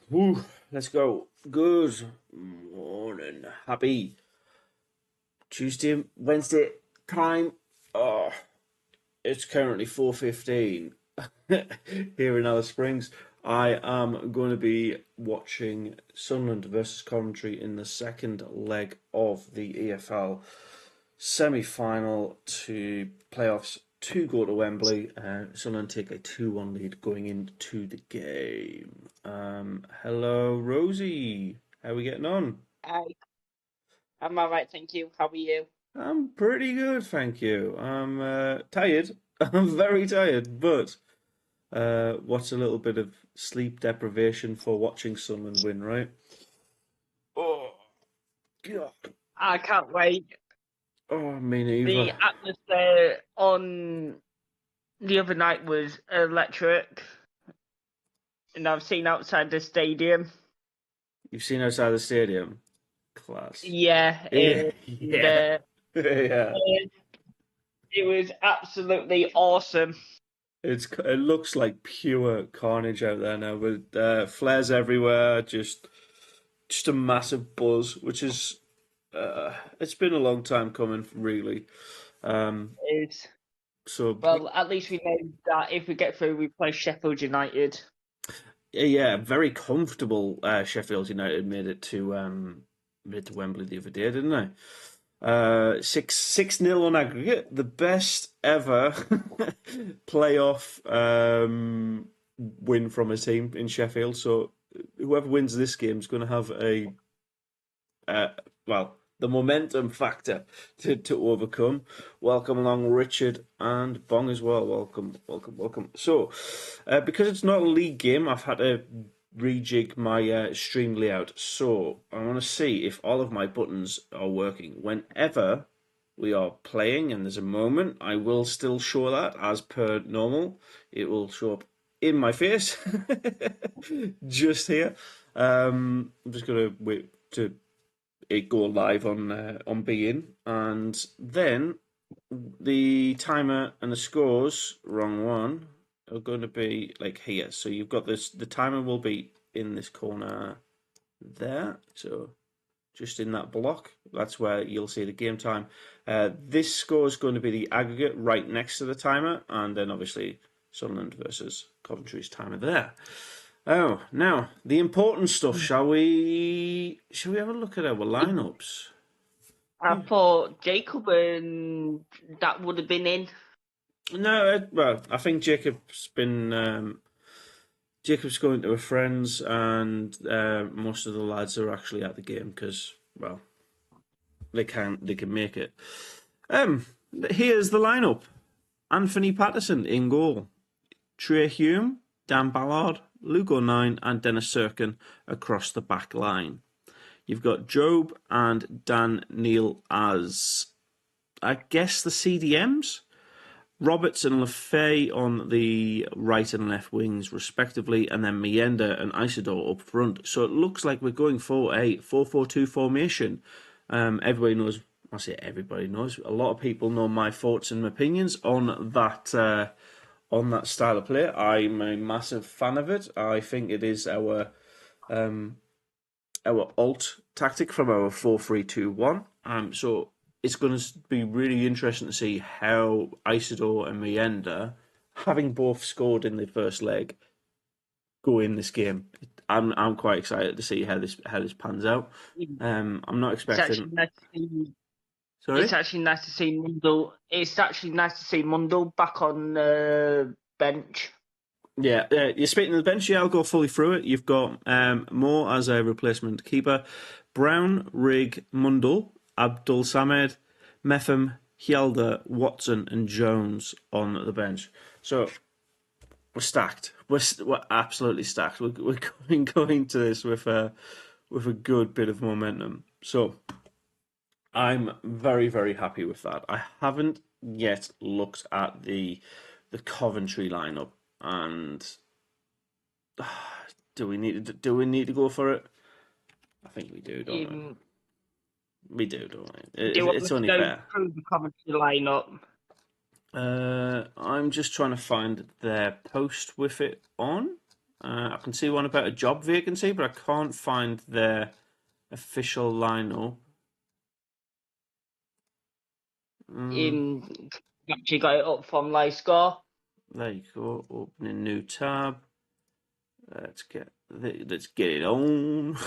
Woo, let's go. Good morning. Happy Tuesday, Wednesday time. Oh, it's currently 4:15 here in Alice Springs. I am going to be watching Sunderland versus Coventry in the second leg of the EFL semi-final to playoffs to go to Wembley. Sunderland take a 2-1 lead going into the game. Hello, Rosie. How are we getting on? Hi, I'm alright, thank you. How are you? I'm pretty good, thank you. I'm tired. I'm very tired, but what's a little bit of sleep deprivation for watching Sunderland win, right? Oh, God. I can't wait. Oh, me neither. The atmosphere on the other night was electric, and I've seen outside the stadium. You've seen outside the stadium? Class. Yeah, Yeah, and yeah, yeah. it was absolutely awesome. It looks like pure carnage out there now with flares everywhere, just a massive buzz, which is it's been a long time coming, really. Um, It's, so well, at least we know that if we get through, we play Sheffield United. yeah, very comfortable. Sheffield United made it to Wembley the other day, didn't they? 6-0 on aggregate, the best ever playoff win from a team in Sheffield. So whoever wins this game is going to have uh, well, the momentum factor to overcome. Welcome along, Richard and Bong as well. Welcome, welcome, welcome. So, because it's not a league game, I've had to rejig my stream layout. So, I want to see if all of my buttons are working. Whenever we are playing and there's a moment, I will still show that as per normal. It will show up in my face, just here. I'm just going to wait to it go live on Bein, and then the timer and the scores, wrong one, are going to be like here. So you've got this. The timer will be in this corner there. So just in that block, that's where you'll see the game time. This score is going to be the aggregate right next to the timer, and then obviously Sunderland versus Coventry's timer there. Oh, now the important stuff. Shall we? Shall we have a look at our lineups? I thought Jacob and that would have been in. No, well, I think Jacob's going to a friend's, and most of the lads are actually at the game because, well, they can make it. Here's the lineup: Anthony Patterson in goal, Trey Hume, Dan Ballard, Luke O'Nien, and Dennis Serkin across the back line. You've got Job and Dan Neil as, I guess, the CDMs. Roberts and Lefay on the right and left wings, respectively, and then Mienda and Isidore up front. So it looks like we're going for a 4-4-2 formation. Everybody knows, I say everybody knows, a lot of people know my thoughts and opinions on that style of play. I'm a massive fan of it. I think it is our alt tactic from our 4-3-2-1. So it's going to be really interesting to see how Isidore and Mienda, having both scored in the first leg, go in this game. I'm quite excited to see how this pans out. I'm not It's actually expecting. nice to see. Sorry. It's actually nice to see Mundle. It's actually nice to see Mundle back on the bench. Yeah, you're speaking to the bench. Yeah, I'll go fully through it. You've got Moore as a replacement keeper, Brown, Rigg, Mundle, Abdul Samed, Metham, Hjelder, Watson, and Jones on the bench. So we're stacked. We're absolutely stacked. We're going to this with a good bit of momentum. So I'm very, very happy with that. I haven't yet looked at the Coventry lineup, and do we need to go for it? I think we do, don't we? We do, don't we? Do you want It's me to only go fair. through the Coventry lineup? I'm just trying to find their post with it on. I can see one about a job vacancy, but I can't find their official lineup. Actually got it up from Live Score. There you go. Opening new tab. Let's get it on.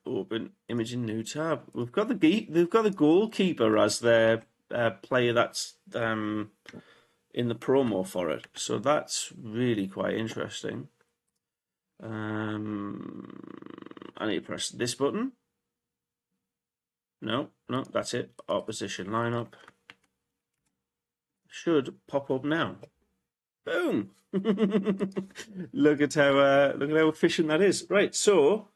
Open imaging new tab. They've got the goalkeeper as their player that's in the promo for it. So that's really quite interesting. I need to press this button. No, that's it. Opposition lineup should pop up now. Boom! Look at how efficient that is. Right, so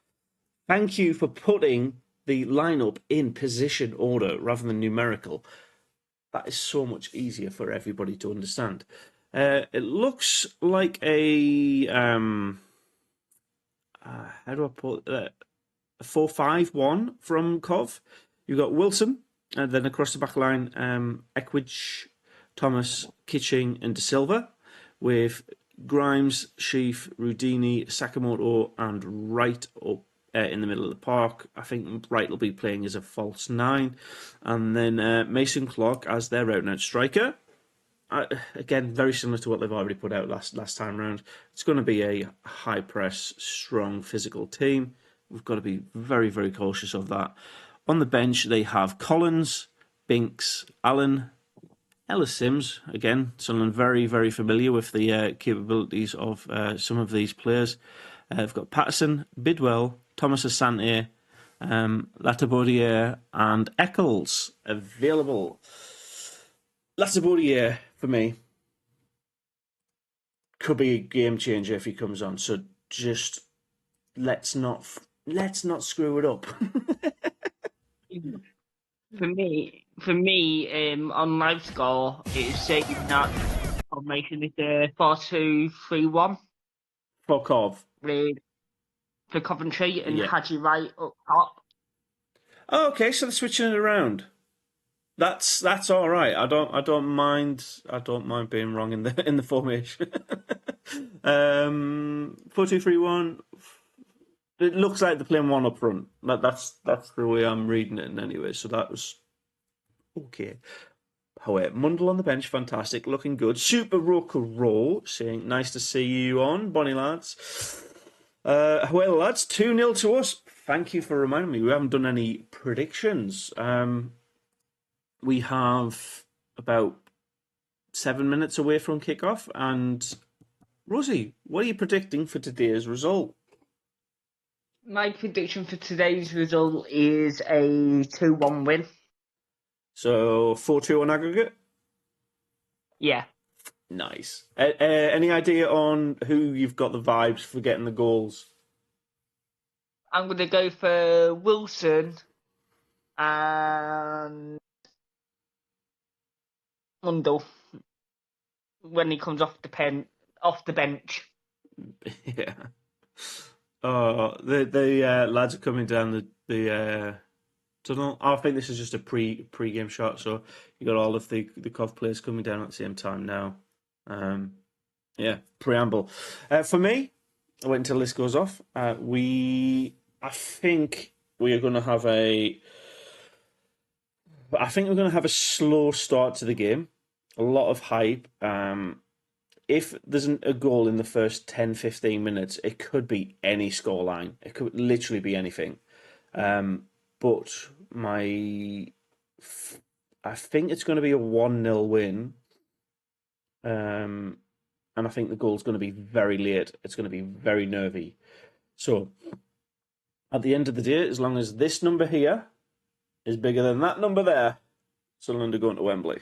thank you for putting the lineup in position order rather than numerical. That is so much easier for everybody to understand. It looks like a how do I put a 4-5-1 from Cov. You've got Wilson, and then across the back line, Ekwich, Thomas, Kitching, and De Silva, with Grimes, Sheaf, Rudini, Sakamoto, and Wright up in the middle of the park. I think Wright will be playing as a false 9, and then Mason Clark as their out-and-out striker. Again, very similar to what they've already put out last time round. It's going to be a high press, strong, physical team. We've got to be very, very cautious of that. On the bench, they have Collins, Binks, Allen, Ellis Sims. Again, someone very, very familiar with the capabilities of some of these players. We've got Patterson, Bidwell, Thomas Asante, Latabaudiere, and Eccles available. Latabaudiere, for me, could be a game changer if he comes on. So just let's not screw it up. For me, on Live Score, it's saying that formation is 4-2-3-1 for Cov. For Coventry and Yeah. Haji Wright up top. Oh, okay, so they're switching it around. That's all right. I don't mind being wrong in the formation. 4-2-3-1. It looks like they're playing one up front. That's the way I'm reading it anyway. So that was okay. However, Mundle on the bench, fantastic, looking good. Super Roker Roll saying, nice to see you on, Bonnie lads. Well, lads, 2-0 to us. Thank you for reminding me. We haven't done any predictions. We have about 7 minutes away from kickoff. And Rosie, what are you predicting for today's result? My prediction for today's result is a 2-1 win. So 4-2 on aggregate? Yeah. Nice. Any idea on who you've got the vibes for getting the goals? I'm going to go for Wilson and Mundle when he comes off the bench. Yeah. Oh, the lads are coming down the tunnel. I think this is just a pre-game shot, so you got all of the Cov players coming down at the same time now. Yeah, preamble. For me, I'll wait until this goes off. I think we are going to have a slow start to the game. A lot of hype. If there's a goal in the first 10-15 minutes, it could be any scoreline. It could literally be anything. But I think it's going to be a 1-0 win. And I think the goal's going to be very late. It's going to be very nervy. So, at the end of the day, as long as this number here is bigger than that number there, Sunderland are going to Wembley.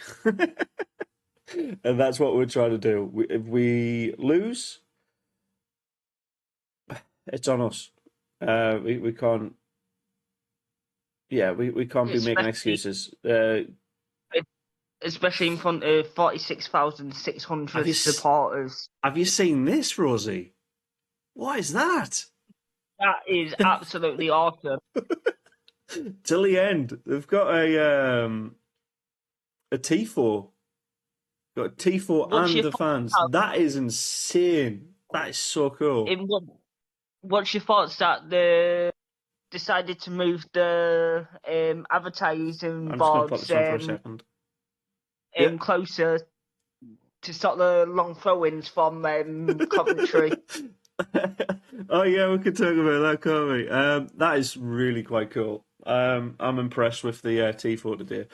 And that's what we're trying to do. If we lose, it's on us. We can't. Yeah, we can't be making excuses. Especially in front of 46,600 supporters. Have you seen this, Rosie? What is that? That is absolutely awesome. Till the end, they've got a tifo Got Tifo What's and your the fans. thoughts That is insane. That is so cool. in what's your thoughts that they decided to move the advertising I'm just going to pop boards this on for a second. Yeah. closer to stop the long throw-ins from Coventry? Oh yeah, we could talk about that, can't we? That is really quite cool. I'm impressed with the Tifo today.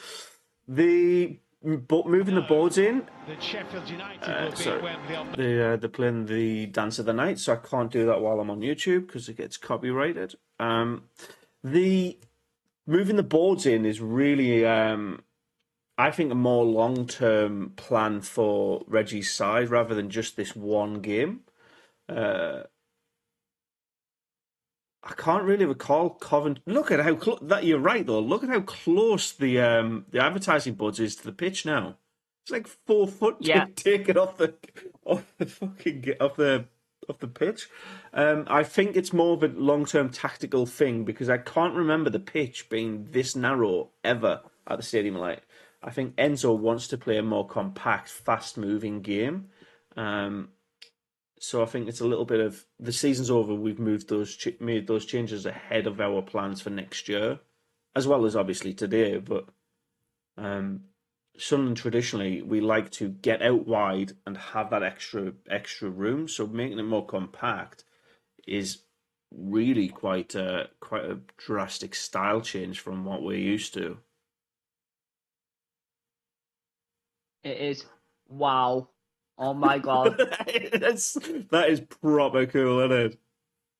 But moving the boards in. That Sheffield United will be at Wembley on they're playing the Dance of the Night, so I can't do that while I'm on YouTube because it gets copyrighted. The moving the boards in is really, I think, a more long-term plan for Reggie's side rather than just this one game. I can't really recall Coventry. Look at how that. You're right though. Look at how close the advertising boards is to the pitch now. It's like 4 foot taken off the pitch. I think it's more of a long-term tactical thing because I can't remember the pitch being this narrow ever at the Stadium of Light. I think Enzo wants to play a more compact, fast-moving game. So I think it's a little bit of the season's over. We've made those changes ahead of our plans for next year, as well as obviously today. But Sunderland traditionally we like to get out wide and have that extra room. So making it more compact is really quite a drastic style change from what we're used to. It is. Wow. Oh my god. that is proper cool, isn't it?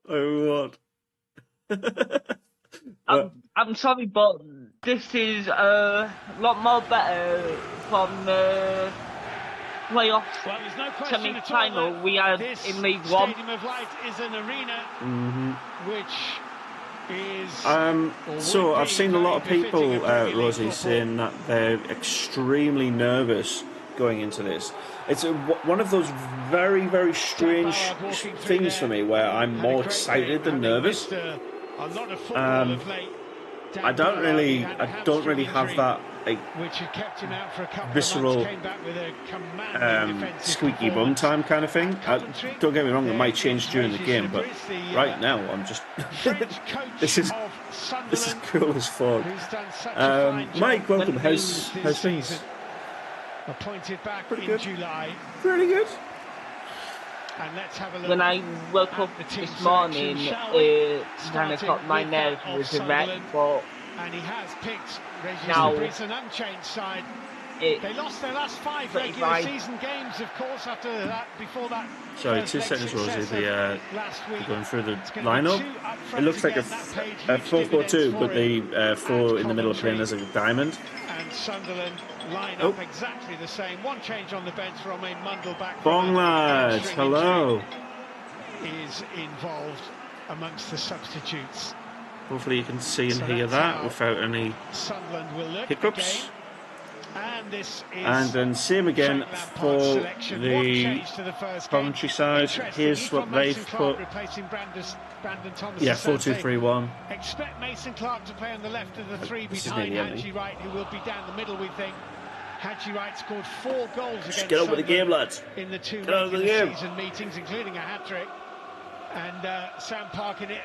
Oh what? I'm sorry, but this is a lot more better from the playoff semi-final we had in League One. Stadium of Light is an arena which is. So I've seen a lot of people, Rosie, saying that they're extremely nervous going into this. It's one of those very, very strange things for me where I'm more excited than nervous. I don't really have that visceral squeaky bum time kind of thing. Don't get me wrong, it might change during the game, but right now I'm just this is cool as fuck. Mike, welcome. How's things? Appointed back Pretty in good. July. Pretty good. And let's have a look. When I woke up this morning, 9 o'clock, my nerves was a wreck, but and he has picked now it's an unchanged side. They lost their last 5 regular season games, of course, after that, before that. Sorry, 2 seconds, Rosie. They're going through the lineup. It looks like a 4-4-2, but the 4 in the middle of playing as a diamond. And Sunderland line up exactly the same. One change on the bench for Romain Mundell back. Bong lads, hello. Is involved amongst the substitutes. Hopefully you can see and hear that without any hiccups. And then same again for the Coventry side. Here's what they've put. Yeah, 4-2-3-1. Expect Mason Clark to play on the left of the 3 behind Hadji Wright, who will be down the middle, we think. Hadji Wright scored 4 goals against get on with the game, lads. In the 2 regular season meetings, including a hat-trick. And Sam Park in it.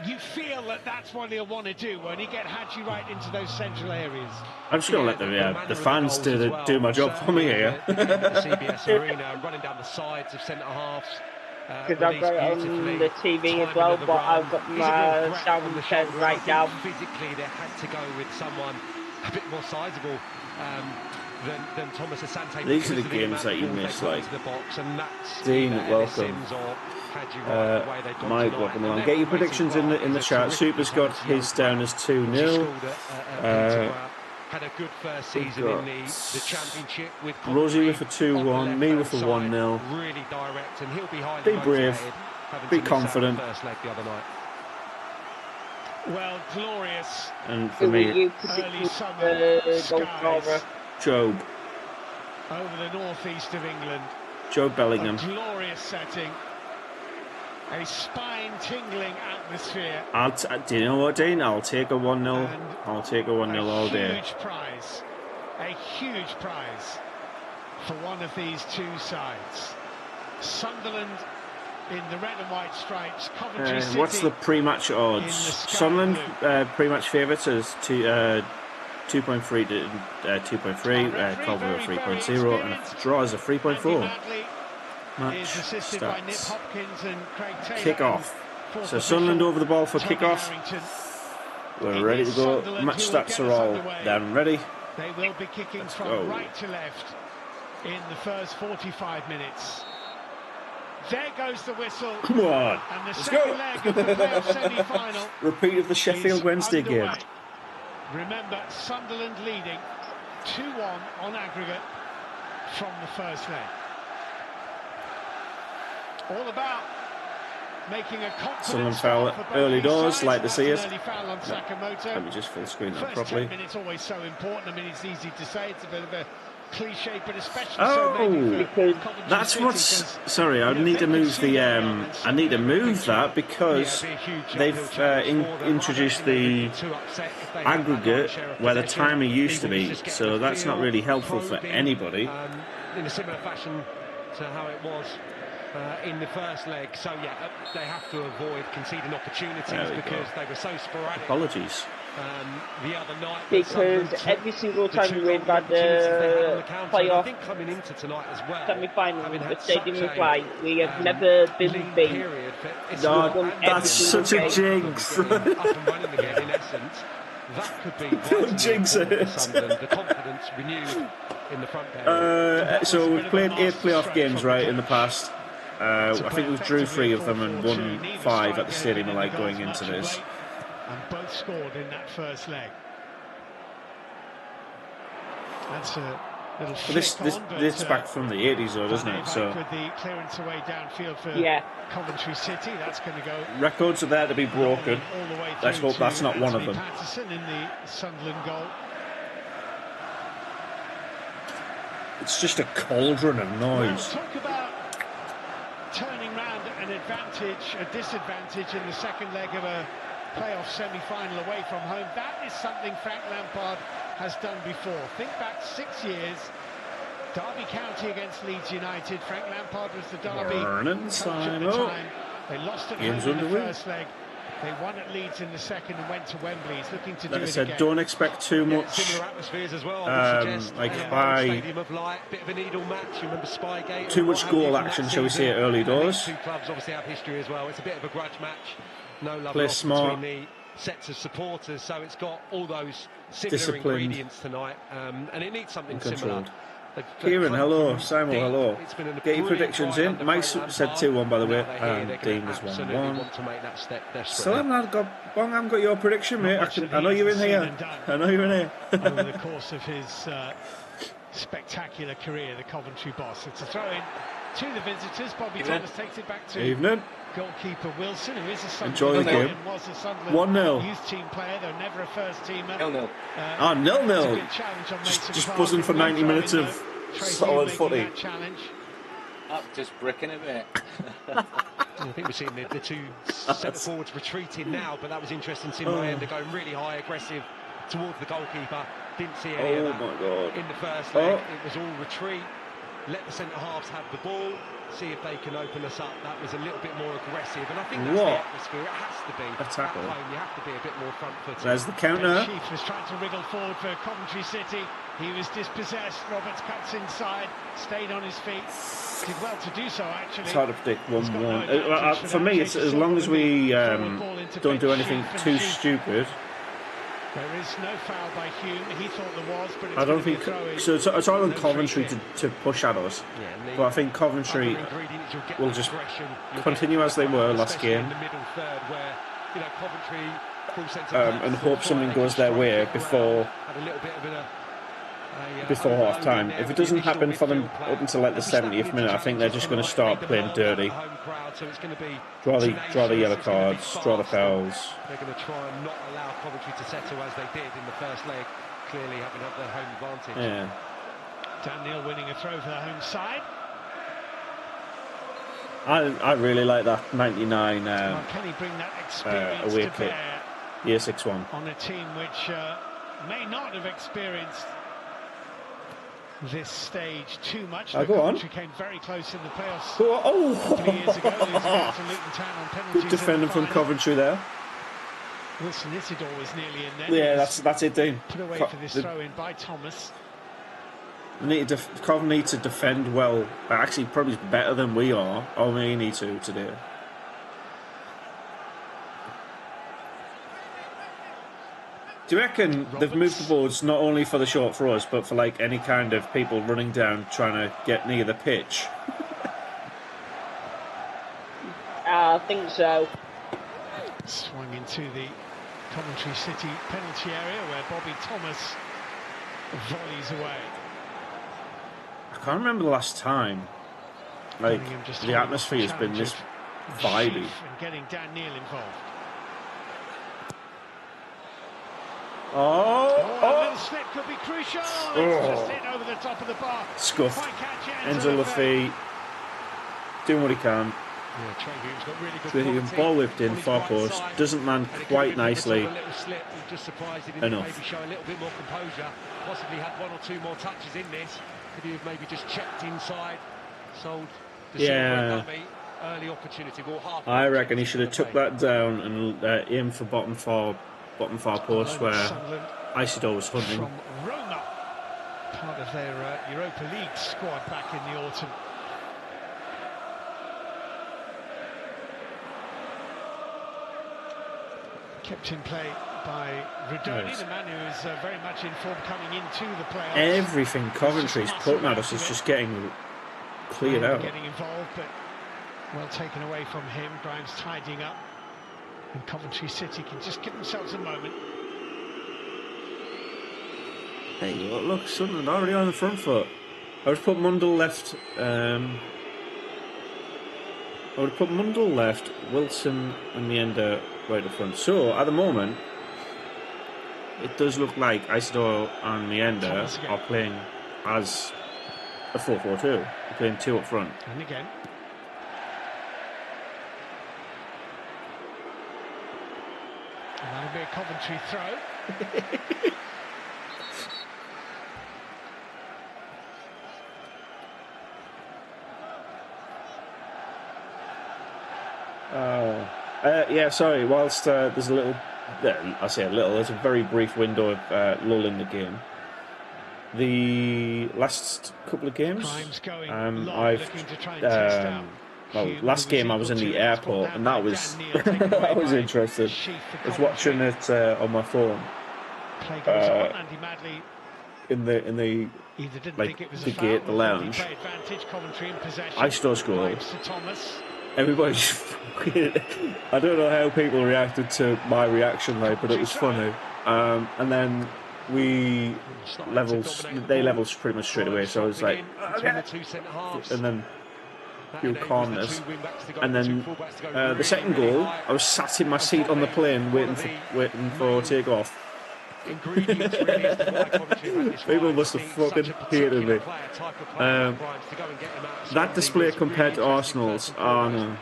You feel that that's what he'll want to do when he get Hadji Wright into those central areas. I'm just going to let the fans do my job for me here. The CBS Arena, running down the sides of centre halves. Because I've got it on the TV as well, but I've got my sound turned right down. Physically, they had to go with someone a bit more sizable than Thomas Asante. These are the games that you miss, like Dean, welcome. Mike, welcome along. Get your predictions in the chat. Super's got his down as 2-0. Had a good first season in the championship with Rosie with a 2-1, me with a 1-0. Really direct, and he'll be highly Be brave, be confident. First leg the other night. Well, glorious. And for me, early summer skies Job. over the northeast of England. Joe Bellingham. A glorious setting. A spine-tingling atmosphere. Do you know what, Dean? I'll take a 1-0. I'll take a 1-0 all day. A huge prize. A huge prize. for one of these two sides. Sunderland in the red and white stripes. Coventry City. What's the pre-match odds? Sunderland pre-match favourites is 2.3 to 2.3. Coventry 3.0, and a draw is a 3.4. Match stats. Kick-off. So Sunderland over the ball for kick-off. We're ready to go. Match stats are all down ready. They will be kicking from right to left in the first 45 minutes. There goes the whistle. Come on. And the Let's second go. leg of the playoff semi-final. Repeat of the Sheffield Wednesday game. Remember, Sunderland leading 2-1 on aggregate from the first leg. All about making a confident Sunderland foul early doors, like to see it. Let me just full screen that first properly. 10 minutes always so important. I mean, it's easy to say, it's a bit of a cliche, but especially so maybe for that's what's. Sorry, I need to move the. I need to move that because they've introduced the aggregate where the timer used to be. So that's not really helpful for anybody. In a similar fashion to how it was in the first leg, so yeah, they have to avoid conceding opportunities because they were so sporadic. Apologies. The other night, because every single time we've had the playoff semi-final with Stadium Reply, we have never been beat. No, that's such a jinx. Up and running again, in essence, that could be Don't jinx it. The confidence renewed in the front pair. So we've played 8 playoff games, right, in the past. I think we've drew 3 of them and won 5 at the Stadium of Light going into this. And both scored in that first leg. That's a little this back from the 80s, though, doesn't it? So with the clearance away downfield for Coventry City, that's going to go. Records are there to be broken. All the way Let's hope that's not one of them. Patterson in the Sunderland goal. It's just a cauldron of noise. Well, talk about turning round an advantage, a disadvantage in the second leg of a playoff semi-final away from home. That is something Frank Lampard has done before. Think back 6 years, Derby County against Leeds United. Frank Lampard was the Derby coach at the time. They lost at home in the first leg. They won at Leeds in the second and went to Wembley. He's looking to do it again. Don't expect too much. Similar atmospheres as well. Stadium of Light, bit of a needle match. You remember Spygate? Too much goal action, shall we say, early doors. Two clubs obviously have history as well. It's a bit of a grudge match. No love lost between the sets of supporters, so it's got all those similar ingredients tonight, and it needs something similar. Kieran, hello. Simon, hello. Get your predictions in. Mike said 2-1, by the way, and Dean was 1-1. Still haven't got your prediction, mate. I know you're in here. I know you're in here. Over the course of his spectacular career, the Coventry boss. It's a throw-in to the visitors. Bobby Thomas takes it back to goalkeeper Wilson, who is a Sunderland player and was a Sunderland 1-0 youth team player, though never a first teamer. 0-0. 0-0. Just buzzing for 90 minutes of solid footy. Up, just bricking it, mate. I think we're seeing the two centre forwards retreating now, but that was interesting. They're going really high, aggressive towards the goalkeeper. Didn't see any of that in the first leg. It was all retreat. Let the centre halves have the ball, see if they can open us up. That was a little bit more aggressive, and I think that's the atmosphere. It has to be. A tackle. At home, you have to be a bit more front-footed. There's the counter. Chief was trying to wriggle forward for Coventry City. He was dispossessed. Roberts cuts inside, stayed on his feet. Did well to do so, actually. It's hard to predict 1-1. For me, it's as long as we don't do anything too stupid. There is no foul by Hume. He thought there was, but it's I don't think so. It's all on Coventry to push at us, but I think Coventry will just continue as they were last game, and hope something goes their way before half time. If it doesn't happen for them up until like the 70th minute, I think they're just going to start playing dirty. Draw the yellow cards, draw the fouls. They're going to try and not allow Coventry to settle as they did in the first leg, clearly having had their home advantage. Yeah. Dan Neil winning a throw for the home side. I really like that 99 can he bring that experience away to kit. bear Year 6-1. on a team which may not have experienced this stage too much. Go on. Coventry came very close in the playoffs Go on. Oh! a couple of years ago, losing out to Luton Town on penalties. Good defending from Coventry there. Wilson Isidore was nearly in there. Yeah, that's it, Dean. Put away for this throw in by Thomas. Cov need to defend well. Actually, probably better than we are. Or we need to today. Do you reckon they've moved the boards not only for the short throws, but for like any kind of people running down trying to get near the pitch? I think so. Swung into the Coventry City penalty area where Bobby Thomas volleys away. I can't remember the last time. Like, the atmosphere has been this vibey. And getting Dan Neil involved. A little slip could be crucial. It's just hit over the top of the bar. Scuffed. Enzo Lafay doing what he can. Yeah, Treyhume's got really good Ball whipped in, far post. Doesn't land quite nicely. Just surprised he didn't enough. maybe show a little bit more composure. Possibly had one or two more touches in this. Could he have maybe just checked inside? Sold the silver dummy. Early opportunity. I reckon he should have took that down and aimed for bottom far post where Isidore was hunting. From Roma, part of their Europa League squad back in the autumn. Kept in play by Redoni, the man who is very much in form coming into the playoffs. Everything Coventry's putting at us is just getting cleared out. Getting involved, but well taken away from him. Grimes tidying up. And Coventry City can just give themselves a moment. Hey, look, Sunderland already on the front foot. I would put Mundell left. I would put Mundell left, Wilson and Mienda right up front. So at the moment, it does look like Isidore and Mienda are playing as a 4-4-2. They're playing two up front. And again. And that'll be a Coventry throw. Yeah, sorry. Whilst there's a little, I say a little, there's a very brief window of lull in the game. The last couple of games, last game I was in the airport, and that was that was interesting. I was watching it on my phone. In the gate, the lounge. Isidore scored. Everybody's I don't know how people reacted to my reaction though, but it was funny. And then they leveled pretty much straight away, so I was like, okay. And then pure calmness. And then the second goal, I was sat in my seat on the plane waiting for takeoff. People must have fucking hated me. That display compared to Arsenal's, oh no.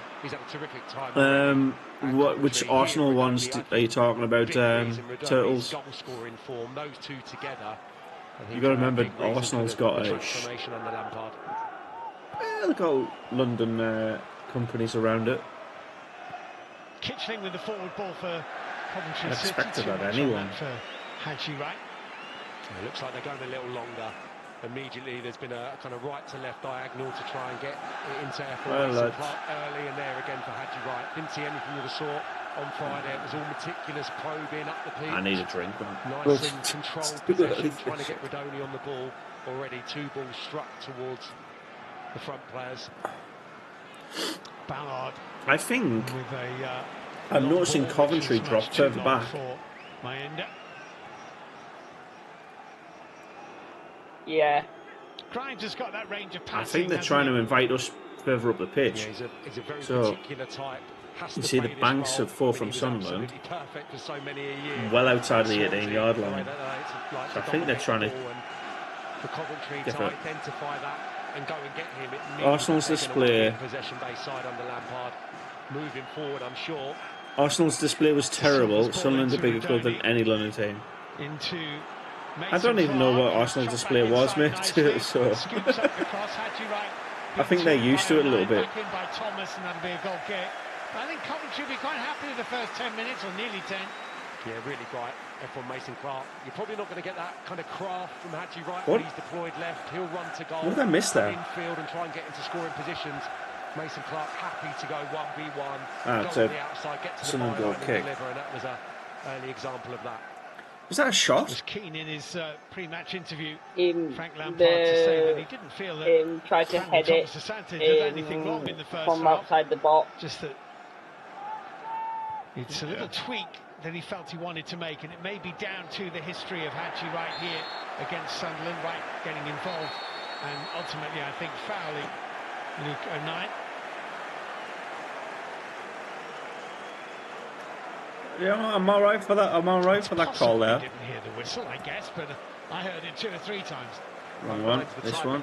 Which Arsenal ones are you talking about, Turtles? You got to remember, Arsenal's got they've got London companies around it. Kitchling with the forward ball for Coventry City. I expected that anyone. Hadji right. It looks like they're going a little longer. Immediately there's been a kind of right to left diagonal to try and get it into F1 early, and there again for Hadji Wright. Didn't see anything of the sort on Friday. It was all meticulous probing up the pitch. I need a drink. Nice and controlled possession, trying to get Redoni on the ball. Already 2 balls struck towards the front players. Ballard. I think I'm noticing Coventry drop further back. Yeah. Grimes has got that range of passing. I think they're trying to invite us further up the pitch. Yeah, he's a very so particular type. you see the banks of 4 from Sunderland, well outside the 18-yard line. So I think they're trying to for Coventry to identify that and go and get him. Arsenal's display. Possession-based side under Lampard, moving forward, I'm sure. Arsenal's display was terrible. Sunderland's a bigger club than any London team. Into I don't even know what Arsenal's display was, mate. So I think they're used to it a little bit. Back in by Thomas, and that'll be a goal kick. I think Coventry will be quite happy with the first 10 minutes, or nearly 10. Yeah, really bright. F1 Mason Clark. You're probably not going to get that kind of craft from Hadji Wright when he's deployed left. He'll run to goal. What did I miss there? Infield and try and get into scoring positions. Mason Clark happy to go 1v1. It's go to the outside, get to the goal byline kick. and deliver, and that was an early example of that. Was that a shot? Was keen in his pre-match interview, Frank Lampard, to say that he didn't feel that tried to head it did anything wrong in the first from half. outside the box. Just that it's a little tweak that he felt he wanted to make, and it may be down to the history of Hadji Wright here against Sunderland, Wright getting involved, and ultimately I think fouling Luke O'Neill. Yeah, I'm all right for that. I'm all right for that call there. I didn't hear the whistle, I guess, but I heard it 2 or 3 times. Wrong one. This one.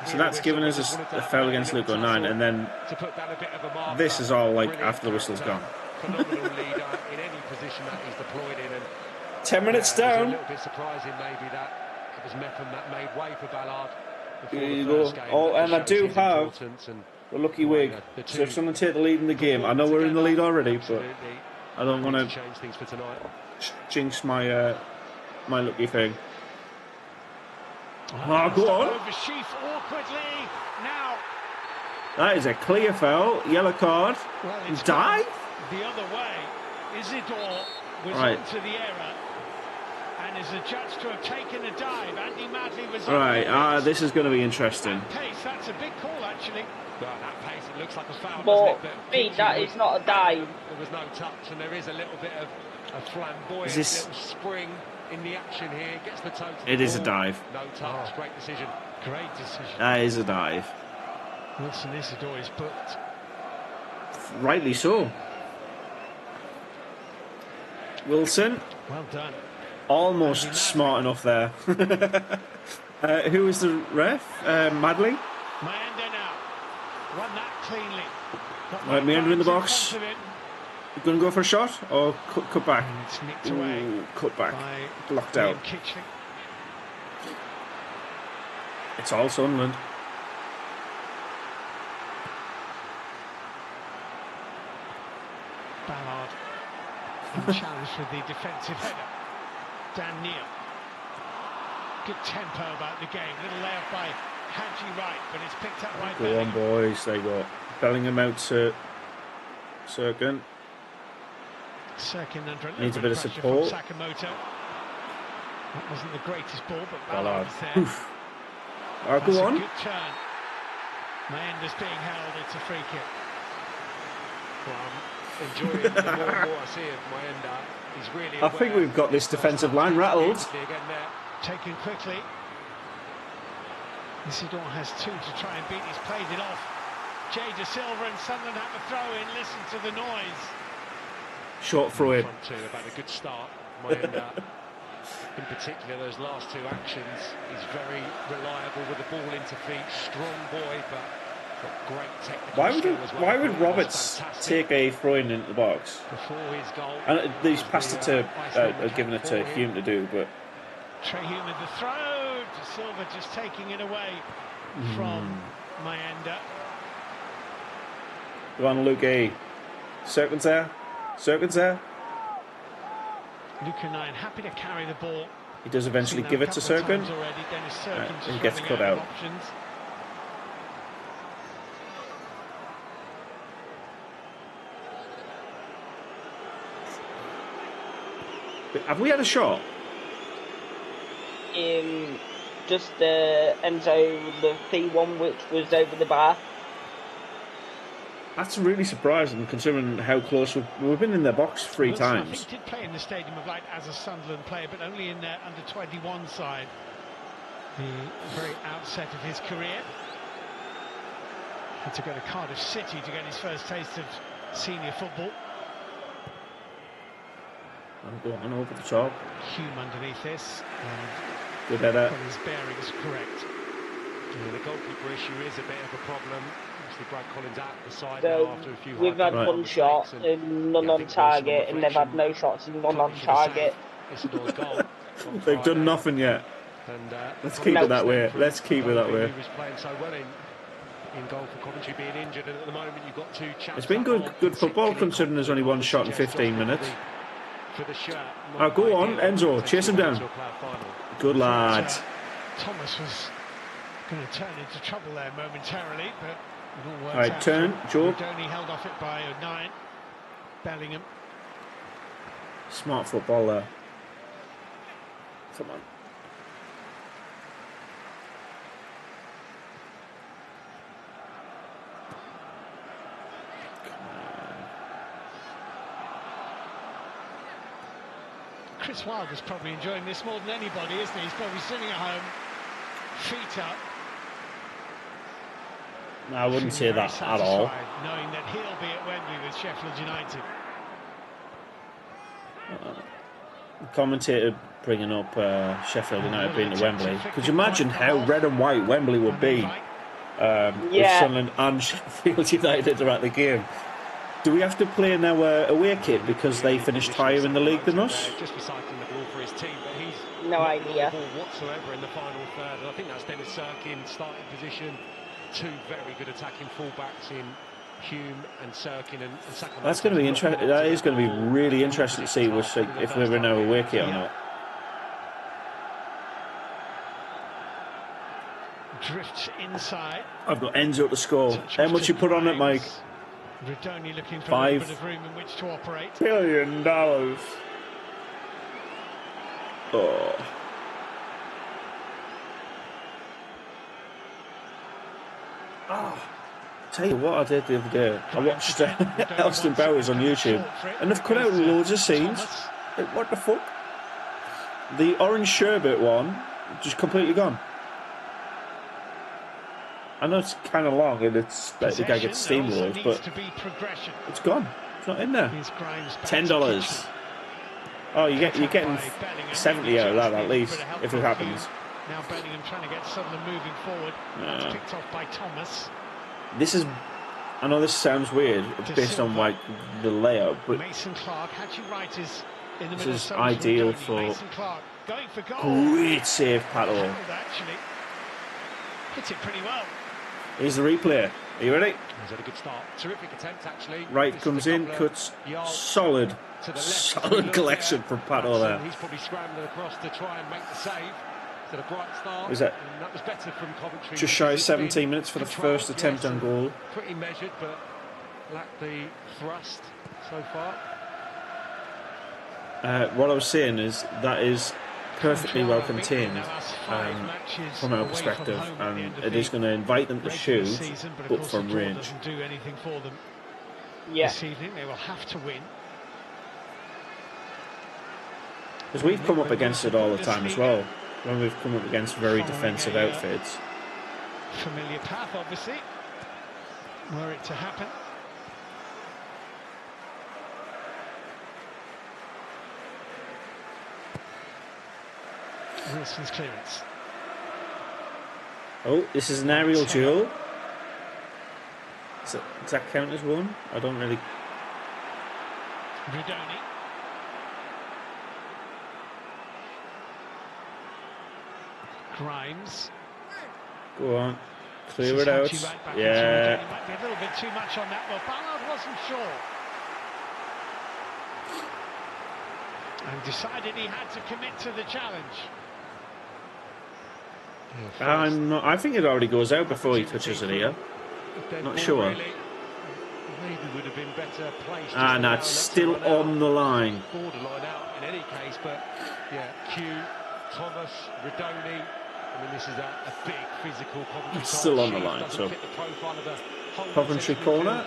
So that's given us a foul against Luke O'Neill, and then this is all like after the whistle's gone. Phenomenal leader in any position that he's deployed in, and 10 minutes it was down. a little bit surprising maybe that it was Mepham that made way for Ballard before Here the you first go. game. Oh, That and I shows do his have importance, and a lucky wig. So if someone take the lead in the game, I know we're in the lead already, but I don't want to change things for tonight. jinx my my lucky thing. Oh, go on. Over Sheaf awkwardly now. That is a clear foul. Yellow card. Well, it's Dive? the other way. Isidore was Right. onto the error and is adjudged to have taken a dive. Andy Madley was Right, this is going to be interesting. That pace, that's a big call actually. Well, that pace, it looks like a foul, But doesn't it? me, that is not a dive. There was no touch, and there is a little bit of a flamboyant Is this- little spring in the action here. Gets the toe to the It is a ball. dive. No touch, great decision. Great decision. That is a dive. Wilson Isidore is booked. Rightly so. Wilson, Well done. almost smart enough there. Who was the ref? Madley? Mayenda now. Won that cleanly. Right, Mayenda in the box. Front of it. You going to go for a shot or cut back? And it's nicked away Ooh, cut back. by Blocked William out. Kitchling. It's all Sunderland. Ballard in challenge for the defensive header. Dan Neal. Good tempo about the game. Little layup by Hadji Wright, but it's picked up by Go on, boys. They got Bellingham out to Sirkin. Sirkin under a Needs a little bit of pressure support. from Sakamoto. That wasn't the greatest ball, but Ballard. Ballard was there. Oof. All right, That's go a on. good turn. Mayenda's being held. It's a free kick. Well, I'm enjoying the more and more I see of Mayenda. He's really I think aware. we've got this defensive line rattled. Again there. Taken quickly. Isidore has 2 to try and beat. He's played it off. Jay De Silva and Sunderland have a throw in. Listen to the noise. Short throw in. Front two, they've had a good start. Mayenda, in particular, those last 2 actions, he's very reliable with the ball into feet. Strong boy, but got great technical skill as well. Why would That's Roberts fantastic. take a throw in into the box? Before his goal, And he's passed it to, Iceland given it to for him. Hume to do, but Trey Hume with the throw. De Silva just taking it away from Mayenda. go on, Luke A. Sirkin's there. Sirkin's there. Luca 9 happy to carry the ball. He does eventually Seen give that it to a couple of Sirkin. times already. Dennis Sirkin just he gets running cut of out. Options. Have we had a shot? Just the Enzo, the P1, which was over the bar. That's really surprising considering how close we've been in their box 3 Wilson, I times. think, did play in the Stadium of Light as a Sunderland player, but only in their under-21 side. The very outset of his career. Had to go to Cardiff City to get his first taste of senior football. I'm going over the top. Hume underneath this, and Good header. got his bearings correct. Yeah, the goalkeeper issue is a bit of a problem. Obviously, Brad Collins out the side So now after a few we've had high one shot and none on target, and they've had no shots and none on target. Isidore's goal. They've done nothing yet. And, let's keep it that way. Let's keep it that way. He was playing so well in goal for Coventry, being injured, and at the moment you've got two chaps. It's been good football considering there's only one shot in 15 minutes. Oh, go on, Enzo, chase him down. Good lad. Thomas was going to turn into trouble there momentarily, but it all worked out. All right, turn, Joe. Donny held off it by 9. Bellingham. Smart football there. Come on. Chris Wilder's probably enjoying this more than anybody, isn't he? He's probably sitting at home, feet up. No, I wouldn't say that at all. Knowing that he'll be at Wembley with Sheffield United. The commentator bringing up Sheffield United being at Wembley. Could you imagine how red and white Wembley would be if Sunderland and Sheffield United are at the game? Do we have to play in our away kit because they finished higher in the league than us? Just recycling the ball for his team, but he's no idea whatsoever in the final third. And I think that's Dennis Sirkin starting position. Two very good attacking fullbacks in Hume and Sirkin and Sakamoto. That's going to be interesting. That is going to be really interesting to see if we're in our away kit or not. Drifts inside. I've got Enzo to score. How much you put on it, Mike? Redoni looking for $5 a bit of room in which to operate. billion. Oh. Tell you what I did the other day. I watched Elston Bowers on YouTube, and they've cut out loads of scenes. Like, what the fuck? The orange sherbet one, just completely gone. I know it's kind of long and it's like the guy gets steamrolled, but it's gone. It's not in there. $10. Oh, you're getting 70 out of that at least if it happens. Now Bellingham trying to get Sunderland moving forward. That's picked off by Thomas. This is, I know this sounds weird based on like the layout, but Mason Clark, in the this is ideal for great save, Pato. Hit it pretty well. Here's the replay. Are you ready? He's had a good start. Terrific attempt, actually. Right comes in, cuts, solid collection from Pato there. He's probably scrambling across to try and make the save. A bright start. Was that? That was better from Coventry. Just shy of 17 minutes for the first attempt on goal. Pretty measured, but lacked the thrust so far. What I was saying is that is perfectly well contained from our perspective, and it is going to invite them to shoot, but from range. Doesn't do anything for them. Yeah. This evening they will have to win. Because we've come up against it all the time as well. When we've come up against very defensive outfits. Familiar path, obviously, were it to happen. Wilson's clearance. Oh, this is an aerial duel. Does that count as one? I don't really. Redoni. Grimes. Go on. Clear it out. Yeah. Might be a little bit too much on that. Well, Ballard wasn't sure. And decided he had to commit to the challenge. I think it already goes out before he touches it here. Not sure. Maybe would have been better placed. No, it's still on the line. Borderline out in any case, but yeah, Q, Thomas, Redoni. I mean, this is a big physical Coventry. It's still on the line, so Coventry corner.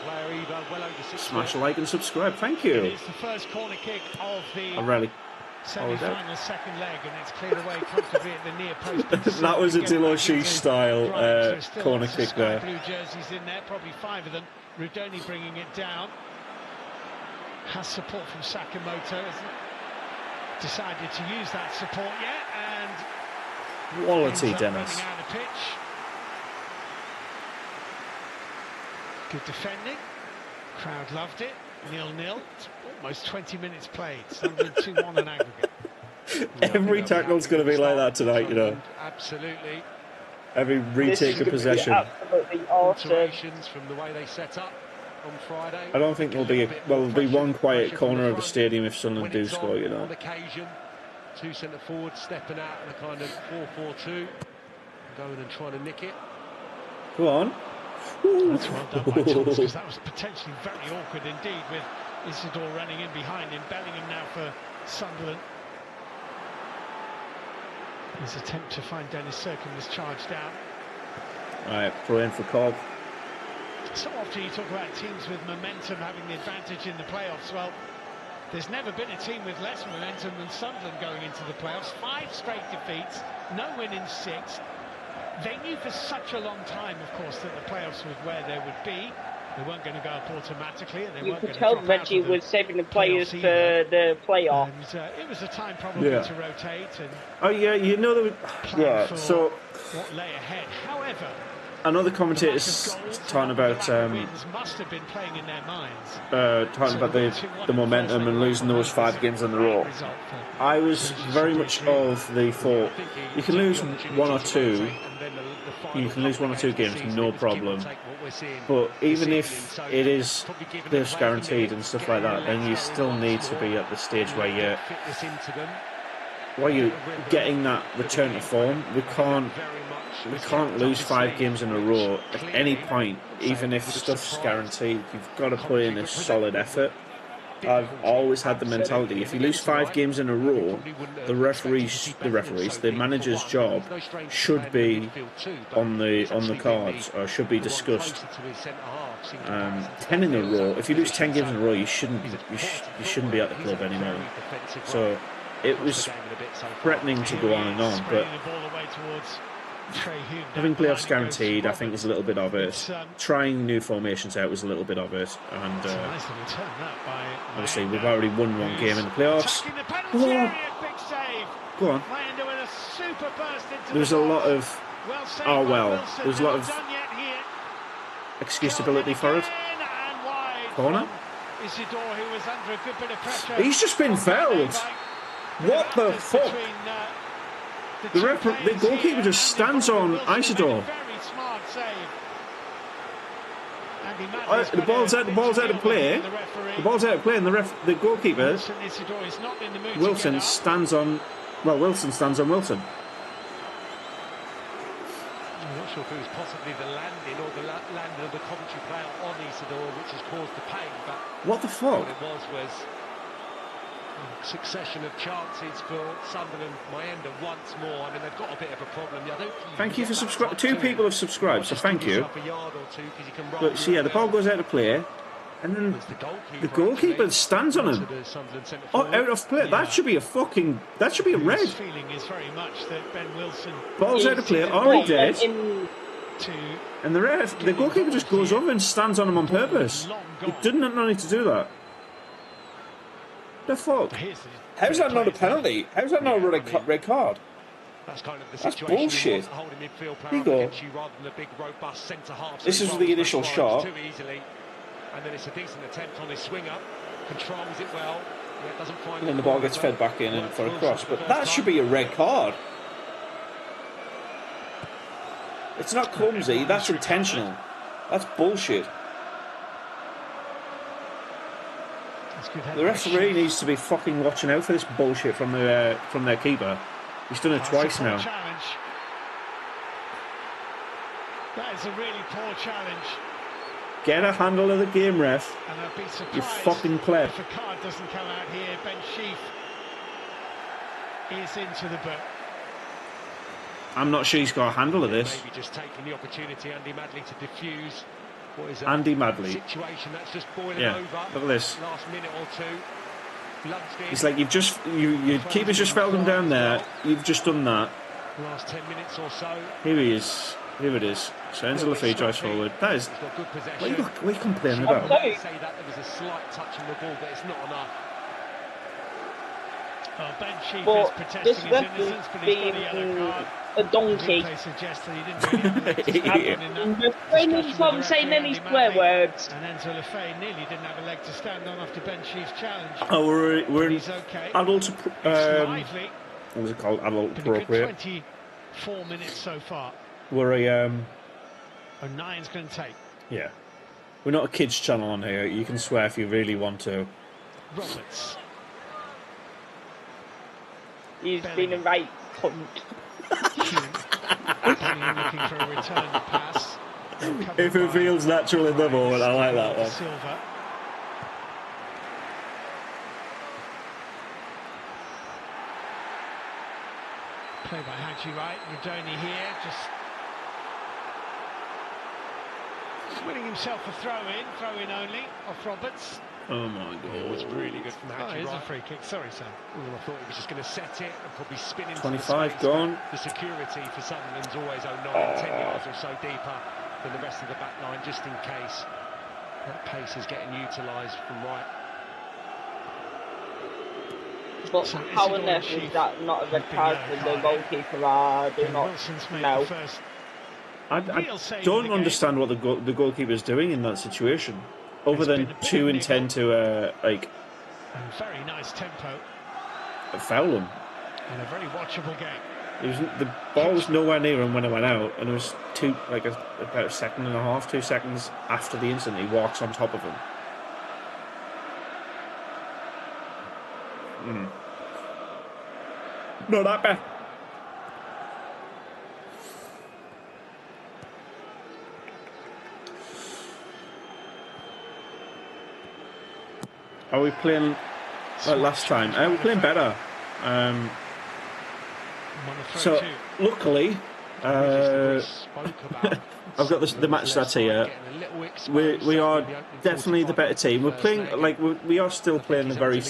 Smash a like and subscribe. Thank you. It's the first corner kick of the semi-final second leg, and it's cleared away comfortably at the near post. That was a Deloshi style corner kick there. Blue jerseys in there, probably 5 of them. Redoni bringing it down. Has support from Sakamoto. Hasn't decided to use that support yet, and quality, Dennis. Out of pitch. Good defending. Crowd loved it. 0-0. Almost 20 minutes played. Sunderland 2-1 on aggregate. Every tackle's going to be like that tonight, you know. Absolutely. Every retake of possession. Absolutely awesome. From the way they set up on Friday. I don't think there'll be there'll be one quiet corner of the stadium if Sunderland do score, you know. On occasion, two centre forwards stepping out in a kind of 4-4-2, going and trying to nick it. Go on. That's well done by Thomas, because that was potentially very awkward indeed, with Isidore running in behind him. Bellingham now for Sunderland. His attempt to find Dennis Serkin was charged out. Alright, throw in for Cobb. So often you talk about teams with momentum having the advantage in the playoffs. Well, there's never been a team with less momentum than Sunderland going into the playoffs. 5 straight defeats, no win in 6. They knew for such a long time, of course, that the playoffs was where they would be. They weren't going to go up automatically, and they You weren't could going to tell Reggie was saving the players for the playoff. And it was a time probably to rotate and Oh yeah, you know there was, so what lay ahead. However, another commentator's talking about must have been playing in their minds. talking about the momentum and losing those 5 games in a row. I was very much of the thought you can lose 1 or 2. You can lose 1 or 2 games, no problem. But even if it is this guaranteed and stuff like that, then you still need to be at the stage where you're getting that return to form. We can't lose 5 games in a row at any point, even if stuff's guaranteed. You've got to put in a solid effort. I've always had the mentality, if you lose 5 games in a row, the manager's job should be on the cards, or should be discussed. 10 in a row. If you lose 10 games in a row, you shouldn't be at the club anymore. So it was threatening to go on and on, but having playoffs guaranteed, I think, is a little bit of it. Trying new formations out was a little bit of it, and obviously we've already won 1 game in the playoffs. Go on. There's a lot of there's a lot of excusability for it. Corner. He's just been fouled. What the fuck? The goalkeeper just stands on Isidore. The ball's out of play. The ball's out of play, and the goalkeeper, Wilson, stands on. Well, Wilson stands on Wilson. I'm not sure if it was possibly the landing or the landing of the Coventry player on Isidore which has caused the pain, but what the fuck? What it was succession of chances for Sunderland. Mayenda once more. I mean, they've got a bit of a problem. Thank you for subscribing. 2 people have subscribed, so thank you. But so yeah, the ball goes out of play, and then the goalkeeper stands on him. Oh, out of play. That should be a fucking. That should be a red. Ball's out of play. Already dead. And the goalkeeper just goes over and stands on him on purpose. He didn't need to do that. The fuck? How's that not a penalty? How's that not a red card? That's bullshit. Here you go. This is the initial shot. And then it's a decent attempt on his swing up. Controls it well. And then the ball gets fed back in and for a cross. But that should be a red card. It's not clumsy. That's intentional. That's bullshit. The referee needs to be fucking watching out for this bullshit from their keeper. He's done it twice now. That is a really poor challenge. Get a handle of the game, ref. And I'd be surprised you fucking pleb. If a card doesn't come out here. Ben Sheaf is into the book. I'm not sure he's got a handle of this. Maybe just taking the opportunity, Andy Madley, to diffuse. What is Andy Madley. Situation that's just boiling over. Look at this. Last minute or 2. It's like your keeper's just felled him down there. You've just done that. Last 10 minutes or so. Here he is. Here it is. So Enzo Lafay drives forward. That is. What are you complaining about? Say that there was a slight touch on the ball, but it's not enough. Ben Sheaf is protesting his innocence, but he's got a yellow card. a donkey. Refraining from saying any swear words. And Enzo Lefebvre nearly didn't have a leg to stand on after Ben Sheaf's challenge. Oh, we're in okay. adult. Lively. What was it called? Adult appropriate. 24 minutes so far. We're a O'Nine's going to take. Yeah, we're not a kids channel on here. You can swear if you really want to. Roberts. He's been a right cunt. Looking for a return pass. If it feels natural in the moment, I like that one. Silva. Play by Haji Wright. Rodoni here, just winning himself a throw-in only, off Roberts. Oh my God. It was really good from Haji It's Wright. a free kick, sorry Sam. I thought he was just going to set it and probably spin into 25 the space, gone. The security for Sunderland's always 10 yards or so deeper than the rest of the back line, just in case that pace is getting utilised from Wright. But So how on Isidore earth Chief is that not a red hoping card no for the card. goalkeeper? I do Ben not Wilson's made know. the first I real save of don't the understand what the goalkeeper's doing in that situation, other It's than been a bit to of intend to and very nice tempo foul him. and a very watchable game. It was, the ball was nowhere near him when it went out, and it was about a second and a half, 2 seconds after the incident, he walks on top of him. Not that bad. Are we playing like last time? We're playing better. So, luckily, I've got the match stats here. We are definitely the better team. We're playing like we are still playing a very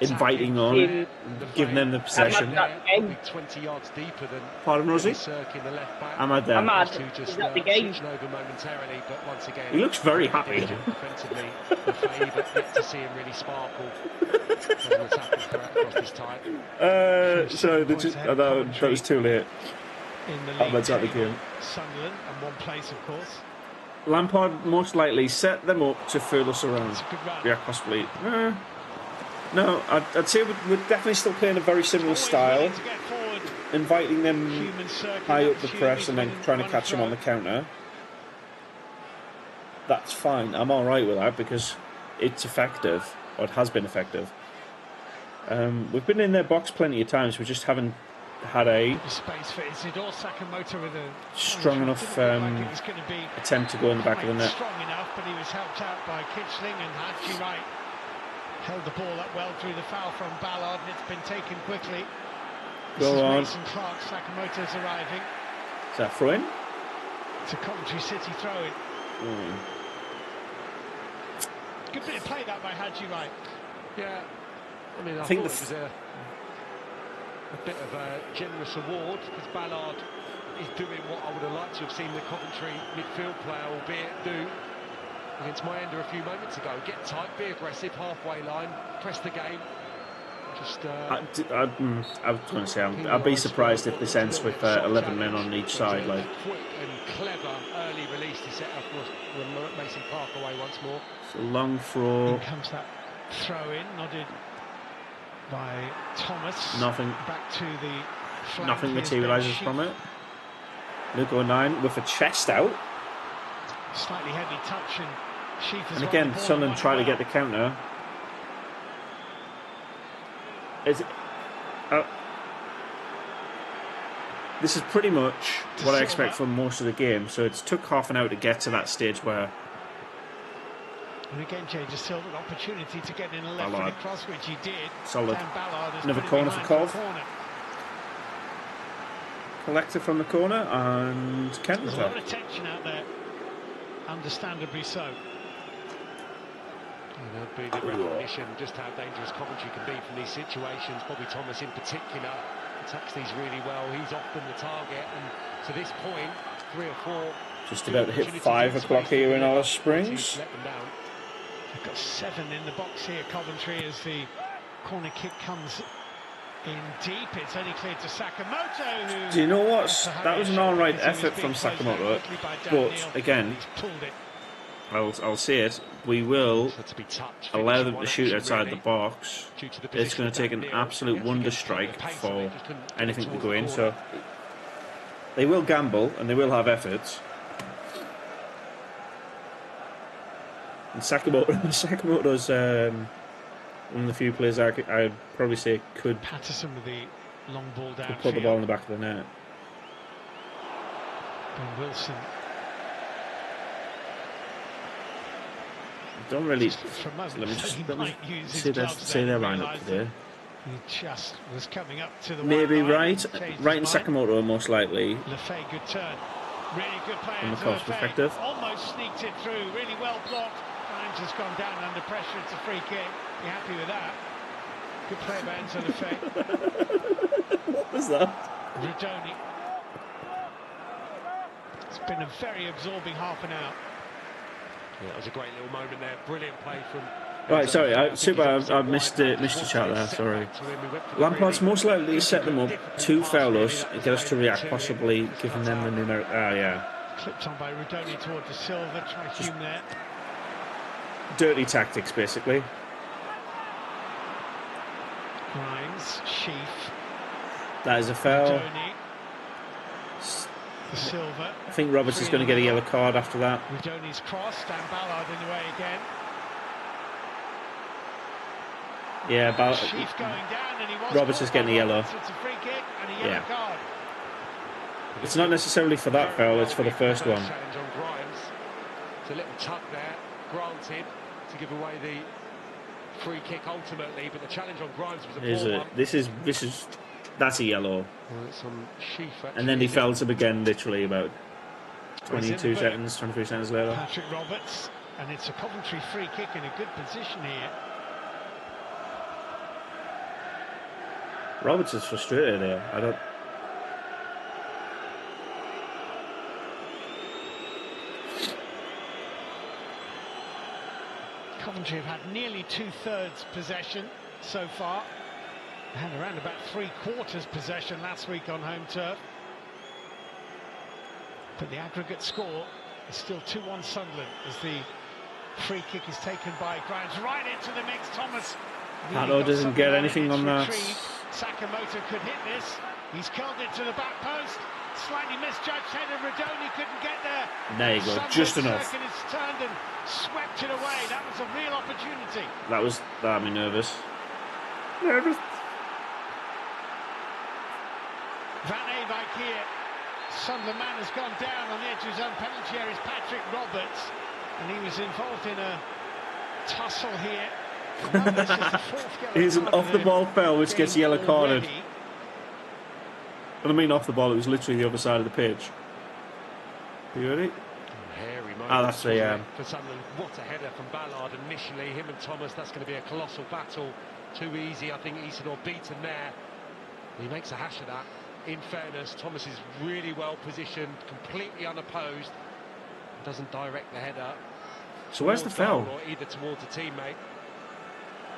inviting on, giving them the possession. Pardon, Rosie? Am I there? Ahmad, is that the game? He looks very happy. So that was too late. Ahmad's at the game. Sunderland and one place, of course. Lampard most likely set them up to fool us around. Yeah, possibly. No, I'd say we're definitely still playing a very similar style, inviting them high up the press and then trying to catch them on the counter. That's fine. I'm all right with that because it's effective, or it has been effective. We've been in their box plenty of times. We just haven't had a strong enough attempt to go in the back of the net. Strong enough, but he was helped out by Kitchling and Haji Wright. Held the ball up well through the foul from Ballard, and it's been taken quickly. Go on. Mason Clark, Sakamoto's arriving. Is that throw-in? It's a Coventry City throw-in. Good bit of play that by Haji Wright. Yeah, I mean, I think thought it was a bit of a generous award because Ballard is doing what I would have liked to have seen the Coventry midfield player, albeit do against Mayenda a few moments ago. Get tight, be aggressive, halfway line, press the game. Just. I was going to say I'd be surprised if this ends with 11 men on each side. Like quick and clever early release to set up Mason Clark away once more. it's a long throw. In comes that throw in, nodded by Thomas. Nothing. Back to the flank. Nothing materialises from it. Luke O'Nien with a chest out. Slightly heavy touch and Sheaf has And again, Sunderland try to get the counter. This is pretty much what I expect from most of the game. So it's took half an hour to get to that stage where. And again, Jay just Silva an opportunity to get in a left-footed cross, which he did. Solid. Ballard Another corner for Cov. Collector from the corner and Kent. There's a lot of tension out there, understandably so. That'd be the recognition just how dangerous Coventry can be from these situations. Bobby Thomas in particular attacks these really well. He's often the target, and to this point, 3 or 4. Just about to hit 5 o'clock here in Alice Springs. They've got 7 in the box here, Coventry, as the corner kick comes In deep, it's only cleared to Sakamoto. Do you know what? That was an alright effort from Sakamoto, but again, I'll say it. We will allow them to shoot outside the box. It's going to take an absolute wonder strike for anything to go in. So they will gamble and they will have efforts. And Sakamoto's one of the few players I'd probably say could Patterson with the long ball down. Put the ball in the back of the net. Ben Wilson. Don't really. Let me say their lineup today. He just was coming up to the maybe right and Sakamoto most likely. Lefay, good turn. Really good play from a cross perspective. Almost sneaked it through. Really well blocked. Grimes has gone down under pressure. It's a free kick. You happy with that? Good play by Enzo Lefay. What was that? Rodoni. It's been a very absorbing half an hour. Yeah, that was a great little moment there. Brilliant play from. Right, sorry, I missed your chat there. Sorry. Lampard's most likely to set them up to foul us and get us to react, possibly giving them the numeric. Yeah. Clipped on by Rodoni towards the Silva. Try Hume there. Dirty tactics, basically. Grimes, Sheaf. That is a foul. Rodoni. The Silva. I think Roberts is going to get a yellow card after that. Rodoni's cross. Dan Ballard in the way again. Yeah, Roberts is getting a yellow. It's a free kick and a yellow card. It's not necessarily for that foul, it's for the first one. It's a little tuck there, granted, to give away the free kick ultimately, but the challenge on Grimes was a poor one. That's a yellow. And then he fouls him again literally about 23 seconds later. Patrick Roberts, and it's a Coventry free kick in a good position here. Roberts is frustrated here. I don't. Coventry have had nearly 2/3 possession so far. They had around about 3/4 possession last week on home turf. But the aggregate score is still 2-1 Sunderland as the free kick is taken by Grimes right into the mix. Thomas. Hato doesn't get anything on that. Sakamoto could hit this. He's curled it to the back post. Slightly misjudged header. Rodoni couldn't get there. There you go, just enough. It's turned and swept it away. That was a real opportunity. That had me nervous. Van Eyck here. Sunderland man has gone down on the edge of his own penalty area. Is Patrick Roberts, and he was involved in a tussle here. He's an off-the-ball foul which gets yellow carded. And I mean off the ball, it was literally the other side of the pitch. Are you ready? That's the... For Sunderland, what a header from Ballard initially. Him and Thomas, that's going to be a colossal battle. Too easy, I think Isidore beaten there. He makes a hash of that. In fairness, Thomas is really well positioned, completely unopposed. Doesn't direct the header. So where's the foul? Or either towards a teammate.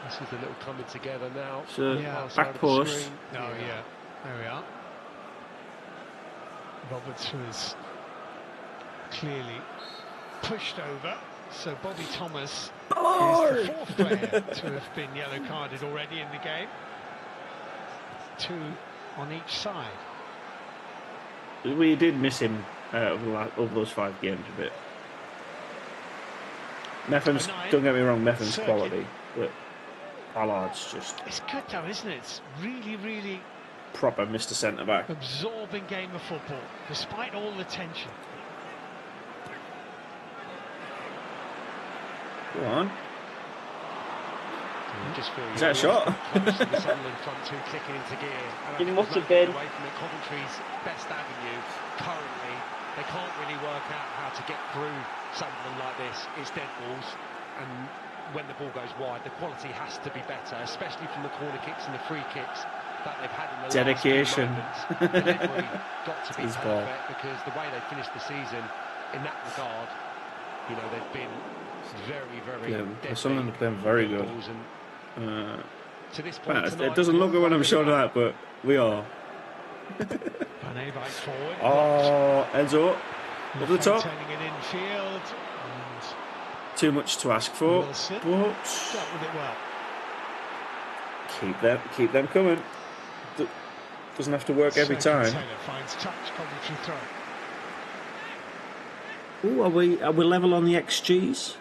This is a little coming together now. So, back post. There we are. Roberts was clearly pushed over. So Bobby Thomas is the fourth player to have been yellow carded already in the game. 2 on each side. We did miss him over those 5 games a bit. Meffen's, don't get me wrong, Meffen's quality, but Ballard's just... It's good though, isn't it? It's really, really... proper Mr. Centre-back. Absorbing game of football, despite all the tension. Go on. Is that a shot? The Sunderland front 2 clicking into gear. It must have been. Away from it, Coventry's best avenue currently. They can't really work out how to get through Sunderland like this. It's dead balls, and when the ball goes wide, the quality has to be better, especially from the corner kicks and the free kicks that they've had in the dedication. last few moments. Delivery got to be perfect because the way they finished the season in that regard, you know, they've been very, very Sunderland are playing very good. to this point tonight. It doesn't look good when I'm showing that, but we are. Oh, Enzo. Over the top. Too much to ask for. But keep them coming. Doesn't have to work every time. Ooh, are we level on the XGs?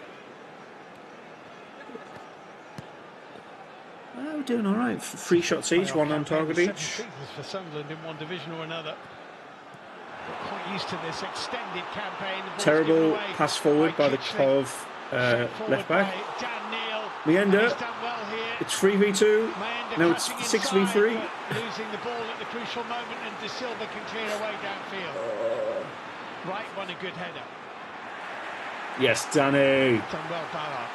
Oh, we're doing all right. 3 shots each, 1 on target each. For Sunderland in one division or another. Quite used to this extended campaign. Terrible pass forward by the Cov left back. Meander. It's 3v2. Now it's 6v3. Losing the ball at the crucial moment, and De Silva can clear away downfield. Right, won a good header. Yes, Danny. Done well, Ballard.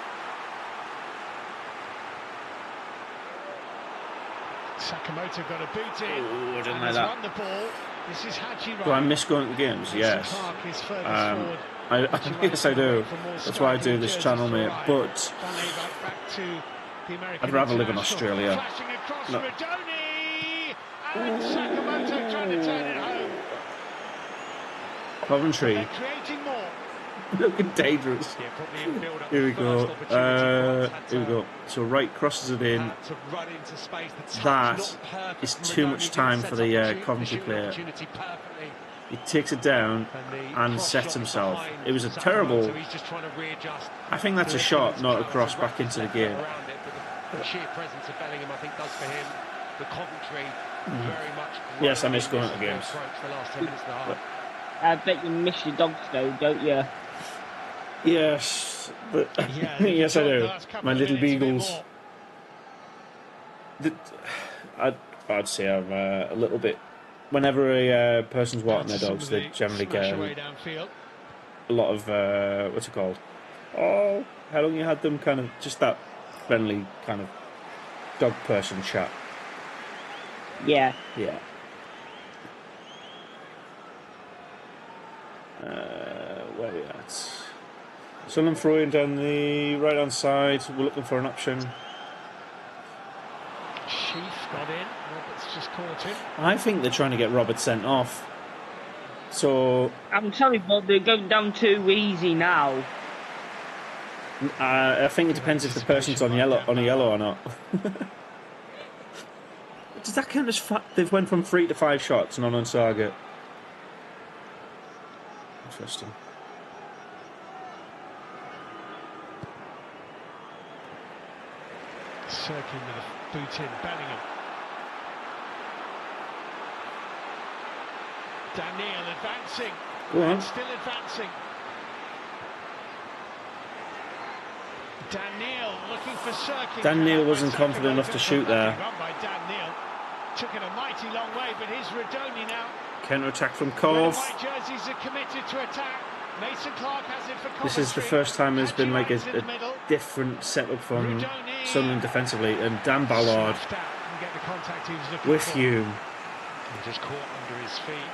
Sakamoto got a boot in. Ooh, I didn't like that. Won the ball. This is Haji. Do I miss going to the games? Yes. Yes, I do. That's why I do this channel, mate. But I'd rather live in Australia. No. And Sakamoto trying to turn it home. Coventry. Looking dangerous. Here we go. Here we go. So Wright crosses it in. That is too much time for the Coventry player. He takes it down and sets himself. It was a terrible... I think that's a shot, not a cross back into the game. The sheer presence of Bellingham, I think, does for him. The Coventry very much... Yes, I miss going to games. I bet you miss your dogs though, don't you? Yes, but yes, I do. My little beagles. I'd say I'm a little bit. Whenever a person's walking their dogs, they generally get a lot of what's it called? Oh, how long you had them? Kind of just that friendly kind of dog person chat. Yeah. Yeah. Where are we at? Sunderland throwing down the right hand side. We're looking for an option. Sheaf got in. Roberts just caught him. I think they're trying to get Robert sent off. So I'm sorry, but they're going down too easy now. I think it depends if the person's on yellow or not. Does that count as they've went from 3 to 5 shots, not on target? Interesting. Circling with a boot in, Bellingham. Daniel advancing. Go on. Still advancing. Daniel looking for Cirkin. Daniel wasn't confident enough to shoot there. By Daniel. Took it a mighty long way, but here's Rodoni now. Counter attack from Cove. White jerseys are committed to attack. Mason Clark has it for Coventry. This is the first time there's been like a different setup from Sunderland defensively, and Dan Ballard with Hume. Just caught under his feet.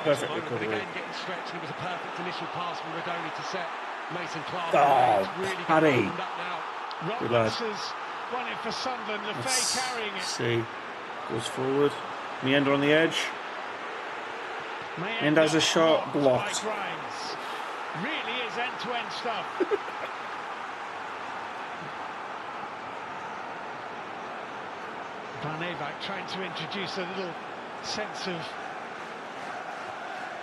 Perfect recovery. Again, getting stretched. It was a perfect initial pass from Rodoni to set Mason Clark. Oh, really Paddy. Good lad. Won it for Sunderland. Lefay carrying it. See, goes forward. Meander on the edge. And has a shot blocked. Really is end-to-end stuff. Van Eyck trying to introduce a little sense of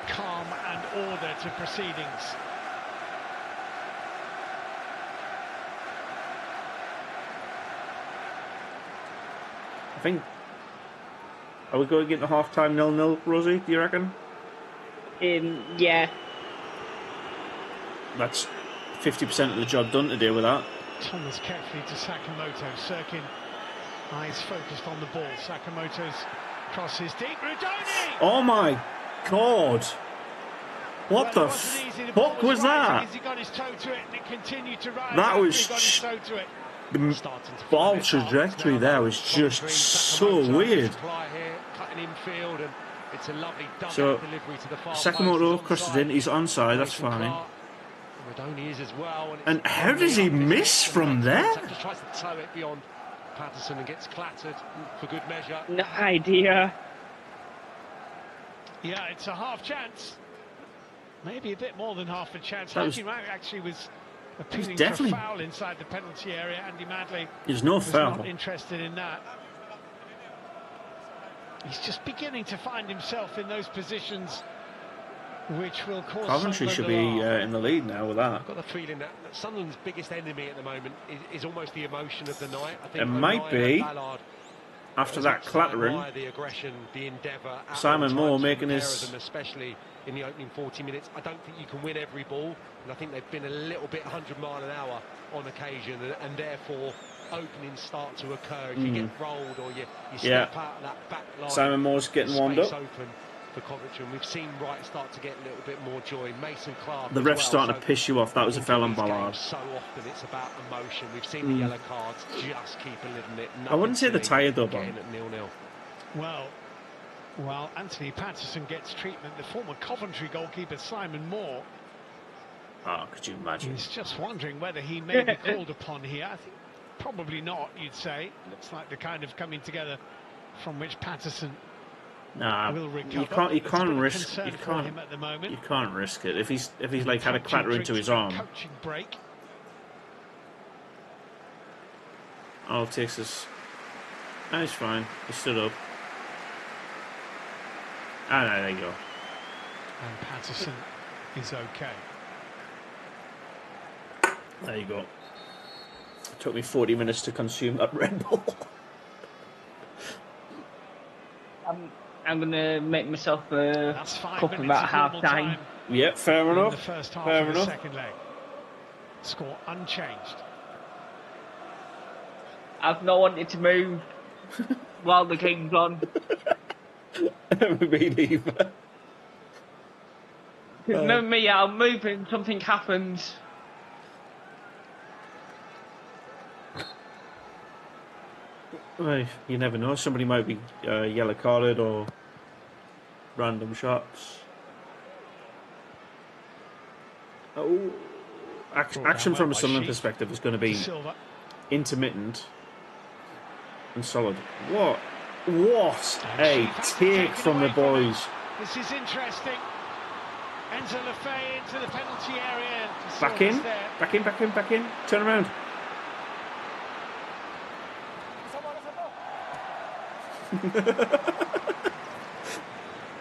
calm and order to proceedings. I think. Are we going to get to half-time 0-0, Rosie, do you reckon? Yeah. That's 50% of the job done to deal with that. Thomas carefully to Sakamoto. Cirkin, eyes focused on the ball. Sakamoto's crosses deep. Rodoni! Oh my God! What the fuck was that? He got his toe to it and it continued to rise. That was the ball trajectory there was just so weird. So Sakamoto crosses in, he's onside, that's fine. And how does he miss from there? Patterson and gets clattered for good measure. No idea. Yeah, it's a half chance. Maybe a bit more than half a chance. Was, Andy actually was appealing for a foul inside the penalty area. Andy Madley there's no foul. Not interested in that. He's just beginning to find himself in those positions which will cause Coventry should be in the lead now with that. I've got the feeling that Sunderland's biggest enemy at the moment is almost the emotion of the night. I think it might be after that clattering. The aggression, the endeavour. Simon Moore making his, especially in the opening 40 minutes. I don't think you can win every ball, and I think they've been a little bit 100 mile an hour on occasion, and therefore openings start to occur if you get rolled or you step out of that back line. Simon Moore's getting warmed up. Open for Coventry, and we've seen Wright start to get a little bit more joy. Mason Clark. The ref's starting to piss you off. That was a foul on Ballard. So often it's about emotion. We've seen the yellow cards just keep eluding it. I wouldn't say they're tired though, Bob. Well, Anthony Patterson gets treatment. The former Coventry goalkeeper Simon Moore. Oh, could you imagine? He's just wondering whether he may be called upon here. I think probably not, you'd say. Looks like the kind of coming together from which Patterson will recover. You can't risk. Him at the moment. You can't risk it if he's like had a clatter into his arm. Coaching break. Oh, takes us. Oh, he's fine. He stood up. Ah, no, there you go. And Patterson is okay. There you go. It took me 40 minutes to consume that Red Bull. I'm going to make myself a cup about half time. Yep, fair enough. The first half fair of enough. The second leg. Score unchanged. I've not wanted to move while the game's on. Me neither. Remember me, I'll move and something happens. Well, you never know. Somebody might be yellow carded or random shots. Oh, action from a Sunderland perspective is going to be intermittent and solid. What a take from the boys. This is interesting. Enzo Lefebvre into the penalty area. Back in. Turn around.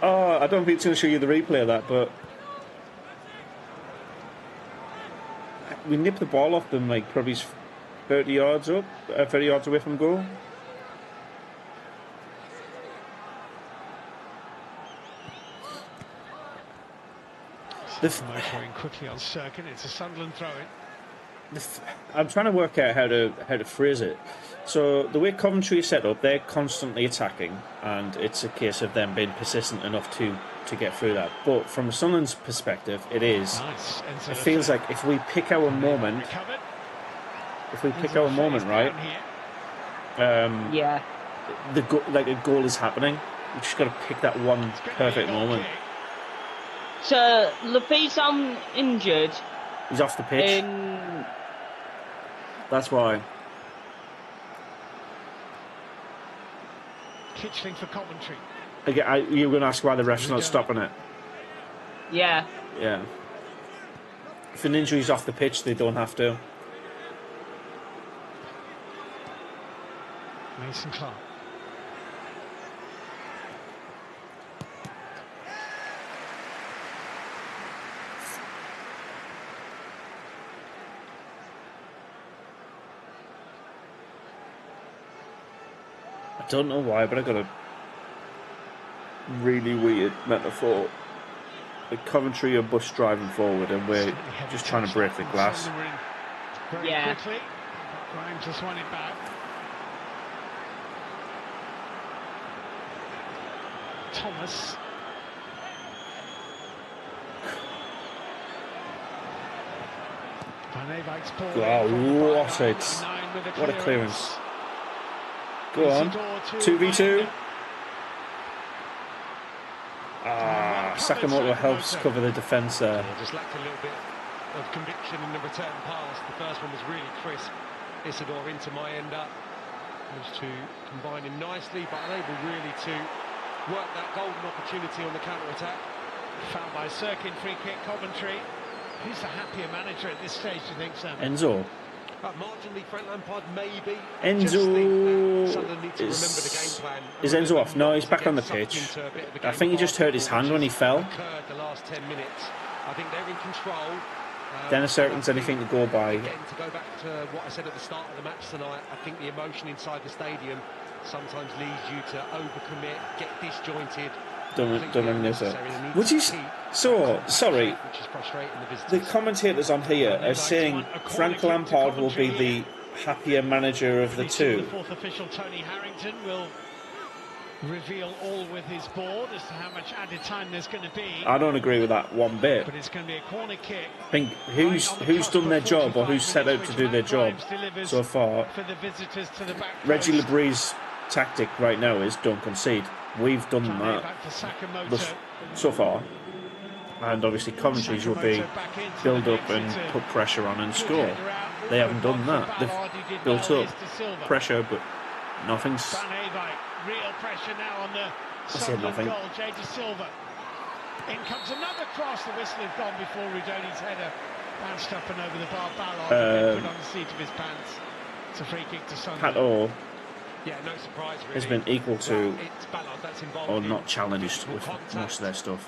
Oh, I don't think it's going to show you the replay of that, but we nipped the ball off them like probably 30 yards away from goal. Going quickly on circuit. It's a Sunderland throw-in. I'm trying to work out how to phrase it. So the way Coventry is set up, they're constantly attacking, and it's a case of them being persistent enough to get through that. But from Sunderland's perspective, it feels like if we pick our moment, right? A goal is happening. We just got to pick that one perfect moment. So Lefebvre's injured. He's off the pitch. That's why. Kitchling for Coventry. You were going to ask why the ref's not stopping it. Yeah. Yeah. If an injury's off the pitch, they don't have to. Mason Clark. I don't know why, but I got a really weird metaphor. The Coventry are bus driving forward, and we're just trying to break the glass. Yeah. Quickly. Grimes just won it back. Thomas. Van Eyck's ball. Wow, what a clearance. Go on, 2v2. Sakamoto helps cover the defence there. Just lacked a little bit of conviction in the return pass. The first one was really crisp. Isidore into my ender. Those two combining nicely, but unable really to work that golden opportunity on the counter-attack. Foul by Sirkin, free kick, Coventry. Who's the happier manager at this stage, do you think, Sam? Enzo. Marginally, Frank Lampard, maybe. Enzo is Enzo off? No, he's back on the pitch. I think he just hurt his hand when he fell. The last 10 minutes. I think they're in control. Dennis Cirkin's anything to go by. Again, to go back to what I said at the start of the match tonight, I think the emotion inside the stadium sometimes leads you to overcommit, get disjointed. Don't know it. Would you? So sorry. The commentators on here are saying Frank Lampard will be the happier manager of the two. The fourth official, Tony Harrington, will reveal all with his board as to how much added time there's going to be. I don't agree with that one bit. But it's going to be a corner kick. I think who's done their job or who's set out to do their job so far. For the visitors to the back Reggie Lebree's tactic right now is don't concede. We've done that so far, and obviously Coventry's will be build up and put pressure on and score. They haven't done that. They've built up pressure, but nothing's. Real pressure now on the Sunderland goal. Jay De Silva. In comes another cross. The whistle had gone before Rudoni's header bounced up and over the bar. Ballard put on the seat of his pants. It's a free kick to Sunderland. Yeah, no surprise, really. Has been equal to or not challenged with most of their stuff.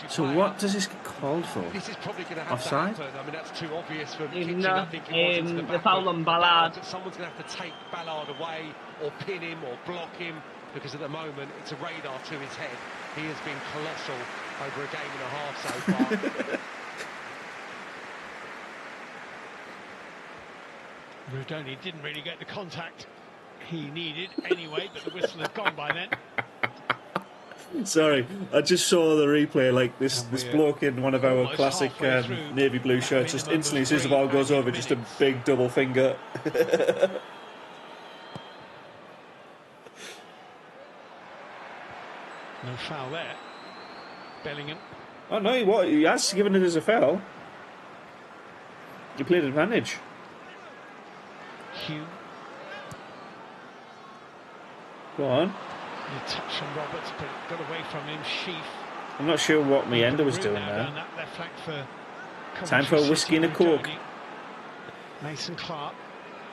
So what does this get called for? This is probably going to have offside? To happen. I mean, that's too obvious for the foul on Ballard. Someone's going to have to take Ballard away or pin him or block him, because at the moment it's a radar to his head. He has been colossal over a game and a half so far. Rudoni didn't really get the contact he needed anyway, but the whistle had gone by then. Sorry, I just saw the replay. Like this bloke in one of our classic navy blue shirts, just instantly as soon as the ball goes over, just a big double finger. No foul there. Bellingham. Oh no, he has given it as a foul. He played advantage. Hugh. Go on. The touch from Roberts, but it got away from him. Sheaf. I'm not sure what Mienda was doing there. Left flank for time for a whiskey and a coke. Mason Clark.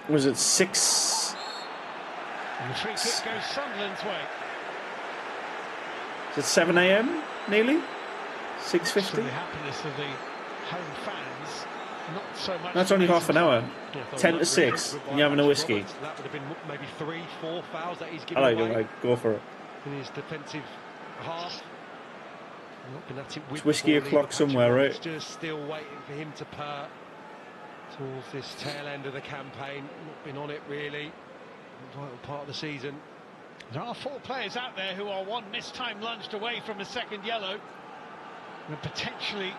Was it 6? And the free kick goes Sunderland's way. Is it 7 a.m. nearly? 6:50. The happiness of the home fans. Not so much. That's only half an hour. 10 to 6. And you're having a whiskey. That would have been maybe 3-4 fouls that he's given I away. like it. Go for it. In his defensive half. Not been at it with it's whiskey o'clock somewhere, right? Just still waiting for him to purr towards this tail end of the campaign. Not been on it really. Vital part of the season. There are 4 players out there who are one missed time lunged away from a second yellow. And potentially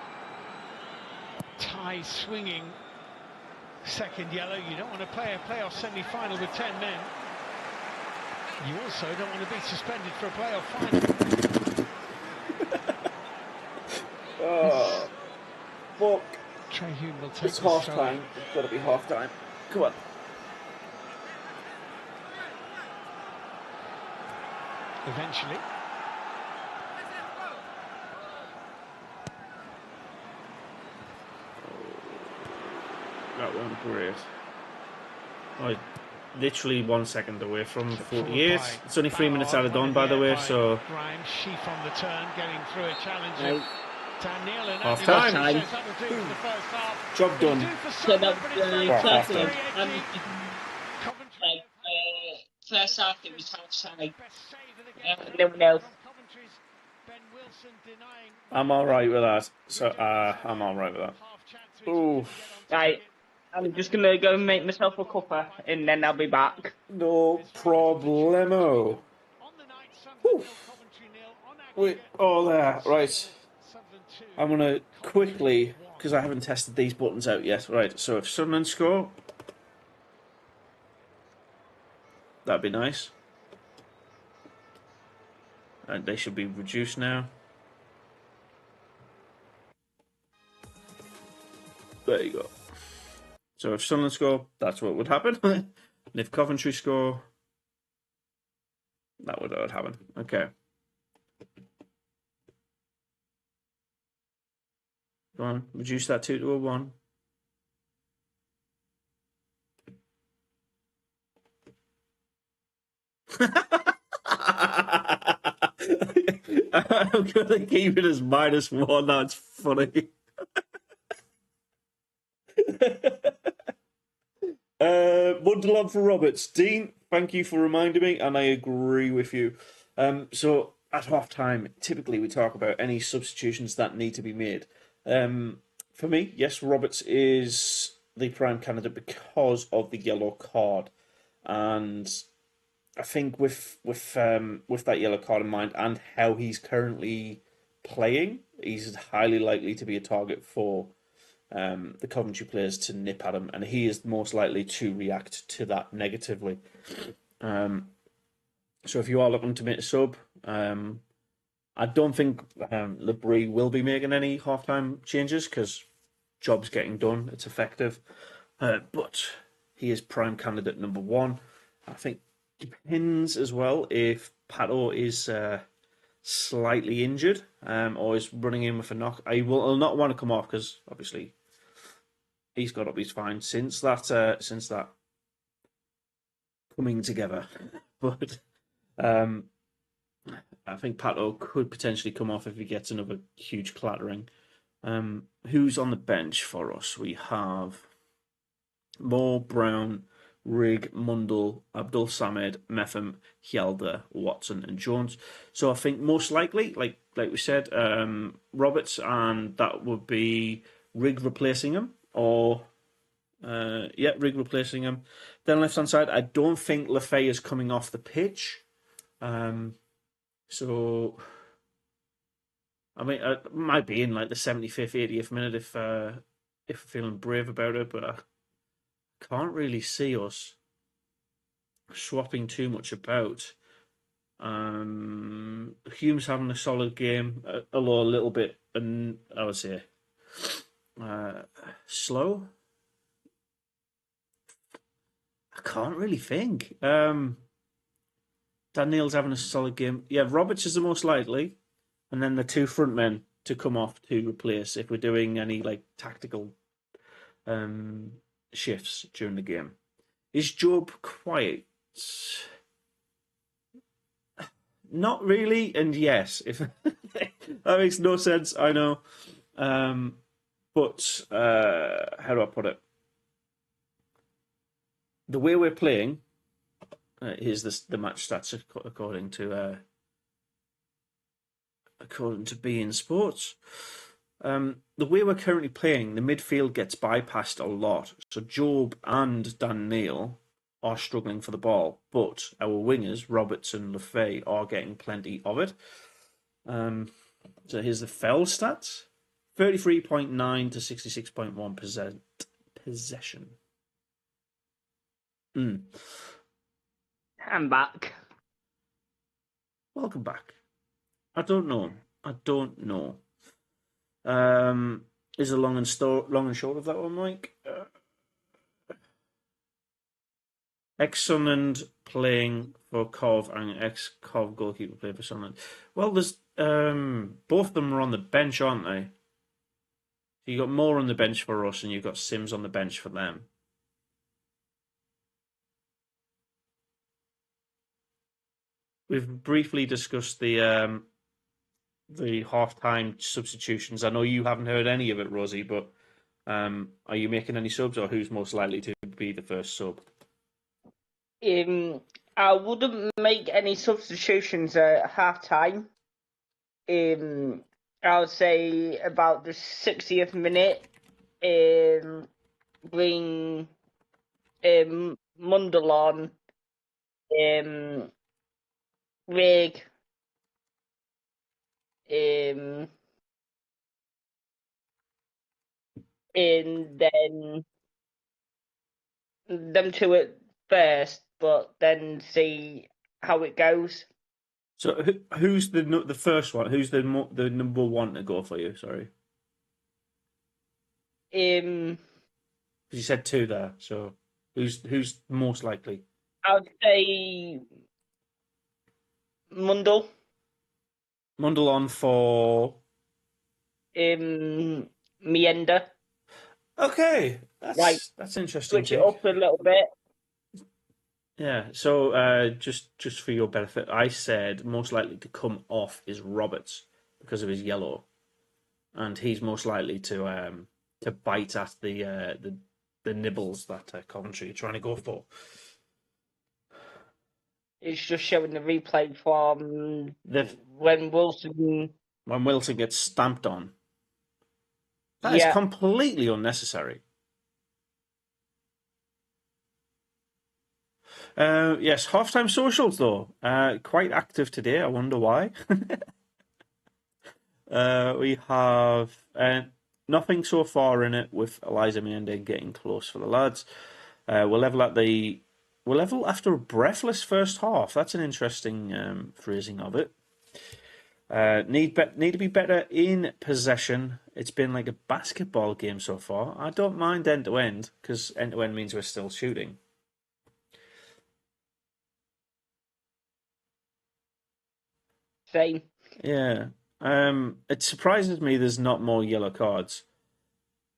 tie swinging second yellow. You don't want to play a playoff semi-final with 10 men. You also don't want to be suspended for a playoff final. Oh, fuck. Trey Hume will take it's half time. It's got to be half time. Come on. Eventually. That wasn't great. Literally 1 second away from 48. It's only 3 minutes out of done, by the way, so. Grimes, Sheaf on the turn, getting through a challenge. Half time. Job done. So that first half it was half time. No one else. I'm alright with that. So I'm alright with that. Ooh. Right. I'm just gonna go and make myself a cuppa and then I'll be back. No problemo. Wait, all there. Right. I'm gonna quickly, because I haven't tested these buttons out yet. Right, so if Sunderland score, that'd be nice. And they should be reduced now. There you go. So if Sunderland score, that's what would happen. And if Coventry score, That would happen. Okay. Go on, reduce that 2 to a 1. I'm gonna keep it as -1. That's funny. Wonderland for Roberts. Dean, thank you for reminding me, and I agree with you. So at half time, typically we talk about any substitutions that need to be made. For me, yes, Roberts is the prime candidate because of the yellow card, and I think with that yellow card in mind and how he's currently playing, he's highly likely to be a target for the Coventry players to nip at him, and he is most likely to react to that negatively. So if you are looking to make a sub, I don't think Labrie will be making any half-time changes because job's getting done, it's effective. But he is prime candidate number 1. I think depends as well if Pato is slightly injured or is running in with a knock. I'll not want to come off because obviously he's got up his fine since that coming together. But I think Pato could potentially come off if he gets another huge clattering. Who's on the bench for us? We have Moore, Brown, Rigg, Mundle, Abdul Samed, Metham, Hjelder, Watson, and Jones. So I think most likely, like we said, Roberts, and that would be Rigg replacing him, or Rigg replacing him. Then left hand side, I don't think Lefay is coming off the pitch. So I mean, it might be in like the 75th, 80th minute if we're feeling brave about it, but I can't really see us swapping too much about. Hume's having a solid game, although a little bit, I would say, slow. I can't really think. Daniel's having a solid game. Yeah, Roberts is the most likely, and then the 2 front men to come off to replace if we're doing any like tactical shifts during the game. Is Job quiet? Not really, and yes. If that makes no sense, I know. But how do I put it? The way we're playing, here's the match stats according to beIN Sports. The way we're currently playing, the midfield gets bypassed a lot. So Job and Dan Neil are struggling for the ball, but our wingers, Roberts and Lefay, are getting plenty of it. So here's the foul stats. 33.9 to 66.1% possession. I'm back. Welcome back. I don't know. Is the long and short of that one, Mike? Ex-Sunderland playing for Cov and ex-Cov goalkeeper playing for Sunderland. Well, there's both of them are on the bench, aren't they? So you got Moore on the bench for us, and you've got Sims on the bench for them. We've briefly discussed the half-time substitutions. I know you haven't heard any of it, Rosie, but are you making any subs, or who's most likely to be the first sub? I wouldn't make any substitutions at half-time. I would say about the 60th minute, bring Mundle on, Rigg, and then them two at first, but then see how it goes. So who's the first one? Who's the number one to go for you? Sorry. Because you said 2 there, so who's most likely? I would say Mundle. Mundle on for... Mienda. Okay, Like, that's interesting. switch it up a little bit. Yeah, so just for your benefit, I said most likely to come off is Roberts because of his yellow, and he's most likely to bite at the nibbles that Coventry are trying to go for. It's just showing the replay from when Wilson gets stamped on. That is completely unnecessary. Yes, halftime socials though, quite active today. I wonder why. We have nothing so far in it with Eliza Miende getting close for the lads. We're level after a breathless first half. That's an interesting phrasing of it. Need to be better in possession. It's been like a basketball game so far. I don't mind end to end because end to end means we're still shooting. Same. Yeah. It surprises me there's not more yellow cards.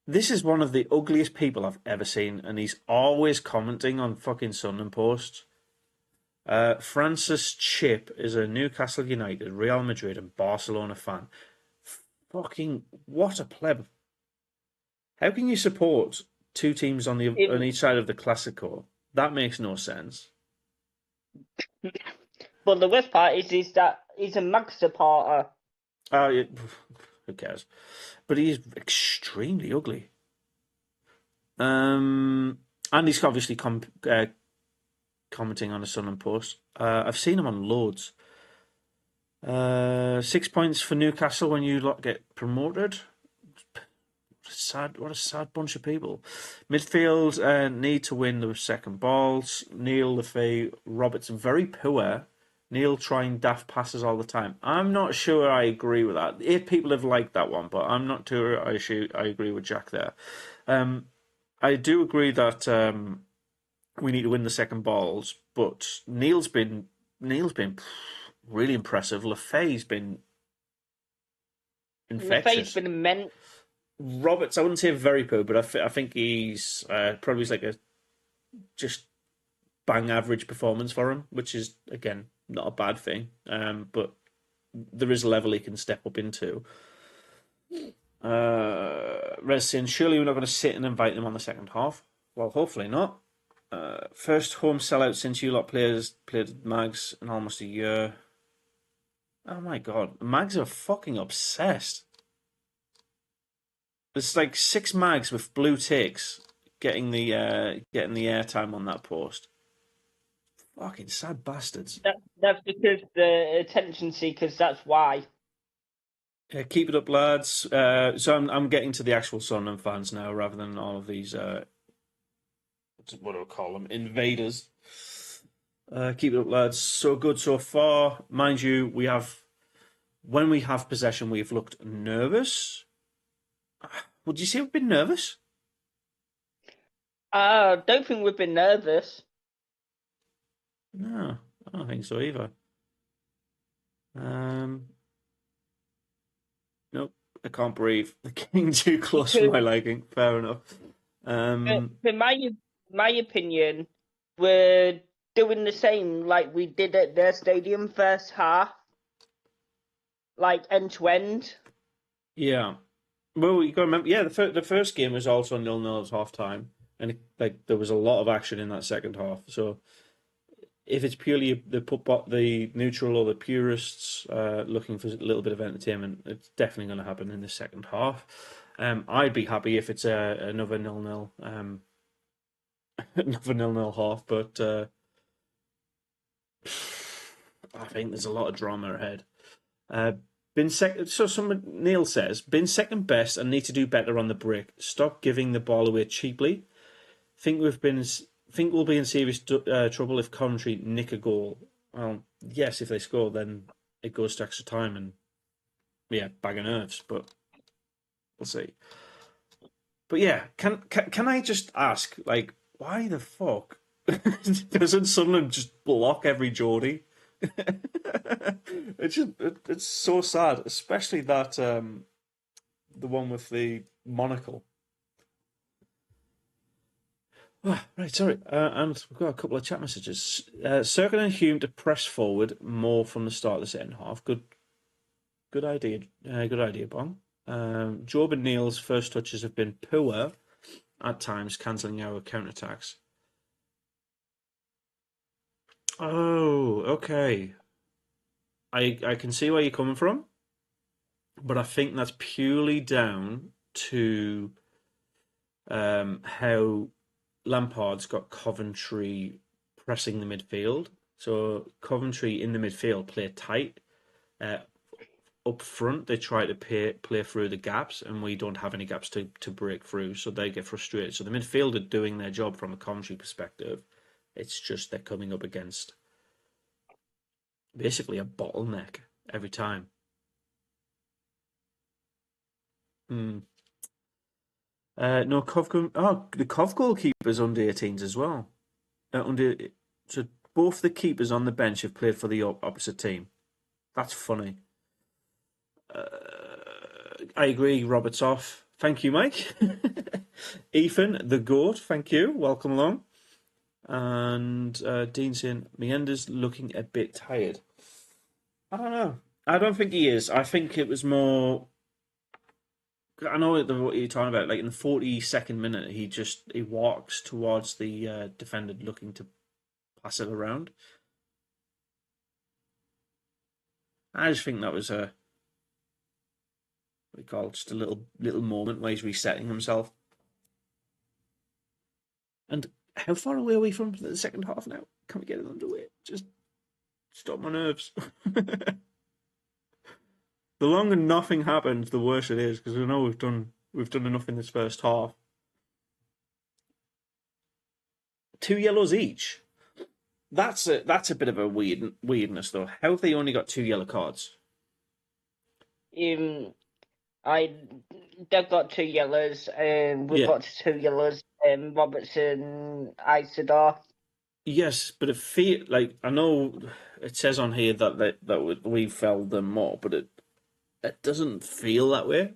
This is one of the ugliest people I've ever seen, and he's always commenting on fucking Sunderland posts. Francis Chip is a Newcastle United, Real Madrid, and Barcelona fan. Fucking what a pleb! How can you support two teams on each side of the Clasico? That makes no sense. But the worst part is that he's a mag supporter. Who cares? But he's extremely ugly. And he's obviously commenting on the Sunderland post. I've seen him on loads. 6 points for Newcastle when you lot get promoted. What a sad bunch of people. Midfield need to win the second balls. Neil, Lefay, Robertson, very poor. Neil trying daft passes all the time. I'm not sure I agree with that. If people have liked that one, but I'm not sure I agree with Jack there. I do agree that we need to win the second balls, but Neil's been really impressive. Lefay's been infectious. Lefay's been immense. Roberts, I wouldn't say very poor, but I think he's probably like a just bang average performance for him, which is again not a bad thing. But there is a level he can step up into. Resin, surely we're not going to sit and invite them on the second half. Well, hopefully not. First home sellout since you lot players played Mags in almost a year. Oh my god, Mags are fucking obsessed. There's like 6 Mags with blue ticks getting the airtime on that post. Fucking sad bastards. That's because the attention seekers. That's why. Yeah, keep it up, lads. So I'm getting to the actual Sunderland fans now, rather than all of these. What do I call them? Invaders. Keep it up, lads. So good so far. Mind you, when we have possession, we've looked nervous. Would you say we've been nervous? I don't think we've been nervous. No, I don't think so either. Nope, I can't breathe. They're getting too close for my liking. Fair enough. In my opinion, we're doing the same like we did at their stadium first half, like end to end. Yeah. Well, you got to remember. Yeah, the first game was also 0-0 at half time, and there was a lot of action in that second half. So, if it's purely the neutral or the purists looking for a little bit of entertainment, it's definitely going to happen in the second half. I'd be happy if it's another 0-0, another 0-0 half, but I think there's a lot of drama ahead. Been second. So Neil says, been second best and need to do better on the break. Stop giving the ball away cheaply. Think we'll be in serious trouble if Coventry nick a goal. Well, yes, if they score, then it goes to extra time and bag of nerves. But we'll see. But yeah, can I just ask, like, why the fuck doesn't Sunderland just block every Geordie? It's so sad, especially that the one with the monocle. Right, sorry. And we've got a couple of chat messages. Circle and Hume to press forward more from the start of the second half. Good idea. Good idea, Bong. Job and Neil's first touches have been poor at times, cancelling our counterattacks. Oh, okay. I can see where you're coming from, but I think that's purely down to how Lampard's got Coventry pressing the midfield. So Coventry in the midfield play tight. Up front, they try to play through the gaps, and we don't have any gaps to break through, so they get frustrated. So the midfield are doing their job from a Coventry perspective. It's just they're coming up against basically a bottleneck every time. No, the Cov goalkeeper's under 18s as well. So both the keepers on the bench have played for the opposite team. That's funny. I agree, Robert's off. Thank you, Mike. Ethan, the GOAT, thank you. Welcome along. And Dean saying, Meander's looking a bit tired. I don't know. I don't think he is. I think it was more... I know what you're talking about. Like in the 42nd minute, he walks towards the defender looking to pass it around. I just think that was just a little moment where he's resetting himself. And how far away are we from the second half now? Can we get it underway? Just stop my nerves. The longer nothing happens, the worse it is, because we know we've done enough in this first half. 2 yellows each. That's a bit of a weirdness though. How have they only got 2 yellow cards? They've got 2 yellows. We've got 2 yellows. Robertson, Isidore. Yes, but I know it says on here that we felled them more, but it doesn't feel that way.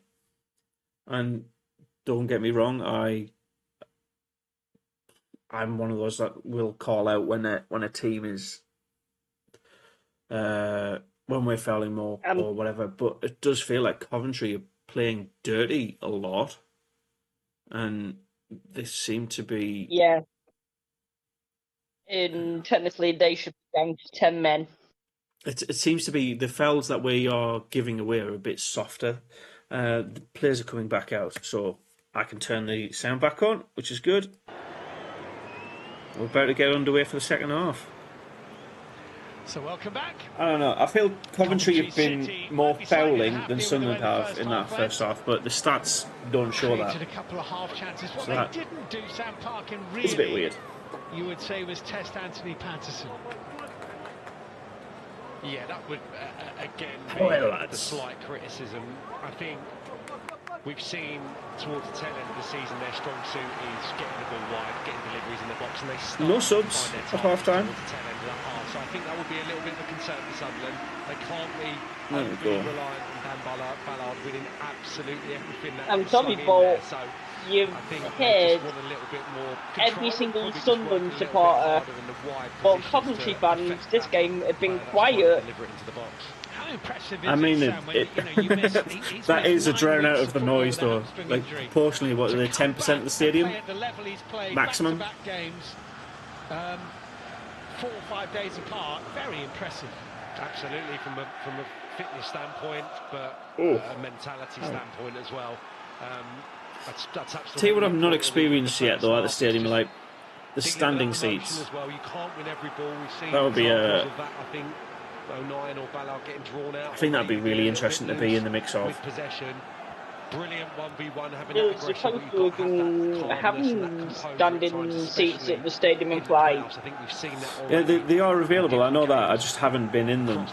And don't get me wrong, I'm one of those that will call out when a team is when we're fouling more or whatever. But it does feel like Coventry are playing dirty a lot, and they seem to be technically they should be down to 10 men. It seems to be the fouls that we are giving away are a bit softer. The players are coming back out, so I can turn the sound back on, which is good. We're about to get underway for the second half. So welcome back. I don't know. I feel Coventry have been more fouling than Sunderland have in that first half, but the stats don't show that. A couple of half chances. What they didn't do, Sam Parkin, really, it's a bit weird. You would say was test Anthony Patterson. Yeah, that would again be the slight criticism. I think we've seen towards the tail end of the season their strong suit is getting the ball wide, getting deliveries in the box, and they start no subs at half time. So I think that would be a little bit of a concern for Sunderland. They can't be overly reliant on Dan Ballard winning absolutely everything that I'm sorry, but you've heard a little bit more every single Sunderland supporter, but Coventry fans this game have been quiet. How impressive is I mean, that is a drown out of the noise, though. Like, proportionally, what are they, 10% of the stadium? Maximum? 4 or 5 days apart, very impressive. Absolutely, from a fitness standpoint, but a mentality standpoint as well. That's tell you what I've not experienced yet, though, at the stadium, like the standing seats. As well. You can't win every ball. We've seen that would be I think O'Nien or Ballard getting drawn out. I think that'd be really interesting to be in the mix of. With possession. Brilliant 1v1, having standing seats at the stadium implied. Yeah, they are available. I know that. I just haven't been in them.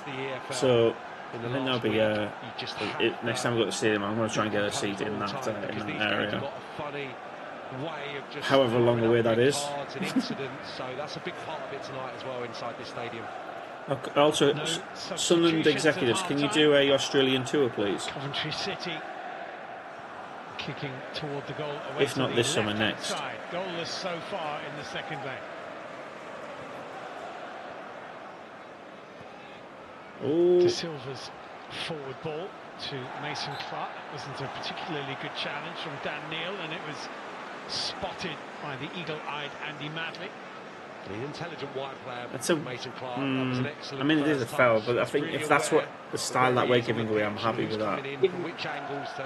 So I think that'll be next time we go to the stadium. I'm going to try and get a seat in that area. However long away that is. So that's a big part of it tonight as well inside this stadium. Also, No Sunderland executives, can you do a Australian tour, please? Coventry City kicking toward the goal. Away if not this summer, next. Side. Goalless so far in the second leg. De Silva's forward ball to Mason Clark. That wasn't a particularly good challenge from Dan Neil, and it was spotted by the eagle-eyed Andy Madley. The intelligent wide player, that's a, Mason Clark. That was an excellent. I mean, it is a foul, but I think if that's what the style that we're giving away, I'm happy with that.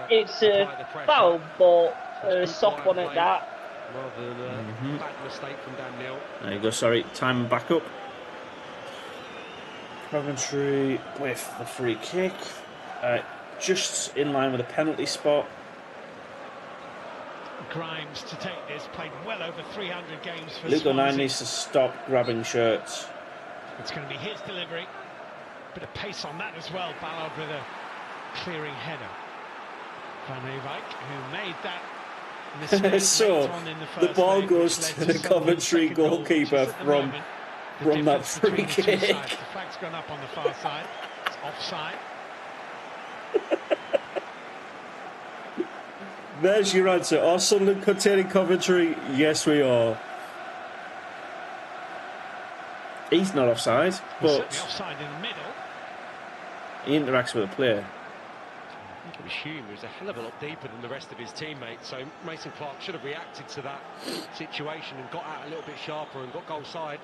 It's a foul, but a soft one at that. Rather than a bad mistake from Dan Neil. There you go. Sorry, time back up. Coventry with the free kick, just in line with the penalty spot. Grimes to take this, played well over 300 games for Luke Swansea. O'Neill needs to stop grabbing shirts. It's going to be his delivery. Bit of pace on that as well. Ballard with a clearing header. Van Ewijk, who made that mistake so on in the first ball leg, goes to the Coventry goalkeeper from that free kick. The flag's gone up on the far side. It's offside. There's your answer. Are Sunderland containing Coventry? Yes, we are. He's not offside, but offside in the middle. He interacts with the player. You can assume he was a hell of a lot deeper than the rest of his teammates, so Mason Clark should have reacted to that situation and got out a little bit sharper and got goal side.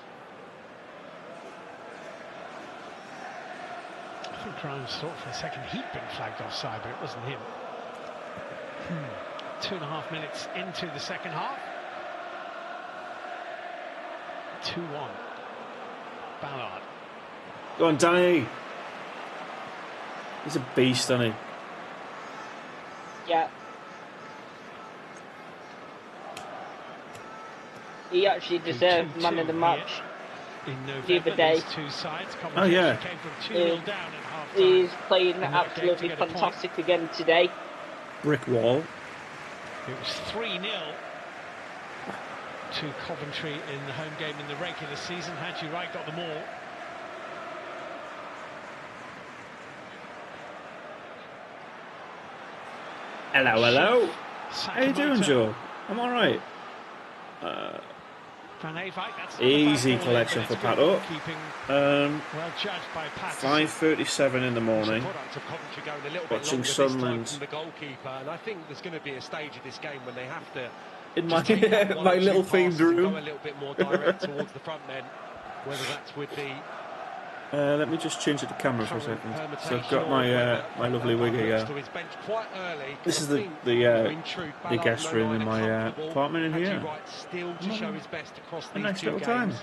I think Grimes thought for a second he'd been flagged offside, but it wasn't him. 2.5 minutes into the second half. 2-1. Ballard. Go on, Danny. He's a beast, isn't he? Yeah. He actually deserved man of the match the other day. Oh yeah. He's playing absolutely fantastic again today. Brick wall. It was 3-0 to Coventry in the home game in the regular season. Haji Wright got them all. Hello, hello. How you doing, Joe? I'm all right. Easy collection for Pato. Well judged by 5:37 in the morning. Watching Sunderland. The goalkeeper, and I think there's going to be a stage of this game when they have to. In my my little themed room. Go a little bit more direct towards the front men, whether that's with the. Let me just change the camera for a second. So I've got my my lovely wig here. This is the guest room in my apartment in here. A nice little time.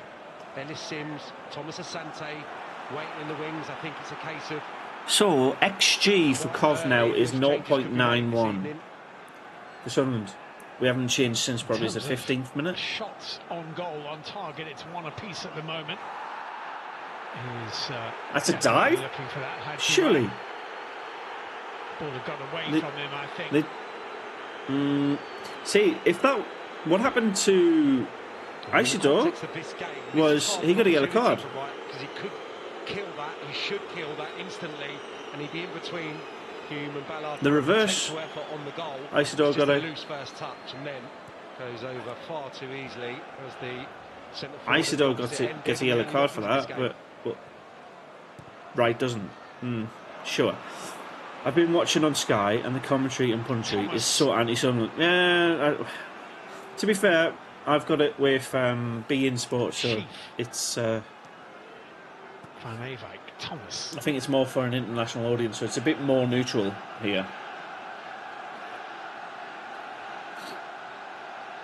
Dennis Sims, Thomas Asante, waiting in the wings. I think it's a case of. So XG for Cov now is 0.91 for Sunderland. We haven't changed since probably the 15th minute. Shots on goal, on target. It's one apiece at the moment. That's a dive? For that. Surely. Ball had got away from him, I think. See, if that... What happened to Isidore was he got a yellow card. Because he could kill that, he should kill that instantly, and he'd be in between Hume and Ballard. The reverse, on the goal. Isidore got a loose first touch and then goes over far too easily as the centre forward. Isidore gets a yellow card for that, but Wright doesn't. Sure. I've been watching on Sky, and the commentary and punchy is so anti-Sunderland. Yeah, to be fair, I've got it with beIN Sports, so it's. Van Ewijk, Thomas. I think it's more for an international audience, so it's a bit more neutral here.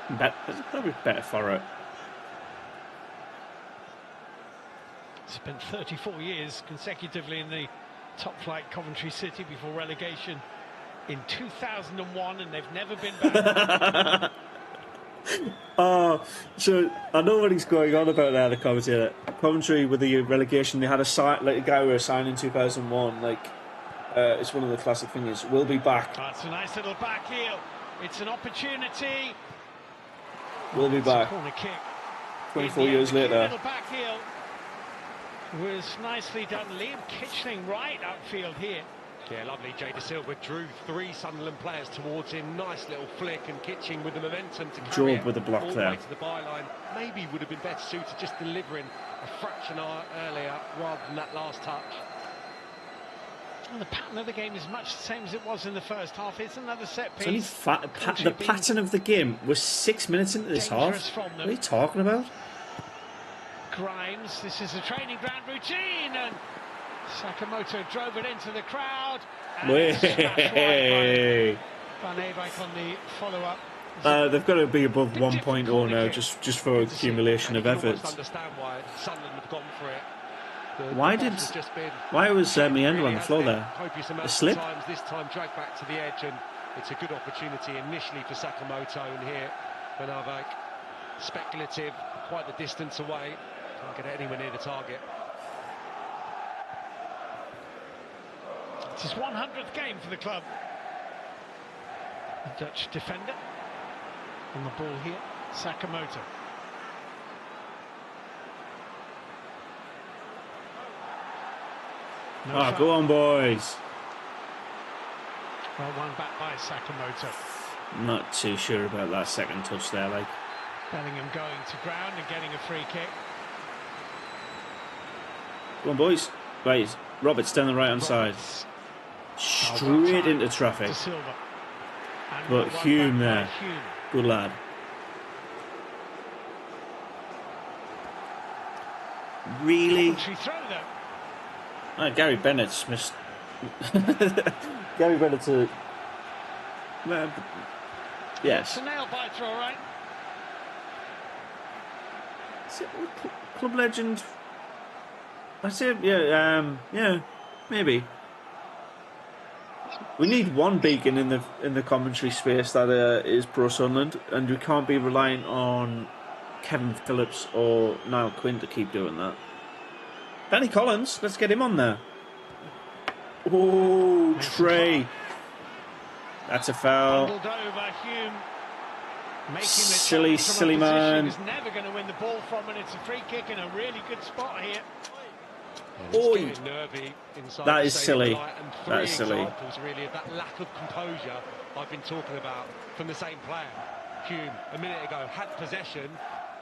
It's probably better for it. Spent 34 years consecutively in the top flight Coventry City before relegation in 2001, and they've never been back. So I know what he's going on about there. The commentator, Coventry with the relegation, they had a guy we were signed in 2001. It's one of the classic things. We'll be back. That's a nice little back heel. It's an opportunity. We'll be back. Corner kick. 24 years later. Little back heel. Was nicely done. Liam Kitchling right upfield here. Yeah, lovely. Jay De Silva drew 3 Sunderland players towards him. Nice little flick, and Kitching with the momentum to carry Job with the block all there. the way to the byline. Maybe would have been better suited just delivering a fraction earlier rather than that last touch. Well, the pattern of the game is much the same as it was in the first half. It's another set piece. It's only the pattern of the game was 6 minutes into this half. What are you talking about? Grimes, this is a training ground routine, and Sakamoto drove it into the crowd. Way. Van Eybeck on the follow-up. They've got to be above 1.0 now, just for accumulation of efforts. Understand why Sunderland have gone for it. Why was Meandro on the floor there? A slip? This time dragged back to the edge, and it's a good opportunity initially for Sakamoto, and here Van Eybeck, speculative, quite the distance away, can't get anywhere near the target. It's his 100th game for the club. The Dutch defender on the ball here, Sakamoto. Go on, boys. Well, one back by Sakamoto. Not too sure about that second touch there, like. Bellingham going to ground and getting a free kick. Go on, boys. Right, Roberts down the right-hand side. Straight into traffic. But Hume there. Good lad. Really? Gary Bennett's missed. Gary Bennett's a... Yes. It's a nail biter, all right. Club legend. I say, yeah, maybe. We need one beacon in the commentary space that is pro Sunderland, and we can't be relying on Kevin Phillips or Niall Quinn to keep doing that. Danny Collins, let's get him on there. Oh, Trey. That's a foul. Silly man. He's never going to win the ball from, and it's a free kick in a really good spot here. That is silly. That is silly. Really, of that lack of composure I've been talking about from the same player. Hume, a minute ago, had possession,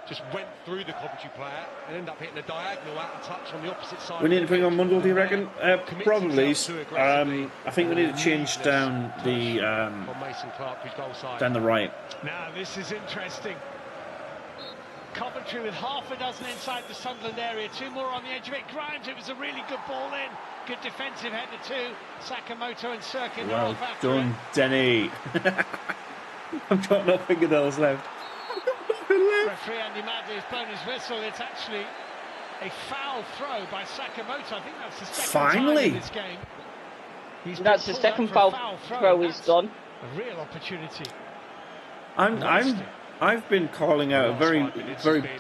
just went through the Coventry player and ended up hitting a diagonal out of touch on the opposite side. We need to bring on Mundell, do you reckon? Probably. I think we need to change down the down the right. Now this is interesting. Coventry with half a dozen inside the Sunderland area, 2 more on the edge of it. Grimes, it was a really good ball in. Good defensive header too. Sakamoto and Sirkin. Well done, Denny. I've got no fingernails left. Referee Andy Madley has blown his whistle. It's actually a foul throw by Sakamoto. I think that's the second time in this game. That's the second foul throw he's done. A real opportunity. I've been calling out very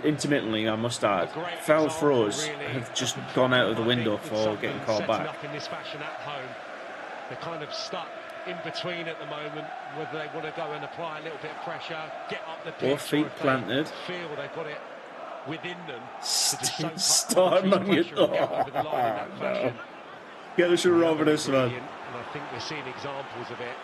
intermittently, I must add. Foul throws have just gone out of the window for getting called back. In this fashion at home, they're kind of stuck in between at the moment, whether they want to go and apply a little bit of pressure, get up the pitch, 4 feet planted. Feel they've got it within them. Starting on your no. Get us a Roberts, man. And I think we're seeing examples of it.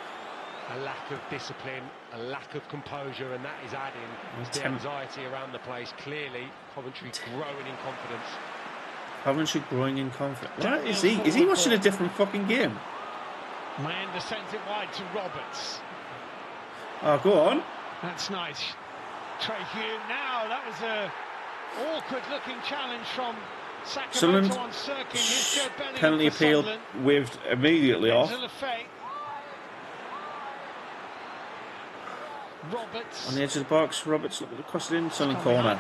A lack of discipline, a lack of composure, and that is adding to the anxiety around the place. Clearly, Coventry growing in confidence. Coventry growing in confidence. What is he? Is he watching a different fucking game? Maenda sends it wide to Roberts. Oh, go on. That's nice. Trey Hume now. That was a awkward-looking challenge from Sakamoto on Sirkin. Penalty appeal waved immediately off. Roberts. On the edge of the box, Roberts looking to cross it in, Sunderland corner.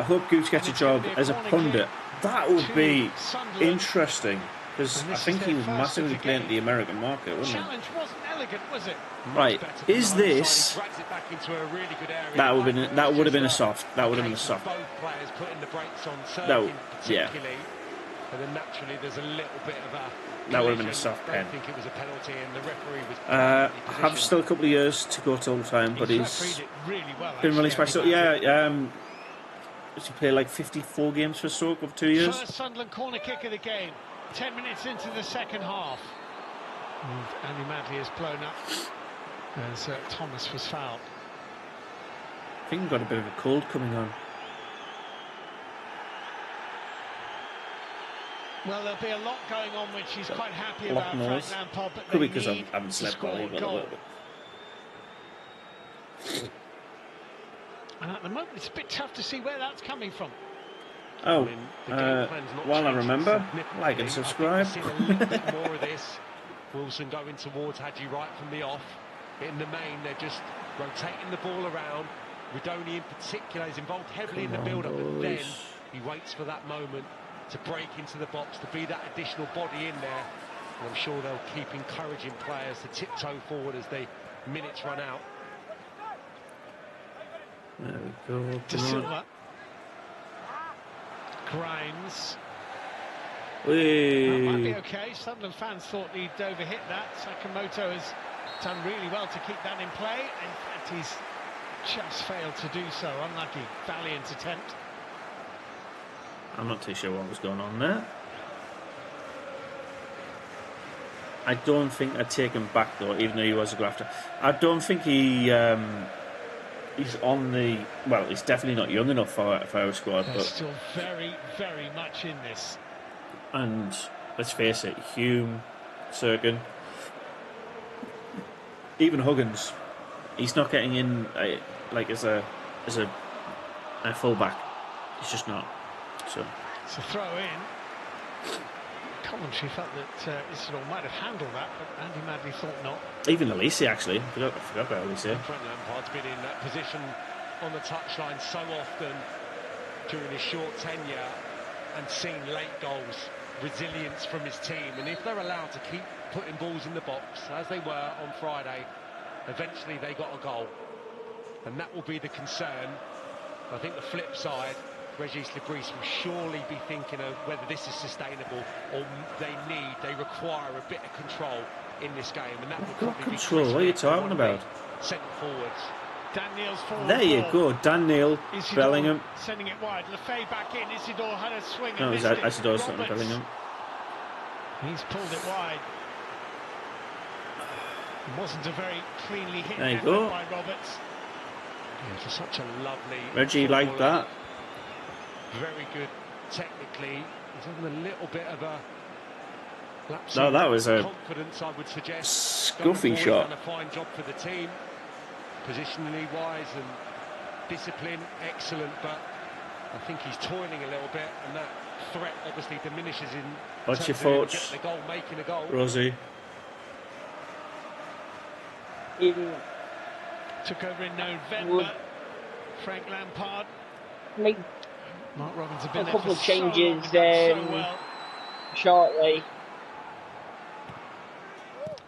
Hope Gooch gets a job as a pundit. That would be interesting, because I think he was massively playing at the American market, wasn't he? Challenge wasn't elegant, was it? Right, is this... That would have been a soft. That would have been a soft. Both players putting the brakes on No, yeah. And then naturally there's a little bit of a... That would have been a soft pen. I think it was a penalty, and the referee was... I have still a couple of years to go till time, but he's really well, been released by... So, yeah, Does he play like 54 games for Stoke over 2 years? First Sunderland corner kick of the game. 10 minutes into the second half. And Andy Madley has blown up as Thomas was fouled. I think he's got a bit of a cold coming on. Well, there'll be a lot going on which he's quite happy about, Frank Lampard, but could be because I haven't slept well a little bit. And at the moment, it's a bit tough to see where that's coming from. Oh, while I remember, like and subscribe. Seen a little bit more of this. Wilson going towards Hadji Wright from the off. In the main, they're just rotating the ball around. Rudoni in particular is involved heavily in the build-up, but then he waits for that moment to break into the box, to be that additional body in there. And I'm sure they'll keep encouraging players to tiptoe forward as the minutes run out. There we go. De Silva. Grimes. That might be okay. Sunderland fans thought he'd overhit that. Sakamoto has done really well to keep that in play. In fact, he's just failed to do so. Unlucky. Valiant attempt. I'm not too sure what was going on there. I don't think I'd take him back though, even though he was a grafter. I don't think he's on the... Well, he's definitely not young enough for our squad. They're but still very, very much in this. And let's face it, Hume, Serkin, even Huggins, he's not getting in like as a fullback. He's just not. So it's a throw in. Coventry felt that Isidore might have handled that, but Andy Madley thought not. Even Elise, actually. I forgot about Elise. Frank Lampard's been in that position on the touchline so often during his short tenure and seen late goals, resilience from his team. And if they're allowed to keep putting balls in the box, as they were on Friday, eventually they got a goal. And that will be the concern. I think the flip side, Regis Lebris will surely be thinking of whether this is sustainable or they require a bit of control in this game, and that will probably control. What are you talking about? Centre forwards. Dan Neil's forward. There you go, Dan Neil, Isidore Bellingham. Sending it wide. Lefay back in. Isidore had a swing. No, and Isidore's not Bellingham. He's pulled it wide. It wasn't a very cleanly hit there you effort go. by Roberts. Yeah, just such a lovely. Reggie liked that. Very good technically. He's having a little bit of a lapse. No, that was a confidence, I would suggest. scuffy shot. Done a fine job for the team, positionally wise and discipline, excellent. But I think he's toiling a little bit, and that threat obviously diminishes in. What's your thoughts, the goal, making a goal. Rosie? Took over in November. Frank Lampard. Mark Robbins have been a couple of so changes well. shortly.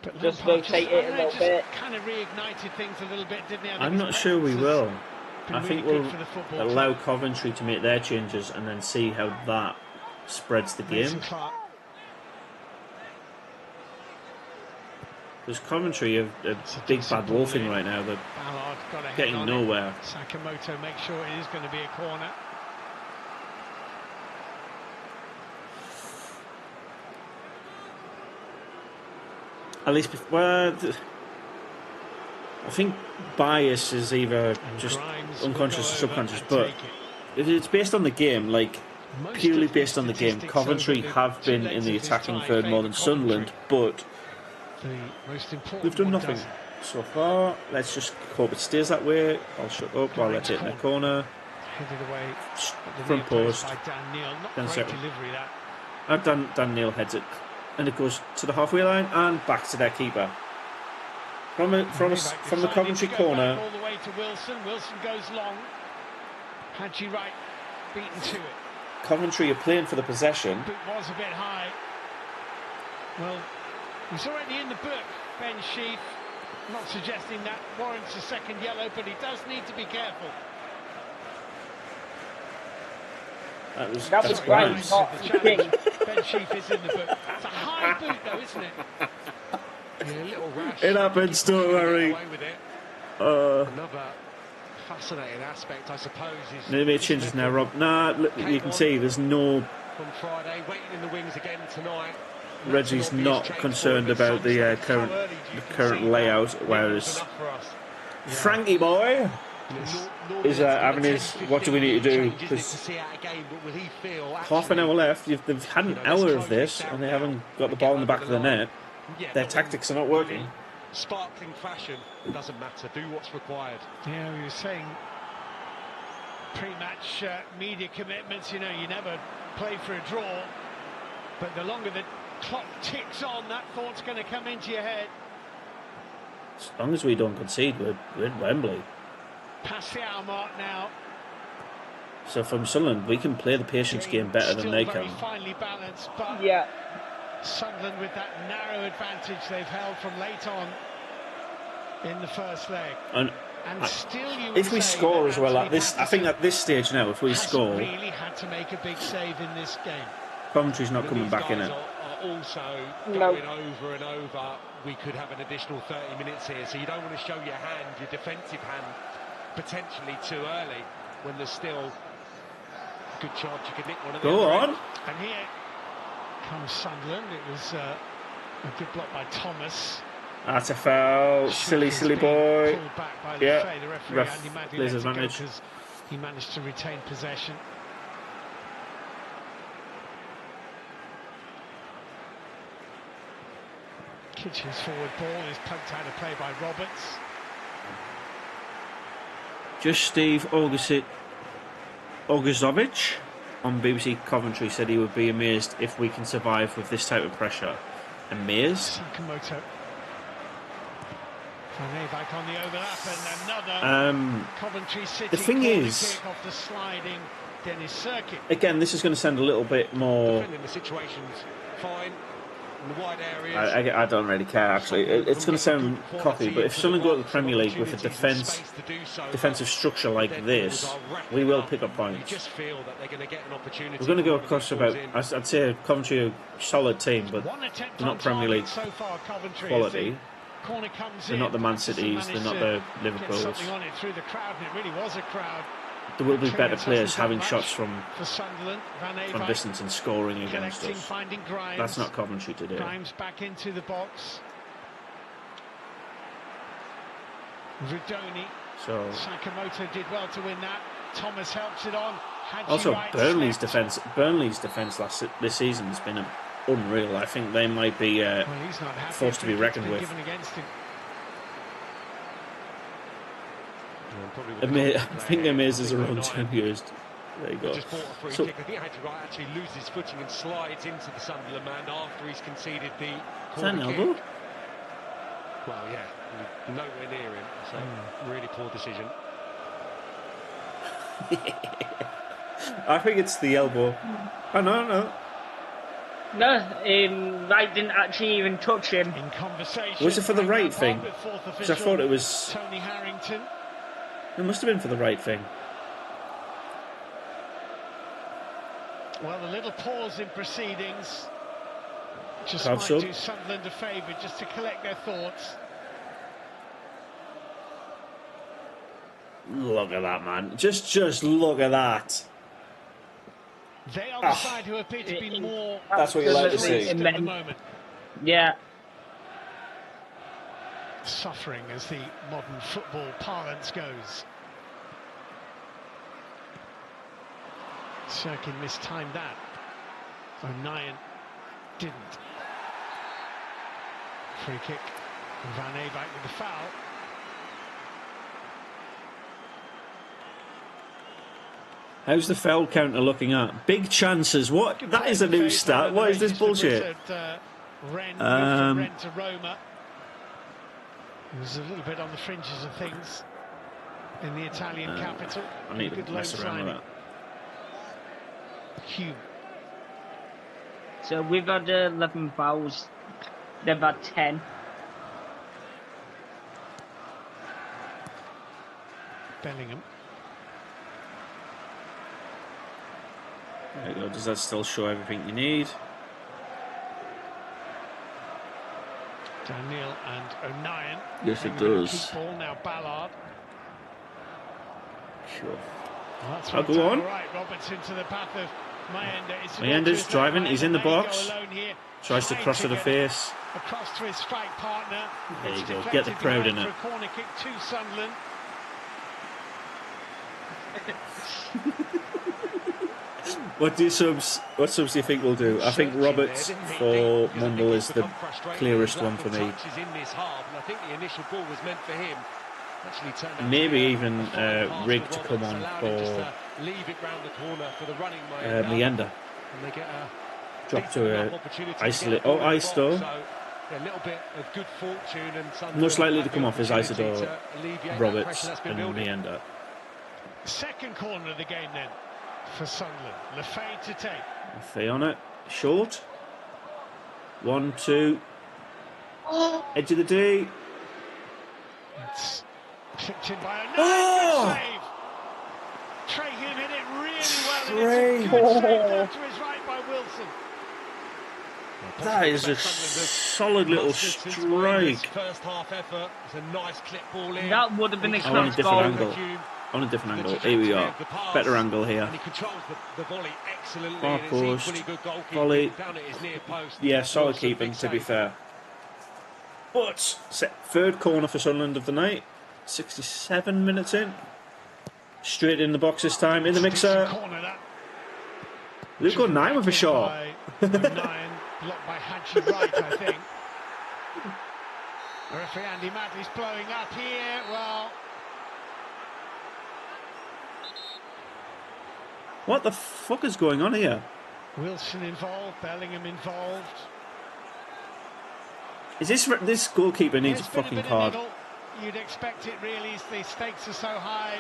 But just Lampard rotate it a little bit. Kind of reignited things a little bit, didn't he? I'm not sure we will. I think really we'll allow Coventry to make their changes and then see how that spreads the game. Because Coventry are a big bad wolfing right now. They're getting nowhere. Sakamoto makes sure it is going to be a corner. At least, well, I think bias is either just unconscious or subconscious, but if it's based on the game, like purely based on the game, Coventry have been in the attacking third more than Sunderland, but they've done nothing so far. Let's just hope it stays that way. I'll shut up while let's hit in the corner. Headed away front post. Dan Neil heads it, and it goes to the halfway line and back to their keeper. From the Coventry corner. All the way to Wilson. Wilson goes long. Hadji Wright beaten to it. Coventry are playing for the possession. Boot was a bit high. Well, he's already in the book, Ben Sheaf. Not suggesting that warrants a second yellow, but he does need to be careful. That was Grimes, not King. Ben Sheaf is in the book. It's a high boot, though, isn't it? Yeah, a little rash. It happens, don't worry. Another fascinating aspect, I suppose, is Maybe it changes now, Rob. Nah, look, you can see there's no. From Friday, waiting in the wings again tonight. Reggie's not concerned about the current layout, whereas Frankie boy is having his. What do we need to do? Because half an hour left. If they've had an hour of this and they haven't got the ball in the back of the net, their tactics are not working. Sparkling fashion, it doesn't matter. Do what's required. Yeah, we were saying pre-match media commitments. You know, you never play for a draw, but the longer the clock ticks on, that thought's going to come into your head. As long as we don't concede, we're in Wembley. Past the hour mark now. So from Sunderland, we can play the patience game better than they can. Finely balanced, but yeah. Sunderland with that narrow advantage they've held from late on in the first leg. And still, if we score as well at this, I think at this stage now, if we score, really had to make a big save in this game. Coventry's not coming back in it. Also going over and over. We could have an additional 30 minutes here, so you don't want to show your hand, your defensive hand, potentially too early when there's still a good chance you could nick one of them. Go on. And here comes Sunderland. It was a good block by Thomas. That's a foul. Silly boy. Back by yeah. the referee, Andy Madley plays advantage. Because he managed to retain possession. Kitchen's forward ball is poked out of play by Roberts. Just Steve Augustovich on BBC Coventry said he would be amazed if we can survive with this type of pressure. Amazed? Sakamoto. Back on the overlap and another Coventry City. The thing is, off the sliding Dennis Circuit. Again, this is going to sound a little bit more. Defending the situation's fine. In the wide areas. I don't really care actually. It's going to sound cocky, but if Sunderland go to the Premier League with a defensive structure like this, we will pick up points. We're going to go across about. I'd say Coventry are a solid team, but they're not Premier League quality. They're not the Man Cities. They're not the Liverpools. There will be better players having shots from distance and scoring against us. That's not Coventry today. Grimes back into the box. Ridoni. So Sakamoto did well to win that. Thomas helps it on. Also, Burnley's defence this season has been unreal. I think they might be forced to be reckoned with. I think Amaze is around 10 years. There you go. Just bought a free kick. I think he had to actually lose his footing and slides into the Sunderland man after he's conceded the corner kick. Elbow? Well, yeah, nowhere near him. So really poor decision. I think it's the elbow. Oh no. No, Wright didn't actually even touch him. In conversation, was it for the right thing? Because I thought it was. Tony Harrington. It must have been for the right thing. Well, a little pause in proceedings just might do Sunderland a favour, just to collect their thoughts. Look at that, man! Just look at that. They are the side who appear to be more. That's what you like to see. At the moment. Yeah. Suffering as the modern football parlance goes. Sirkin mistimed that. O'Nien didn't. Free kick. Van Eyck with the foul. How's the foul counter looking at? Big chances. What? That is a new stat. What is this bullshit? Ren to Roma. He was a little bit on the fringes of things in the Italian capital. I need to mess around with that. Hume. So we've had 11 fouls. They've had 10. Bellingham. There you go. Does that still show everything you need? Daniel and O'Nien. Yes, it does. Ball now, Ballard. Sure. Well, I'll go on. Right, Roberts into the path of Mayenda's driving. He's in the box. Tries to cross to the face. Across to his strike partner. There you go. Get the crowd in it. For a corner kick to Sunderland. What subs do you think we'll do? I think Roberts for Mundle is the clearest one for me. Maybe even Rig to come on for Mayenda. Drop to isolate. Oh, Isidore. Most likely to come off is Isidore, Roberts, and Mayenda. Second corner of the game then for Sunderland. Lefay to take. Lefay on it. Short. 1, 2. Edge of the D. It's clipped in by a save. Traherne hit it really well. And it's a good save down to his right by Wilson. That is a solid little strike. First half effort. It's a nice clip ball in. That would have been a I want a close different goal. angle. On a different angle. Here we are. Better angle here. And he controls the volley excellently. Far post. Volley. Yeah, solid keeping, to be fair. But third corner for Sunderland of the night. 67 minutes in. Straight in the box this time. In the mixer. Luke got 9 with a shot. 9 blocked by Hadji Wright, I think. The referee Andy Madley's blowing up here. Well, what the fuck is going on here? Wilson involved, Bellingham involved. Is this goalkeeper needs a fucking card? You'd expect it really. The stakes are so high.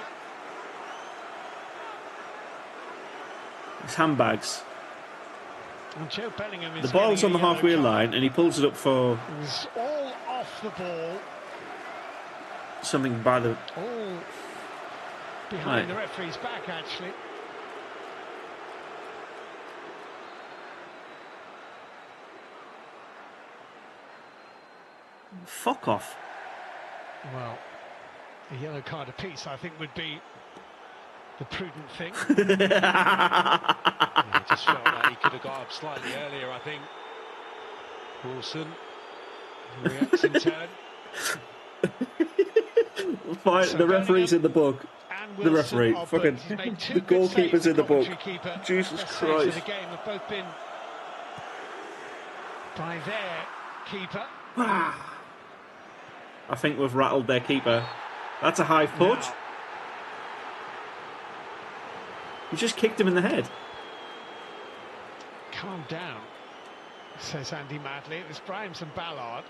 It's handbags. And Joe Bellingham is the ball's on the halfway line, and he pulls it up for. It was all off the ball. Something by the. All behind the referee's back, actually. Fuck off. Well, a yellow card apiece, I think, would be the prudent thing. Yeah, just felt like he could have got up slightly earlier, I think. Wilson reacts in turn. Fine, the referee's in the book. The referee, fucking the goalkeeper's in the book. Jesus Christ! The game have both been by their keeper. I think we've rattled their keeper. That's a high foot. No. You just kicked him in the head. Calm down, says Andy Madley. It was Brimes and Ballard.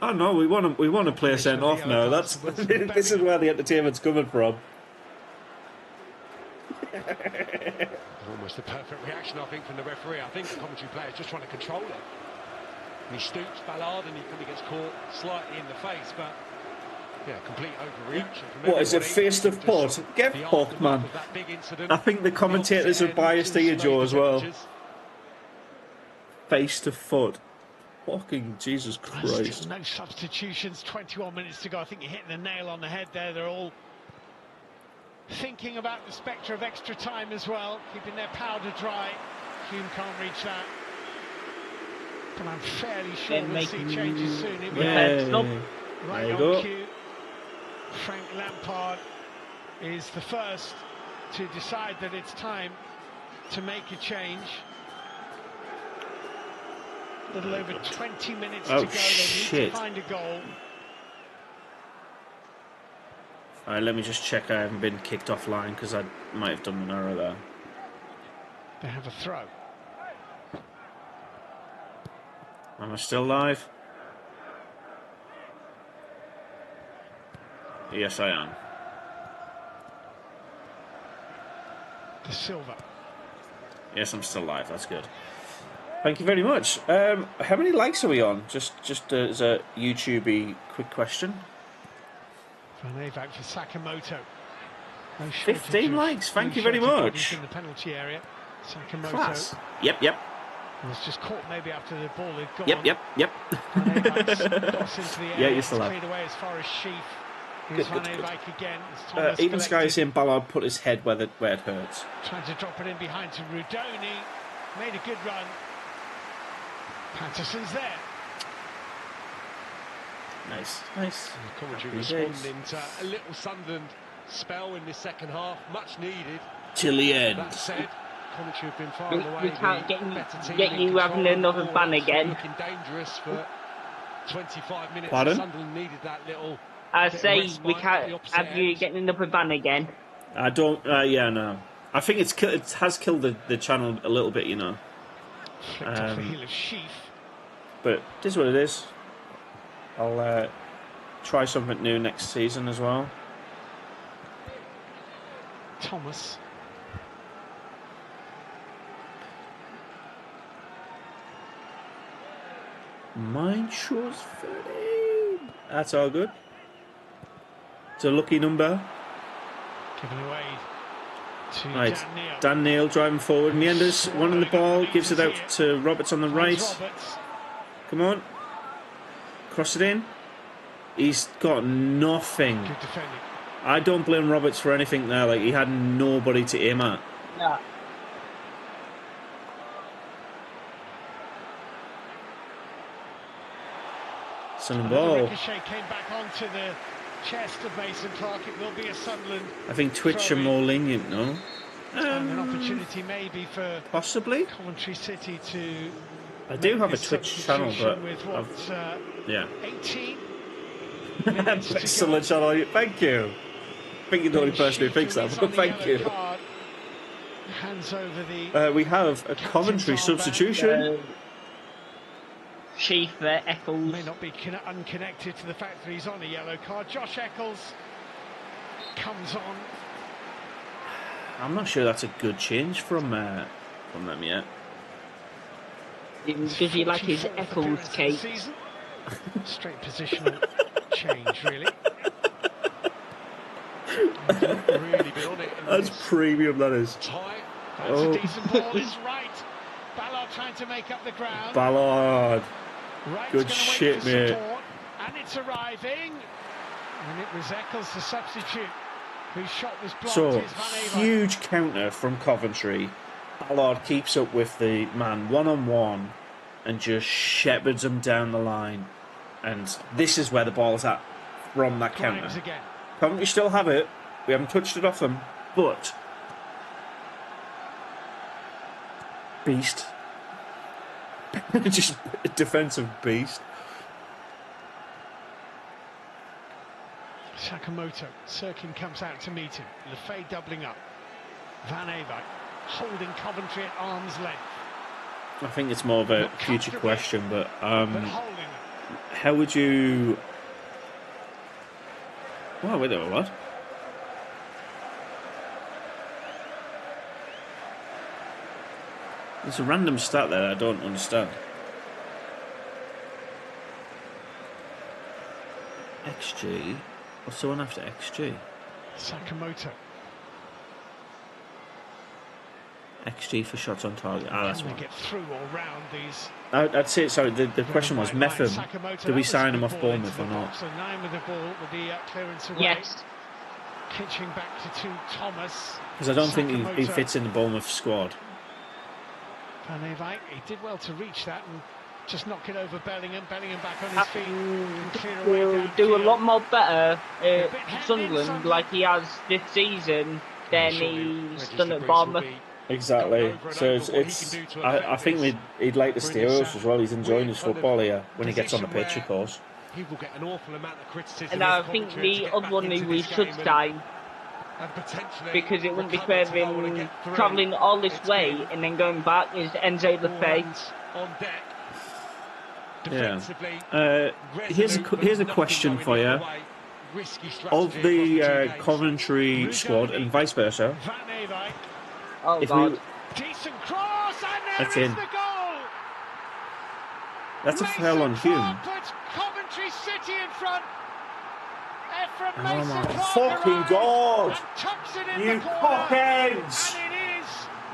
Oh no, we want to play a sent off now. That's this is where the entertainment's coming from. Almost the perfect reaction, I think, from the referee. I think the commentary player is just trying to control it. And he stoops Ballard and he probably gets caught slightly in the face, but yeah, complete overreaction. What is it, face of pot? Get fucked, man. I think the commentators are biased here, Joe, as well. Face to foot. Fucking Jesus Christ. No substitutions, 21 minutes to go. I think you're hitting the nail on the head there. They're all thinking about the spectre of extra time as well, keeping their powder dry. Hume can't reach that. But I'm fairly sure we'll see changes soon. Right on cue. Frank Lampard is the first to decide that it's time to make a change. A little over 20 minutes to go. They need to find a goal. Alright, let me just check I haven't been kicked offline, because I might have done an error there. They have a throw. Am I still live? Yes, I am. De Silva. Yes, I'm still live. That's good. Thank you very much. How many likes are we on? Just as a YouTube-y quick question. Van Avac for Sakamoto. No 15 likes. Thank you very much. In the penalty area. Sakamoto. Class. Yep. Was just caught maybe after the ball had gone. Yep. Van Avac into the area. Yeah, you're still up. Cleared away as far as Sheaf. Here's Van Eyck again. Thomas Even Sky collected. is saying Ballard put his head where it hurts. Trying to drop it in behind to Rudoni. Made a good run. Patterson's there. Nice. Coventry responding to a little Sunderland spell in the second half, much needed. Till the end. That said, Coventry have been far away. We can't get you in having control another of the ban ball, again. Looking dangerous for 25 minutes. Pardon? Sunderland needed that little. I bit of say respite we at can't the opposite have you end. getting another ban again. I don't. Yeah, no. I think it has killed the channel a little bit, you know. Flicked off the heel of Sheaf. But it is what it is. I'll try something new next season as well. Thomas. Mine shows 30. That's all good. It's a lucky number. Given away to Right, Dan Neil. Dan Neil driving forward. Meanders, one in the ball, gives it out to Roberts on the right. Roberts. Come on. Cross it in. He's got nothing. Good defending. I don't blame Roberts for anything there. Like, he had nobody to aim at. Yeah. Sunderland Another ball. ricochet came back onto the chest of Mason Clark. It will be a Sunderland. I think Twitch are more lenient, no? And an opportunity maybe for Possibly. Coventry City to. I do make have a this Twitch channel, but substitution with what, yeah. 18 minutes to go. Excellent channel. Thank you. I think you're the only person who thinks that, but thank you. Hands over the. We have a Coventry substitution. Sheaf, Eccles. May not be unconnected to the fact that he's on a yellow card. Josh Eccles comes on. I'm not sure that's a good change from them yet. Does he like his 44th Eccles appearance of the cake? season. Straight positional change, really. Really been on it. That's premium, that is. That's a decent ball. It's right. Ballard trying to make up the ground. Ballard. Wright's Good gonna shit, wait for mate. support, and it's arriving. And it was Eccles, the substitute, whose shot was blocked. So, Here's Van Eyck. huge counter from Coventry. Ballard keeps up with the man one-on-one and just shepherds him down the line. And this is where the ball's at from that Grimes counter. again. Coventry still have it. We haven't touched it off them, but beast. Just a defensive beast. Sakamoto. Sirkin comes out to meet him. Lefay doubling up. Van Eyck holding Coventry at arm's length. I think it's more of a future question, but But holding them. how would you... Oh, wait there, what? There's a random stat there I don't understand. XG? What's the one after XG? Sakamoto. XG for shots on target. Ah, that's Can one. they get through or round these? I'd say, sorry, the question was, Metham, Sakamoto, do we that sign was him a off good ball Bournemouth into or the not? box. So 9 with the ball with the clearance away. Yes. Kitching back to Thomas. Because I don't think he Sakamoto. fits in the Bournemouth squad. Van Eyck, he did well to reach that and just knock it over Bellingham. Bellingham back on his feet. Can clear away He'll do a downfield. lot more better bit at heavy, Sunderland Sunderland. like he has this season than he's done at Bournemouth. Exactly. So it's I think he'd like to stay with us as well. He's enjoying his football here when he gets on the pitch, of course. He will get an awful amount of criticism. And I think the other one who we should sign, because it wouldn't be fair of him travelling all this way and then going back, is Enzo Lefay. Yeah. Here's a question for you. Of the Coventry squad and vice versa, Van Eyck. Oh if God. we, Decent cross, and there That's is in. the goal. that's a foul on Mason Hume. Clark puts Coventry City in front. From Oh Mason my Clark fucking arrives God. and tucks it in You the corner. cockheads! And it is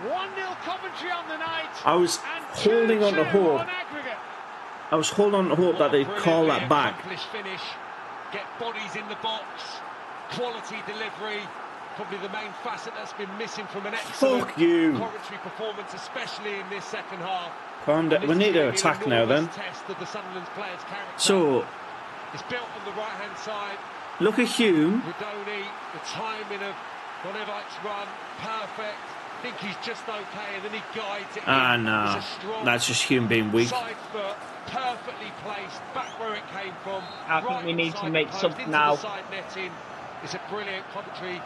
1-0 Coventry on the night. I was and holding on to 2-2 hope. on aggregate. I was holding on to hope that they'd call that back. Finish. Get bodies in the box. quality delivery, probably the main facet that's been missing from an excellent Coventry performance, especially in this second half. Calm down. We need to attack now then. So, it's built on the right-hand side. Look at Hume. Redoni, the timing of Bonevic's run, perfect. I think he's just okay, and then he guides it. No. That's just Hume being weak. Side foot, perfectly placed, back where it came from. I think we need to make something now. Side netting. It's a brilliant Coventry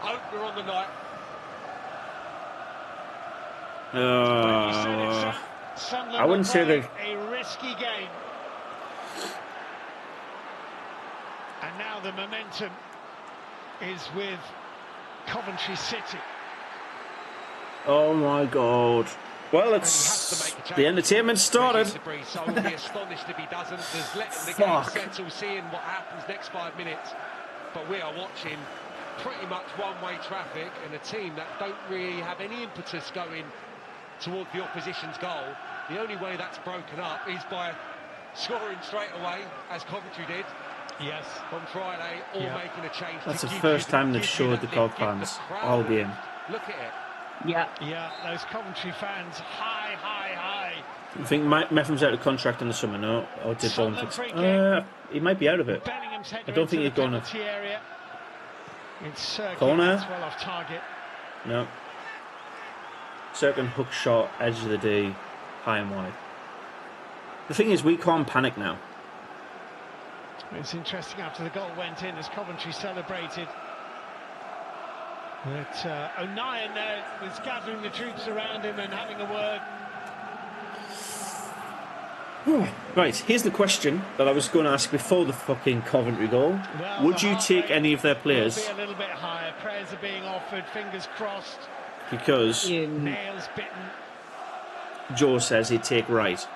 opener on the night. I wouldn't say that. A risky game. And now the momentum is with Coventry City. Oh my God. Well, it's the entertainment started. So I'll be astonished if he doesn't. There's letting the game settle, seeing what happens next 5 minutes. But we are watching pretty much one-way traffic, and a team that don't really have any impetus going towards the opposition's goal. The only way that's broken up is by scoring straight away, as Coventry did. Yes, on Friday, or making a change. That's the first time they've showed the Cov fans all game. Look at it. Yeah, those Coventry fans, high. I think Meffam's out of contract in the summer, no? Or did Bournemouth? He might be out of it. I don't think he's going to. Corner. Well off target. No. Second hook shot, edge of the D, high and wide. The thing is, we can't panic now. It's interesting after the goal went in as Coventry celebrated. But O'Nien there was gathering the troops around him and having a word. Right, here's the question that I was going to ask before the fucking Coventry goal. Well, would you take any of their players? Be a little bit higher. Prayers are being offered, fingers crossed. Because nails bitten. Joe says he'd take Wright.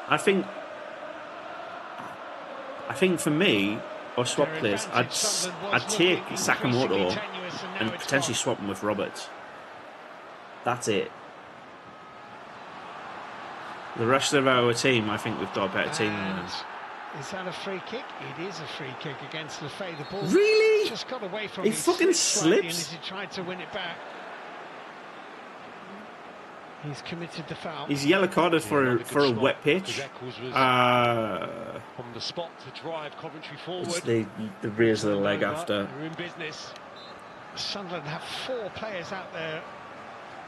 I think for me, or swap players, I'd take Sakamoto and potentially swap him with Roberts. That's it. The rest of our team, I think we've got a better team than them. Is that a free kick? It is a free kick against Lefebvre. The ball really? Just got away from he fucking slips. He tried to win it back. He's committed the foul. He's yellow carded for a wet pitch. On the spot to drive Coventry forward. It's the raise of the leg after. We're in business. Sunderland have 4 players out there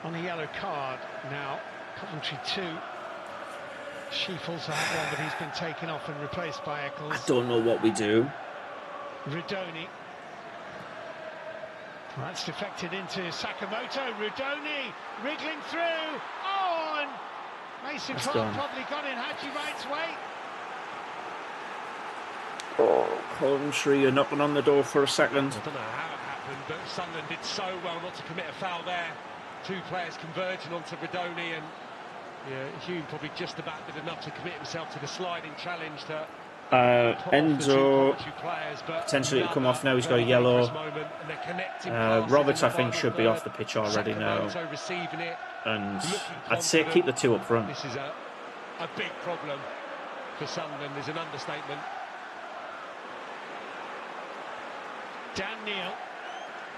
on a yellow card now. Coventry 2. Sheaf also had one, but he's been taken off and replaced by Eccles. I don't know what we do. Redoni. That's deflected into Sakamoto. Redoni wriggling through. Oh, and Mason Clark probably got in Haji Wright's way. Oh, Coventry, you're knocking on the door for a second. I don't know how it happened, but Sunderland did so well not to commit a foul there. 2 players converging onto Redoni, and Hume probably just about did enough to commit himself to the sliding challenge to Enzo potentially to come off now. He's got a yellow. Roberts, I think, should be off the pitch already now. And I'd say keep the 2 up front. This is a big problem for Sunderland. Is an understatement.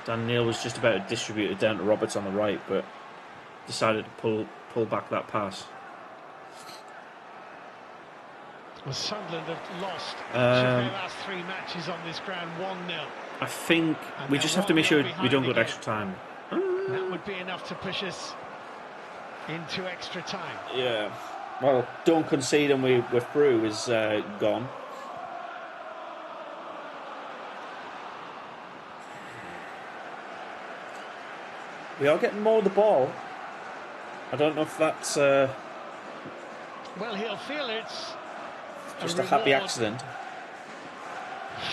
Dan Neil was just about to distribute it down to Roberts on the right, but decided to pull back that pass. Well, Sunderland have lost their last 3 matches on this ground 1-0. I think we just have to make sure we don't go to extra time. That would be enough to push us into extra time. Yeah. Well, don't concede and we're through is gone. We are getting more of the ball. I don't know if that's... Well, he'll feel it's just a happy accident.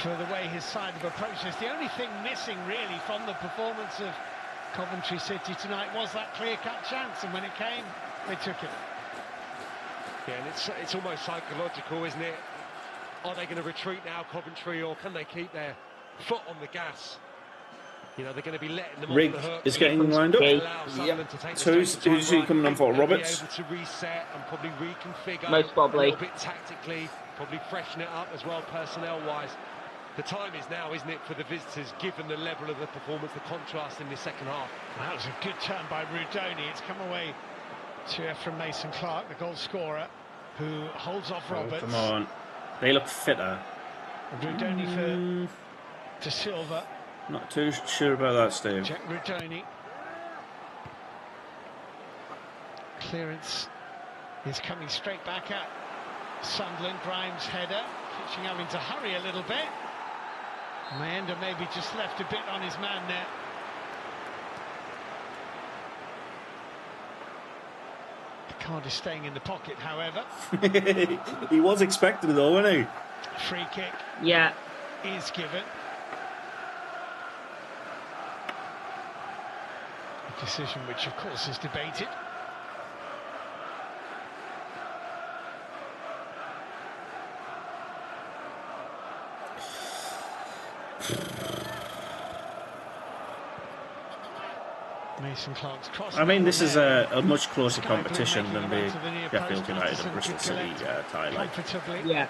For the way his side have approached this. The only thing missing, really, from the performance of Coventry City tonight was that clear-cut chance, and when it came, they took it. Yeah, and it's almost psychological, isn't it? Are they going to retreat now, Coventry, or can they keep their foot on the gas? You know, they're going to be letting them Rig off the hook. is getting lined up. Yep. So who's he coming on for? Roberts? Able to reset and probably reconfigure most probably. A little bit tactically, probably freshen it up as well, personnel-wise. the time is now, isn't it, for the visitors, given the level of the performance, the contrast in the second half. That was a good turn by Rudoni. It's come away to Ephraim Mason-Clark, the goal scorer, who holds off Roberts. Come on. They look fitter. Rudoni for De Silva. Not too sure about that, Steve. Jack Rudoni. Clearance is coming straight back at Sunderland. Grimes' header. Kitching having to hurry a little bit. Mayenda maybe just left a bit on his man there. Card is staying in the pocket, however. He was expected though, wasn't he? Free kick. Yeah. Is given. A decision which, of course, is debated. Mason-Clark's cross. I mean, this is a much closer competition than the Sheffield United and Bristol City tie. Yeah.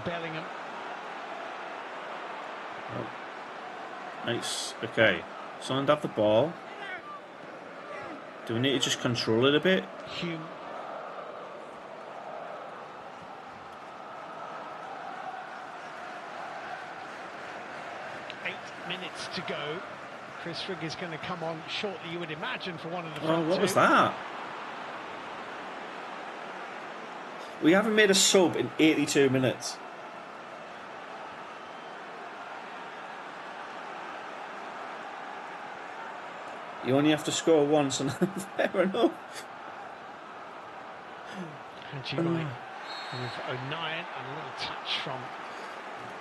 Bellingham. Oh. Nice. Okay. Someone have the ball. Do we need to just control it a bit? Hume. Minutes to go. Chris Rigg is going to come on shortly, you would imagine, for one of the front what two. was that? We haven't made a sub in 82 minutes. You only have to score once, and fair enough. Haji Wright with 09, and a little touch from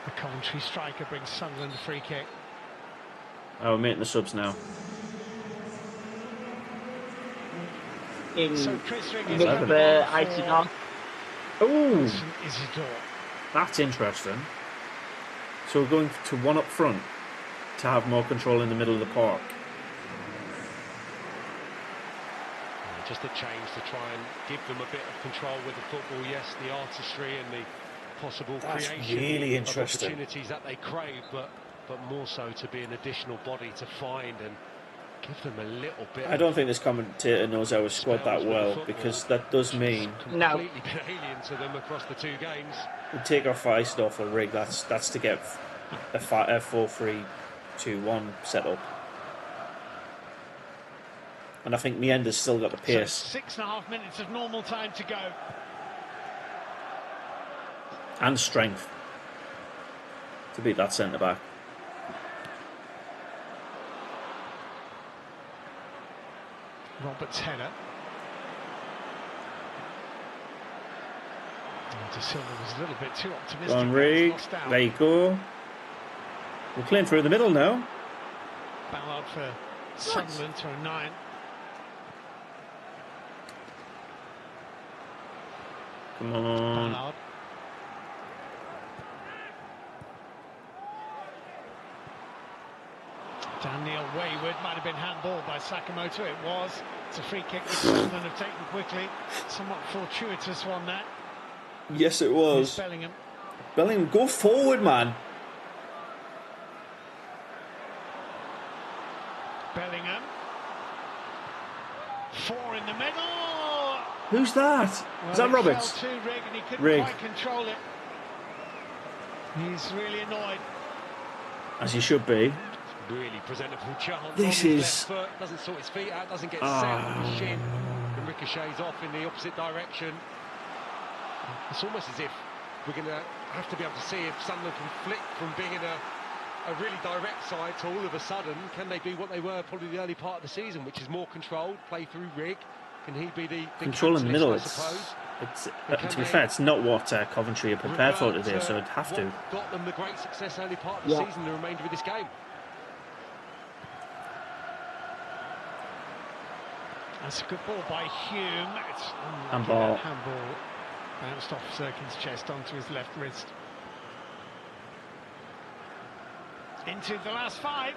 the Coventry striker brings Sunderland a free kick. Oh, we're making the subs now. So Chris Rigg is icing on. Oh, Isidore. That's interesting. So we're going to one up front to have more control in the middle of the park. Just a change to try and give them a bit of control with the football. Yes, the artistry and the possible creation really of interesting. opportunities that they crave, but more so to be an additional body to find and give them a little bit. I don't think this commentator knows our squad that well, because that does mean completely been alien to them across the two games. we take our Feist off a rig. That's to get a 4-3-2-1 set up. And I think Meander's still got the pace. So 6.5 minutes of normal time to go. And strength to beat that centre back. Roberts' header. De Silva was a little bit too optimistic. Henry, there you go. We're playing through the middle now. Ballard for Sunderland to a 9. Come on. Ballard. Daniel Wayward might have been handballed by Sakamoto. It was. It's a free kick which Sunderland have taken quickly. Somewhat fortuitous one, that. Yes, it was. Bellingham. Bellingham, go forward, man. Bellingham. 4 in the middle. Who's that? Well, Is that Roberts? Fell to Rigg and he couldn't Rigg. quite control it. He's really annoyed. As he should be. Really presentable chance. This on his is... left foot, doesn't sort his feet out, doesn't get set on his shin, and ricochets off in the opposite direction. It's almost as if we're going to have to be able to see if Sunderland can flick from being in a really direct side to all of a sudden, can they be what they were probably the early part of the season, which is more controlled, play through Rigg. Can he be the control in the middle? I suppose? To be fair, it's not what Coventry are prepared for today, so it'd have to. Got them the great success early part of the season, the remainder of this game. That's a good ball by Hume. It's handball. Handball bounced off Zirkin's chest onto his left wrist. Into the last 5.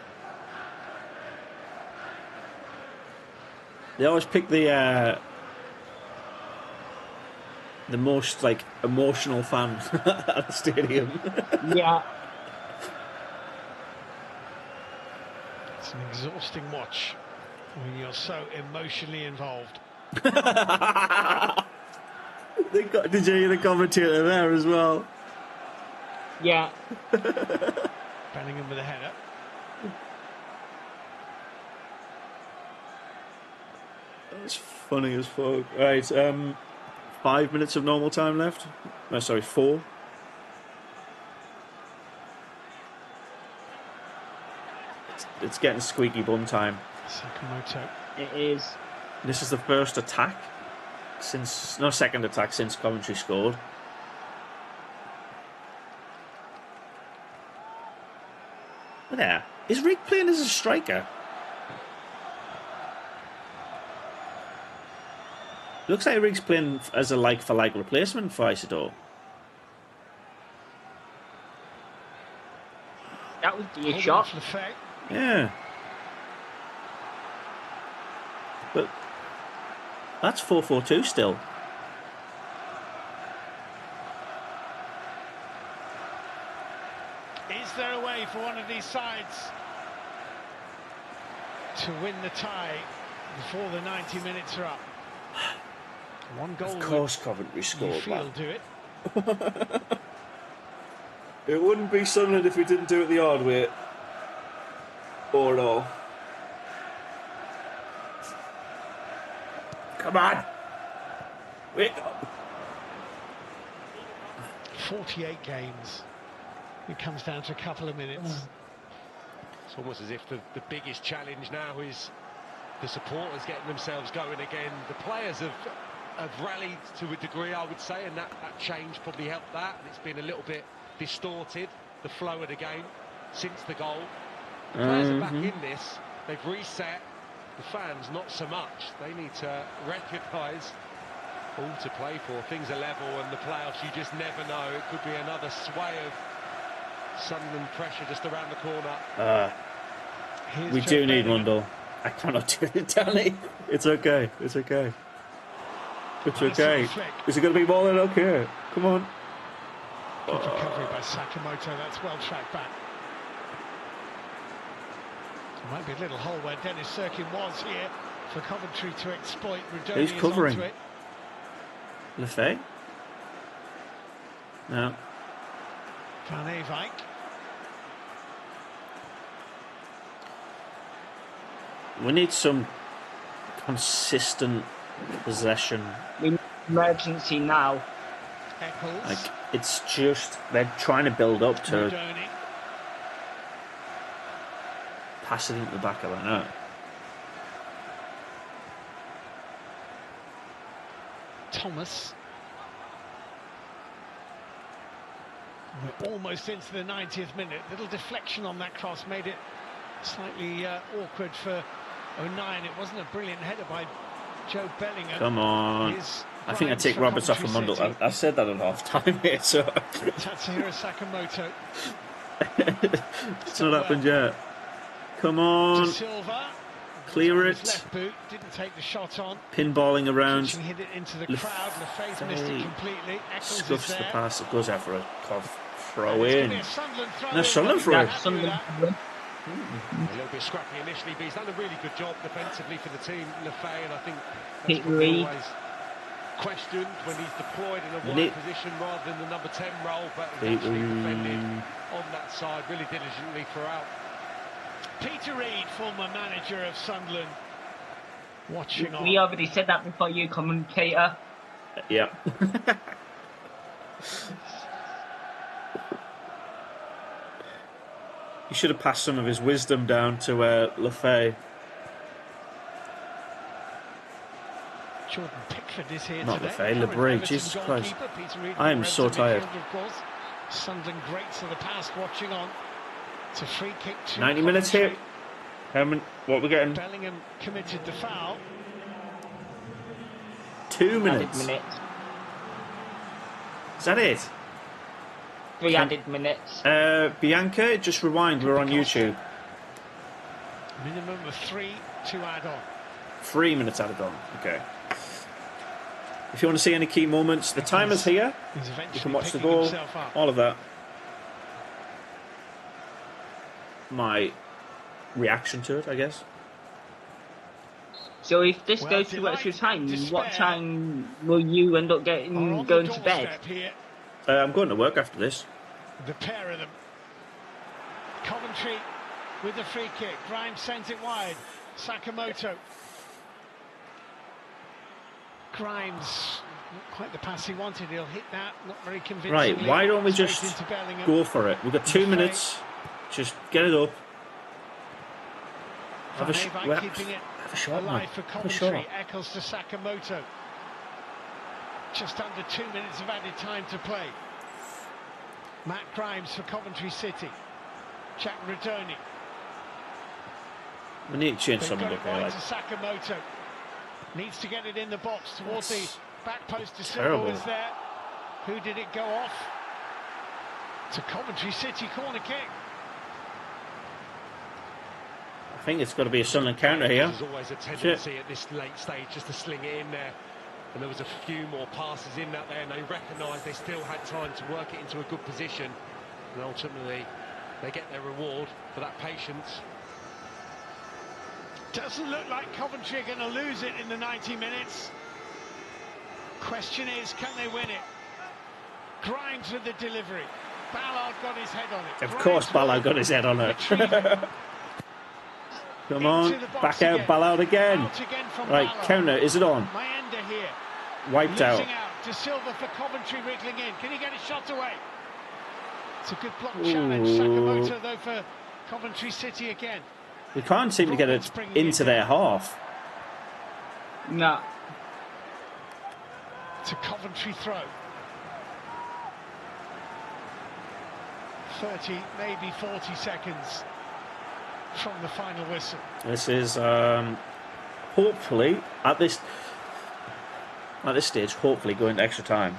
They always pick the the most like emotional fan at the stadium. Yeah. It's an exhausting watch when you're so emotionally involved. Did you hear the commentator there as well? Yeah. Bellingham with a header. That's funny as fuck. Right, 5 minutes of normal time left. No, sorry, 4. It's getting squeaky bum time. Sakamoto. It is. This is the first attack since... No, second attack since Coventry scored. There. Is Rick playing as a striker? Looks like Rick's playing as a like-for-like replacement for Isidore. That would be a shot. Yeah. But that's 4-4-2 still. Is there a way for one of these sides to win the tie before the 90 minutes are up? One goal. Of course Coventry scored, man. Do it. It wouldn't be Sunderland if we didn't do it the hard way. Or no. Come on! Wake up! 48 games. It comes down to a couple of minutes. It's almost as if the biggest challenge now is the supporters getting themselves going again. The players have rallied to a degree, I would say, and that change probably helped that. It's been a little bit distorted, the flow of the game, since the goal. The players are back in this. They've reset. The fans, not so much. They need to recognise all to play for. Things are level, and the playoffs, you just never know. It could be another sway of Sunderland pressure just around the corner. We do need one, though. I cannot do it, Danny. It's okay. It's okay. It's okay. Is it going to be more than okay? Come on. Good recovery by Sakamoto. That's well tracked back. There might be a little hole where Dennis Serkin was here for Coventry to exploit. Who's covering? Lefay? No. Van Ewijk. We need some consistent possession. Emergency now. Eccles. Like, it's just they're trying to build up to Rodoni. pass it into the back of the net. Thomas. We're almost into the 90th minute. Little deflection on that cross made it slightly awkward for O'Nien. It wasn't a brilliant header by Joe Bellingham. Come on. I think I take Roberts off for Mundell. I said that at half time here, so. Tatsuro Sakamoto. It's not happened yet. Come on. Clear it. Left boot, didn't take the shot on. Pinballing around. Hit it into the crowd. Lefay's missed it completely. Scuffs the pass. It goes out for a throw in. No, Sunderland throw in. A little bit scrappy initially, but he's done a really good job defensively for the team, Lefay, and I think that's always questioned when he's deployed in a wide position rather than the number 10 role, but he's actually defended on that side really diligently throughout. Peter Reid, former manager of Sunderland, watching on. We already said that before you, commentator. Yeah. He should have passed some of his wisdom down to Lefay. Jordan Pickford is here Not today. Lefay, Lebray, Jesus Christ. I am so tired. Sunderland greats of the past watching on. It's a free kick to 90 minutes here. What are we getting? Bellingham committed the foul. 2 minutes. Is that it? 3 added minutes. Bianca, just rewind, we're on YouTube. Minimum of 3 to add on. 3 minutes added on, okay. If you want to see any key moments, the timer's here. You can watch the goal, all of that. My reaction to it, I guess. So if this goes to extra time, what time will you end up going to bed? I'm going to work after this. The pair of them. Coventry with the free kick. Grimes sends it wide. Sakamoto. Grimes, not quite the pass he wanted. He'll hit that. Not very convincing. Right, why don't we just go for it? We've got 2 minutes. Just get it up. Have a shot, man. Have a shot. Eccles to Sakamoto. Just under 2 minutes of added time to play. Matt Grimes for Coventry City. Jack Radoni. We need to change something up here. Sakamoto needs to get it in the box towards the back post. De Silva Terrible. was there. Who did it go off? To Coventry City corner kick. I think it's got to be a Sunderland counter here. There's always a tendency at this late stage just to sling it in there. And there was a few more passes in that there, and they recognised they still had time to work it into a good position. And ultimately, they get their reward for that patience. Doesn't look like Coventry are going to lose it in the 90 minutes. Question is, can they win it? Grimes with the delivery. Ballard got his head on it. Of course Ballard got his head on it. Come on, back out again. Ballard again. Right, Ballard. Counter, is it on? Mayenda here. Wiped out. De Silva for Coventry wriggling in. Can he get his shot away? It's a good block challenge. Sakamoto though for Coventry City again. We can't seem to get it into their half. No. To Coventry throw. 30, maybe 40 seconds from the final whistle. This is hopefully at this stage, hopefully going to extra time.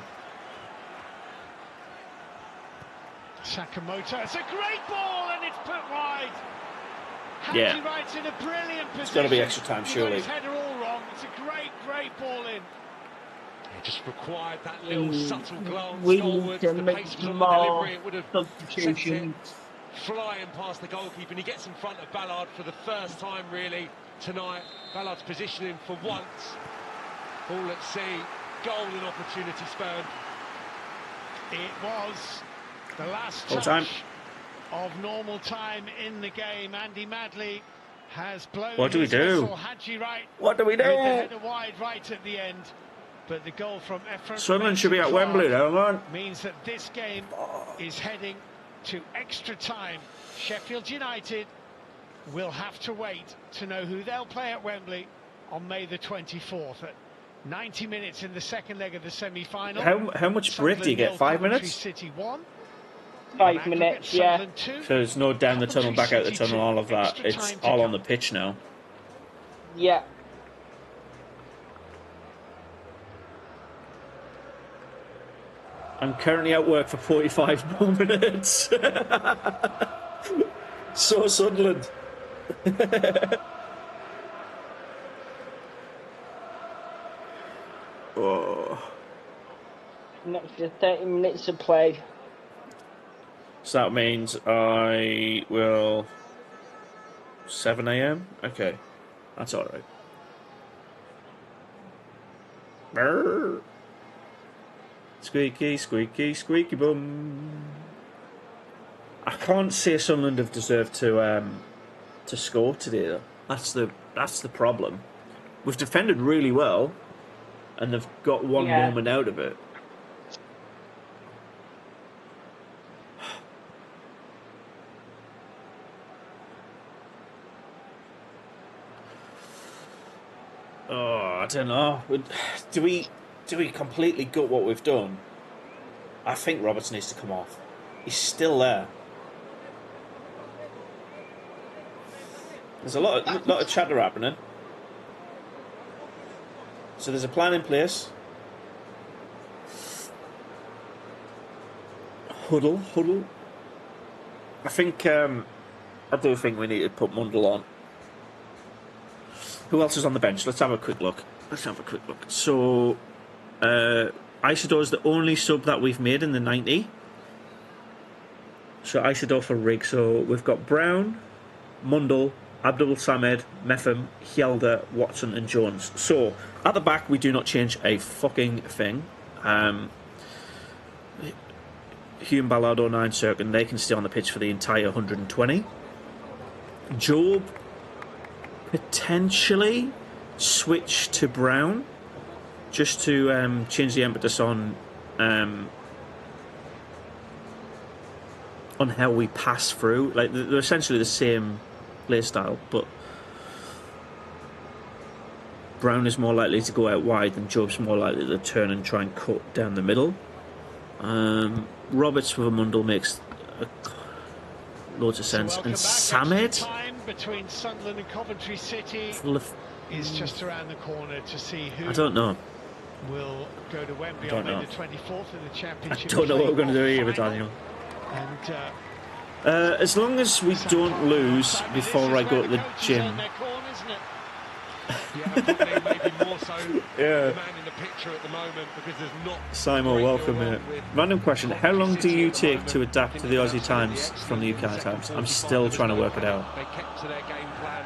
Sakamoto, it's a great ball and it's put wide. Yeah, Wright's in a brilliant position. It's got to be extra time, surely. His header all wrong. It's a great ball in. It just required that little subtle glance we forward. need to The make pace was on more the delivery. It would have substitutions. Flying past the goalkeeper, and he gets in front of Ballard for the first time really tonight. Ballard's positioning for once. All at sea. Golden opportunity spurned. It was the last touch of normal time in the game. Andy Madley has blown. What do we do? What do we do? With the header wide right at the end. But the goal from Ephraim Sunderland should be at Wembley now, man. Means that this game is heading to extra time. Sheffield United will have to wait to know who they'll play at Wembley on May the 24th. At 90 minutes in the second leg of the semi-final. How much break do you get? 5 minutes? City 1. 5 minutes, yeah. So there's no down the tunnel, back out the tunnel, all of that. It's all on the pitch now. Yeah. I'm currently at work for 45 more minutes. So Sunderland. Oh. Next to 30 minutes of play. So that means I will 7 AM? Okay. That's alright. Squeaky, squeaky, squeaky bum. I can't say Sunderland have deserved to score today though. That's the problem. We've defended really well and they've got one moment out of it. Oh, I don't know. Do we completely gut what we've done? I think Roberts needs to come off. He's still there. There's a lot of chatter happening. So there's a plan in place. Huddle. I do think we need to put Mundell on. Who else is on the bench? Let's have a quick look. So Isidore is the only sub that we've made in the 90. So Isidore for Rig. So we've got Brown, Mundle, Abdul Samed, Metham, Hjelder, Watson and Jones. So at the back we do not change a fucking thing. Hume, Ballard, 09, Cirkin, they can stay on the pitch for the entire 120. Job potentially switch to Brown just to change the impetus on how we pass through. Like they're essentially the same play style, but Brown is more likely to go out wide and Job's more likely to turn and try and cut down the middle. Roberts with a Mundle makes loads of sense. And Samed between Sunderland and Coventry City is just around the corner to see who. I don't know. Will go to Wembley on May the 24th in the Championship. I don't know what we're going to do either, Daniel. And as long as we don't lose before I go to the gym. Yeah. Simon, welcome here. Random question: how long do you take to adapt to the Aussie times from the UK times? I'm still trying to work it out. They kept to their game plan.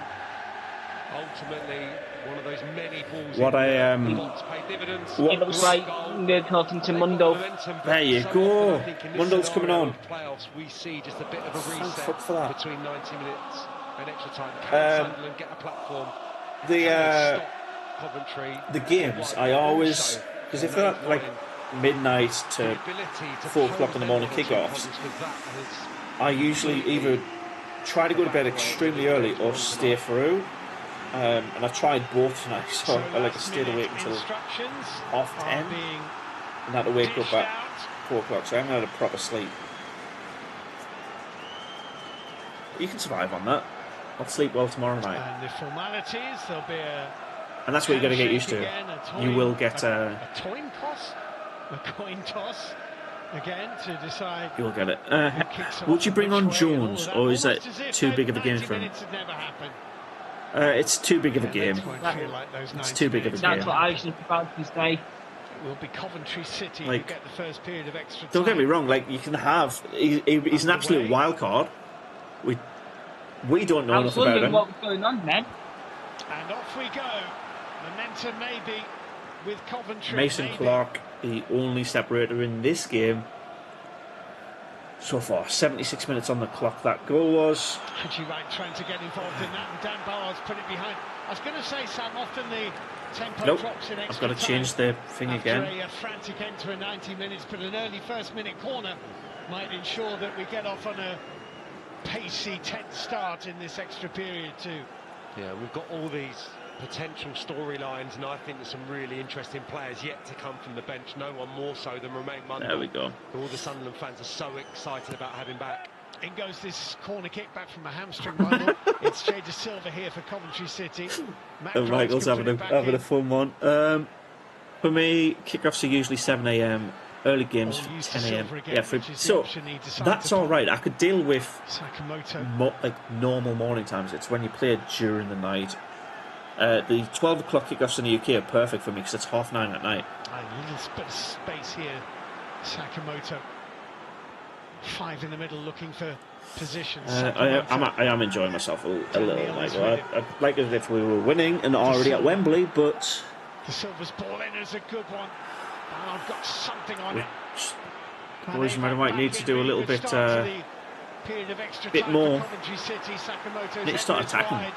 Ultimately, one of those many balls. What I It looks like they're talking to Mundo. There you go. Mundo's coming on. We see just a bit of a reset for that. between 90 minutes and extra time. Can Sunderland get a platform? The Coventry. games I always, because if they're at like midnight to 4 o'clock in the morning kickoffs, I usually either try to go to bed extremely early or stay through. And I tried both tonight, so I stayed awake until 10:30 and had to wake up at 4 o'clock, so I haven't had a proper sleep. You can survive on that. I'll sleep well tomorrow night. And the formalities, there'll be and that's what you're going to get used to. You will get a coin toss again to decide. You will get it. Would you bring on Jones, or is that too big of a game for him? It's too big of a game. It's too big of a game. That's what I was about to say. It will be Coventry City who get the first period of extra time. Don't get me wrong. You can have. He's an absolute wild card. We don't know enough about him. What's going on, man? And off we go. Momentum maybe with Coventry. Mason Clark, the only separator in this game so far. 76 minutes on the clock. That goal was. Actually, right, trying to get involved in that, and Dan Ballard's put it behind. I was going to say, Sam, often the tempo drops in extra I've got to change the thing again. After a frantic end to a 90 minutes, but an early first-minute corner might ensure that we get off on a pacey, tense start in this extra period too. Yeah, we've got all these potential storylines, and I think there's some really interesting players yet to come from the bench. No one more so than Romain Mundle. There we go. All the Sunderland fans are so excited about having back. In goes this corner kick back from a hamstring bundle. It's Jay De Silva here for Coventry City. Michael's having a fun one. For me, kickoffs are usually 7 a.m. Early games for 10 a.m. Yeah, so that's all right. I could deal with normal morning times. It's when you play during the night. The 12 o'clock kickoffs in the UK are perfect for me because it's 9:30 at night. A little bit of space here. Sakamoto. 5 in the middle looking for positions. I am enjoying myself a little, Michael. I'd like it if we were winning and already at Wembley, but De Silva's ball in is a good one. I've got something on it. Boys might need to do a little bit more. Need to start attacking.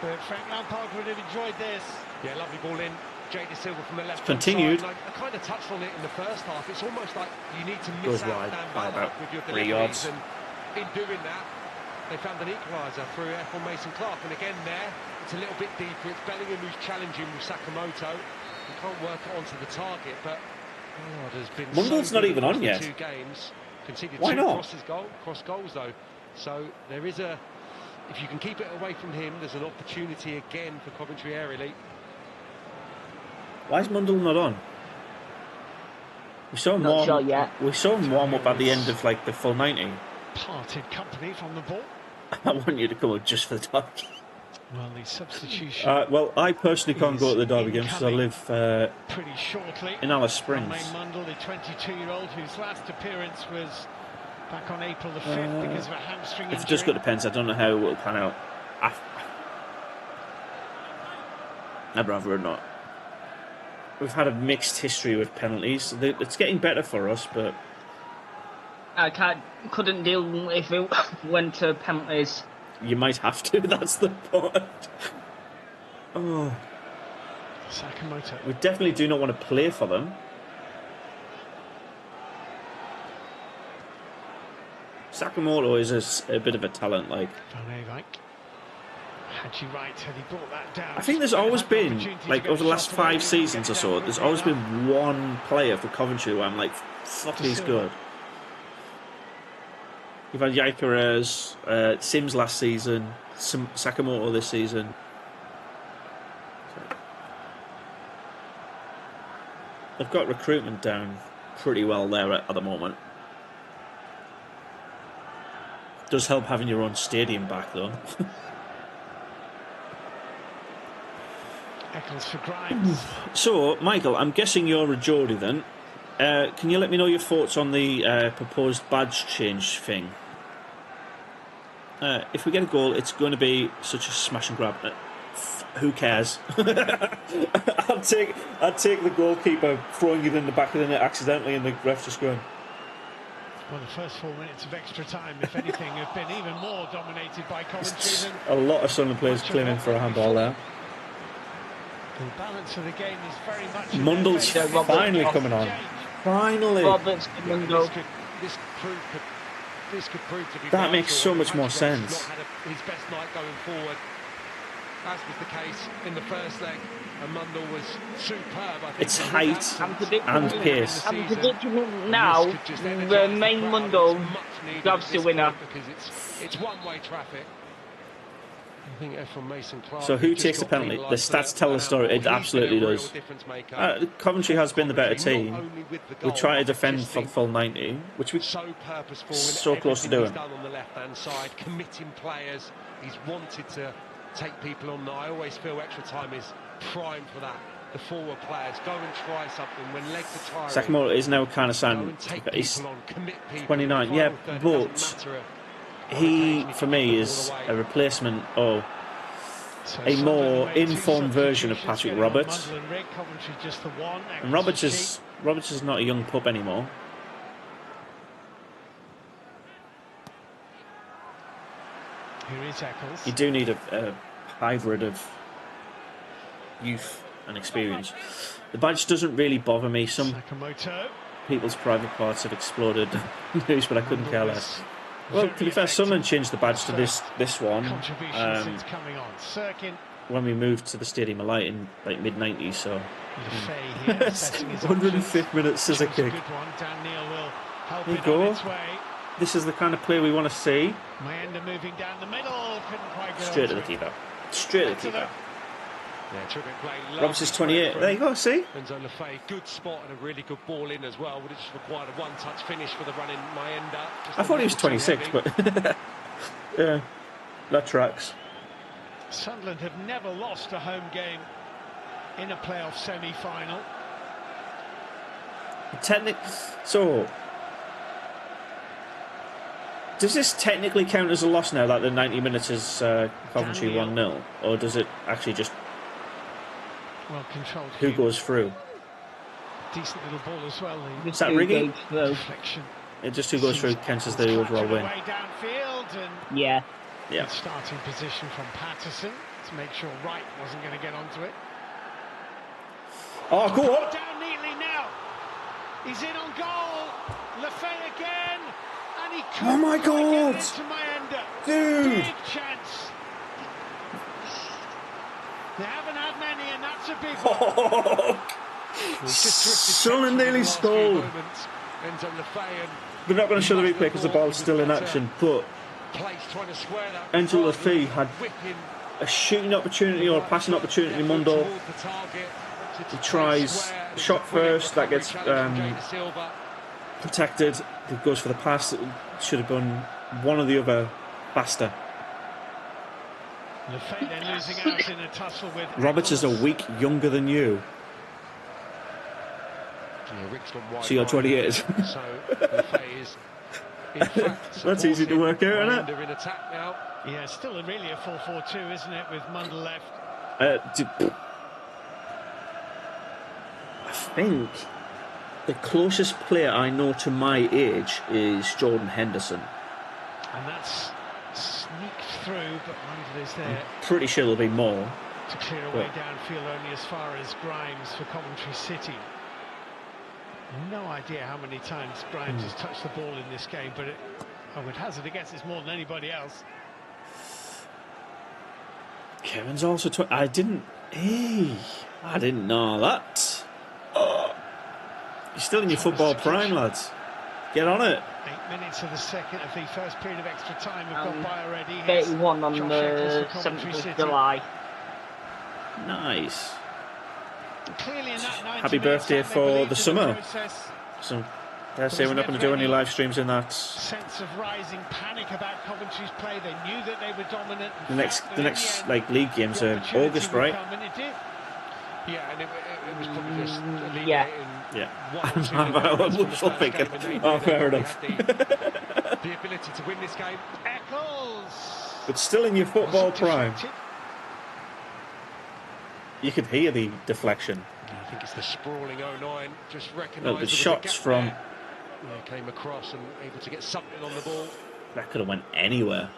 But Frank Lampard would have enjoyed this. Yeah, lovely ball in. Jay De Silva from the left. Continued. I kind of touched on it in the first half. It's almost like you need to Goes miss out wide by Dan about with your 3 yards. And in doing that, they found an equaliser through F1 Mason Clark. And again there, it's a little bit deeper. It's Bellingham who's challenging with Sakamoto. You can't work it onto the target, but there's been Mundle's not even on yet. 2 games. Conceded Why 2 not? cross goals though. So there is a. If you can keep it away from him, there's an opportunity again for Coventry aerially. Why is Mundle not on? We saw him warm up at the end of the full 90. Parted company from the ball. I want you to come up just for the target. Well, the substitution. Well, I personally can't go to the Derby games because I live pretty shortly in Alice Springs. Romain Mundle, the 22-year-old whose last appearance was back on April the 5th because of a hamstring injury. If it just got to pens, I don't know how it will pan out. I'd rather it not. We've had a mixed history with penalties. It's getting better for us, but I couldn't deal if it went to penalties. You might have to. That's the point. Oh, Sakamoto. We definitely do not want to play for them. Sakamoto is a bit of a talent, like. I think there's always been, like, over the last 5 seasons or so, there's always been one player for Coventry where I'm like, fuck, he's good. You've had Gyökeres, Sims last season, Sakamoto this season. They've got recruitment down pretty well there at the moment. Does help having your own stadium back, though. For Grimes. So, Michael, I'm guessing you're a Geordie then. Can you let me know your thoughts on the proposed badge change thing? If we get a goal, it's going to be such a smash and grab. Who cares? I'd take the goalkeeper throwing it in the back of the net accidentally and the ref just going. Well, the first 4 minutes of extra time, if anything, have been even more dominated by Coventry. A lot of Sunderland players claiming for a handball there. The balance of the game is very much. Mundle's finally coming on. Finally. Roberts, Mundle. This could prove to be. That makes so much more sense. Not had his best night going forward, as was the case in the first leg, and Mundle was superb. I think it's height and pace. I'm predicting now the main Mundle grabs the winner. Because it's one-way traffic. I think from Mason Clark. So who takes the penalty? The stats tell the story. It absolutely does. Coventry has been the better team. We try to defend for the full 90, which we're so close to doing. On the left-hand side, committing players. He's wanted to take people on. I always feel extra time is prime for that. The forward players go and try something when legs are tiring. Sakamoto is now kind of signing. He's 29, yeah, but he, for me, is a replacement or a more informed version of Patrick Roberts. And Roberts is not a young pup anymore. You do need a hybrid of youth and experience. The badge doesn't really bother me. Some people's private parts have exploded news, but I couldn't care less. Well, to be fair, Sunderland changed the badge to this one when we moved to the Stadium of Light in like mid-90s. So 105th minute scissor kick. There you go. This is the kind of play we want to see. Straight to the keeper. Straight to the keeper. Yeah, terrific play. Roberts is 28. There you go, see? Good spot and a really good ball in as well. Would have just required a one-touch finish for the running Mayenda. I thought he was 26, but yeah, that tracks. Sunderland have never lost a home game in a playoff semi-final. So, does this technically count as a loss now that the 90 minutes is Coventry 1-0, or does it actually just well controlled? Who goes through? Decent little ball as well. Is that rigging? It just who goes through counts as the overall win. Yeah. Good starting position from Patterson to make sure Wright wasn't going to get onto it. Oh, go on! Down neatly now. He's in on goal. Lefay again, and he couldn't. Oh my God! Dude! Big chance. They haven't had many, and that's a big one. Sunderland nearly scored. They're not going to show the replay because the ball's still in action, but Angel Lefay had a shooting opportunity or a passing opportunity in Mundle. He tries shot first, that gets protected. He goes for the pass. It should have been one or the other faster. Le Fay then losing out in a tussle with Roberts is a week younger than you. Yeah, Rick's gone wide So you're 28. so Le Fay is in fact That's easy to work out, isn't it? in attack now. Yeah, still really a 4-4-2, isn't it, with Mundell left? I think the closest player I know to my age is Jordan Henderson. And that's sneaked through, but Mundell is there. I'm pretty sure there'll be more. To clear away downfield only as far as Grimes for Coventry City. No idea how many times Grimes has touched the ball in this game, but I would hazard a guess it's more than anybody else. Kevin's also... I didn't know that. Oh. You're still in your football prime, lads. Get on it. 8 minutes of the first period of extra time have gone by already. 31 on the 7th of July. Nice. Clearly in that Happy birthday for the summer. So, dare I say we're not going to do any live streams in that. Sense of rising panic about Coventry's play. They knew that they were dominant. The next like league games are August, right? Yeah, and it was probably just I'm wishful thinking. Oh, fair enough. The ability to win this game. Eccles. But still in your football prime. You could hear the deflection. I think it's the sprawling 09. Just recognised the shots from... came across and able to get something on the ball. That could have went anywhere.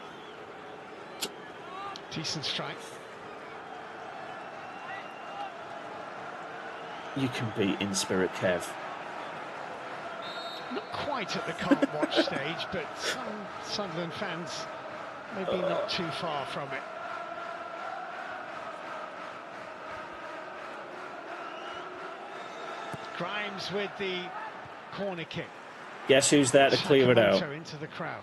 Decent strike. You can be in spirit, Kev. Not quite at the can't watch stage, but some Sunderland fans maybe not too far from it. Grimes with the corner kick. Guess who's there to clear it out? Into the crowd.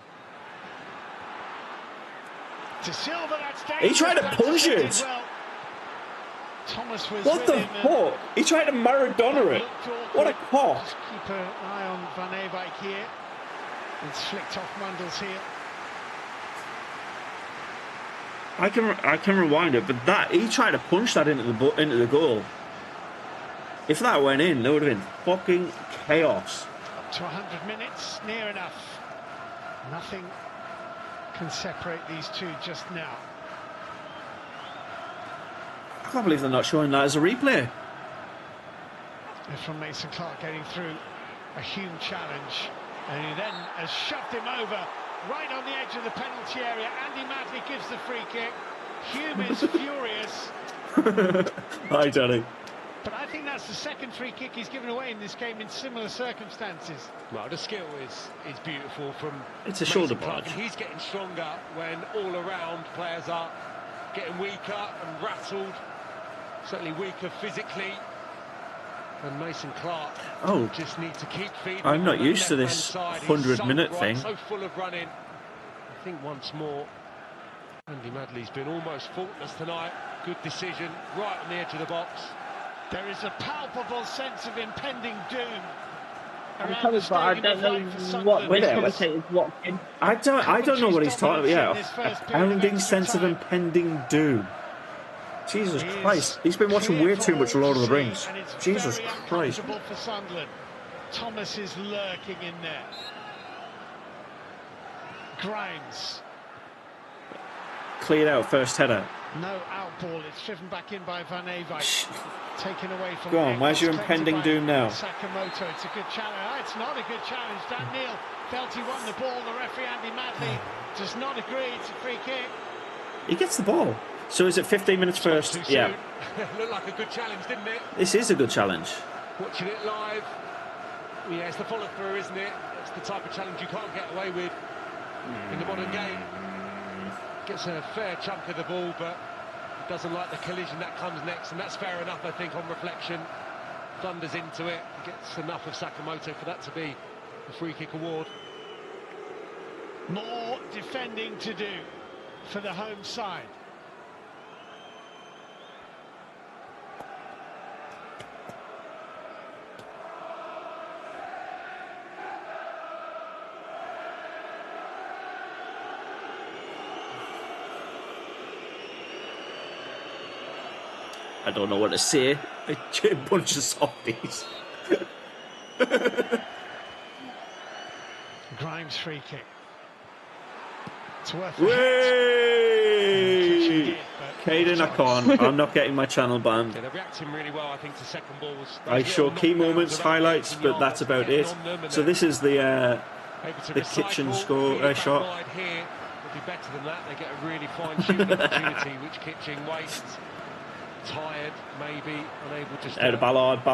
To Silva, that's he tried to punch it. Well. Thomas was what the fuck? He tried to Maradona it. What a cock. Just keep an eye on Van Eyck here. It's flicked off Mundell's heel. I can rewind it, but that he tried to punch that into the goal. If that went in, there would have been fucking chaos. Up to 100 minutes, near enough. Nothing can separate these two just now. I can't believe they're not showing that as a replay. And from Mason Clark getting through a Hume challenge, and he then has shoved him over right on the edge of the penalty area. Andy Madley gives the free kick. Hume is furious. Hi, Johnny. But I think that's the second free kick he's given away in this game in similar circumstances. Well, the skill is beautiful from... It's a shoulder barge. He's getting stronger when all around players are getting weaker and rattled. Certainly weaker physically. And Mason Clark just need to keep feeding. I'm not used to this 100-minute thing. So full of running. I think once more, Andy Madley's been almost faultless tonight. Good decision, right on the edge of the box. There is a palpable sense of impending doom. I don't know what this commentator's watching. I don't know what he's talking about. Yeah, a pounding sense of impending doom. Jesus Christ, he's been watching way too much Lord of the Rings. Jesus Christ. For Sunderland. Thomas is lurking in there. Grimes. Cleared out first header. No out ball, it's driven back in by Van Eyck. Taken away from... Go on, where's your impending doom now? Sakamoto, it's a good challenge. It's not a good challenge. Dan Neil felt he won the ball. The referee, Andy Madley, does not agree. It's a free kick. He gets the ball. So is it 15 minutes first? Yeah. Looked like a good challenge, didn't it? This is a good challenge. Watching it live. Yeah, it's the follow-through, isn't it? It's the type of challenge you can't get away with in the modern game. Gets a fair chunk of the ball, but doesn't like the collision that comes next, and that's fair enough, I think, on reflection. Thunders into it, gets enough of Sakamoto for that to be a free kick award. More defending to do for the home side. I don't know what to say. A bunch of softies. Grimes free kick. It's worth Caden, I can't. I'm not getting my channel banned. Yeah, they're reacting really well, I think, to second balls. I show key moments, highlights, but that's about it. So this is the kitchen score shot. Here would be better than that. They get a really fine shooting opportunity, which Kitching wastes. Tired, maybe unable to. Out of Ballard. Keep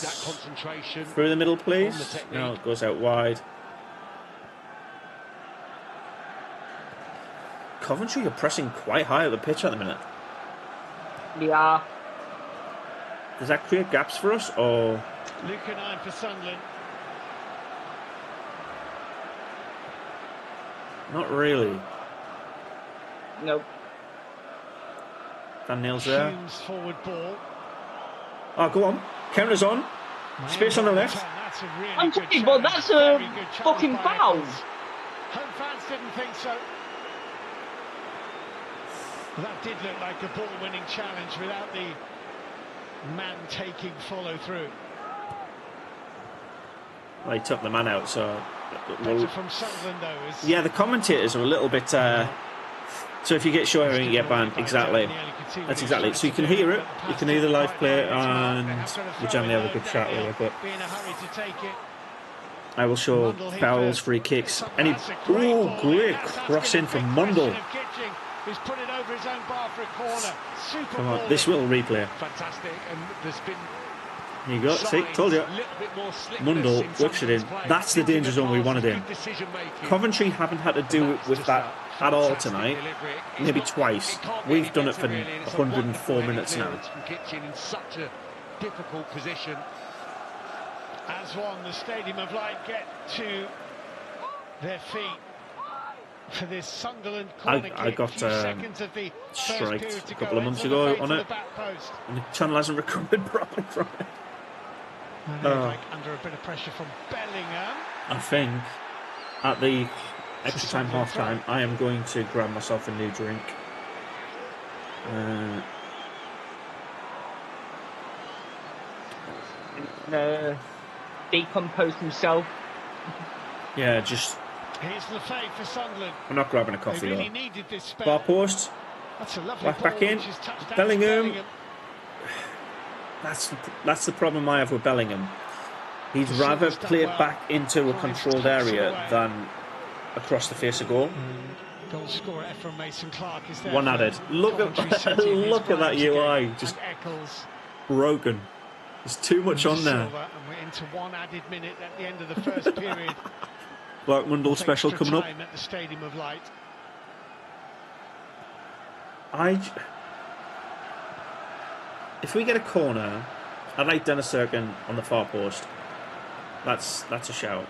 that concentration. Through the middle, please. No, it goes out wide. Coventry are pressing quite high at the pitch at the minute. Yeah. Does that create gaps for us, or? Luca 9 for Sunderland. Not really. Nope. Dan Neil's there. Forward ball. Oh, go on. Counter's on. Space on the left. That's a really I'm talking about that's a fucking foul. Home fans didn't think so. That did look like a ball-winning challenge without the man-taking follow-through. Well, he took the man out, so... From Sunderland, though, yeah, the commentators are a little bit... so if you get short, you get banned. Exactly. That's exactly it. So you can hear it. You can hear the live play, and we generally have a good chat with it. But I will show fouls, free kicks. Any... Oh, great crossing from Mundle. He's put it over his own bar for a corner. Super Come on, this will replay. Fantastic, and there's been. Here you go. See, told you. Mundle whips it in. That's the danger zone we wanted in. Coventry haven't had to do it with that at all tonight. Maybe twice. We've done it for 104 minutes now. In such a difficult position. As one, the Stadium of Light get to their feet. For this Sunderland corner I got striked a couple of months ago on it, and the channel hasn't recovered properly from it. Like under a bit of pressure from Bellingham. I think at the extra time, half time, I am going to grab myself a new drink. Decompose himself. Yeah, just. Here's Lefebvre for Sunderland. I'm not grabbing a coffee really though. Far post. That's a lovely back in. Bellingham. That's the problem I have with Bellingham. He'd rather play it back into a controlled area than across the face of goal. Goal scorer Ephraim Mason-Clark is there. One added. Look at that UI, just broken. There's too much on there. And we're into one added minute at the end of the first period. Black Mundle special coming up. At the Stadium of Light. If we get a corner, I'd like Dennis Serkin on the far post. That's a shout.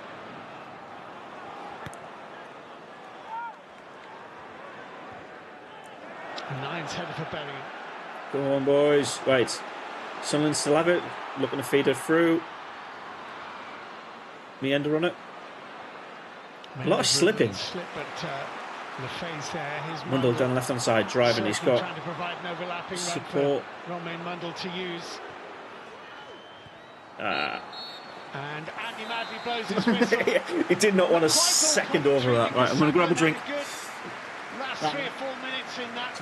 Nine's headed for Bellingham. Go on, boys. Right. Sunderland still have it. Looking to feed it through. Meander on it. A lot of slipping. Mundle down left hand side, driving. He's got support. Romain Mundle to use. And Andy Madley blows his whistle. He did not want a second over that. Right, I'm going to grab a drink. Last 3 or 4 minutes in that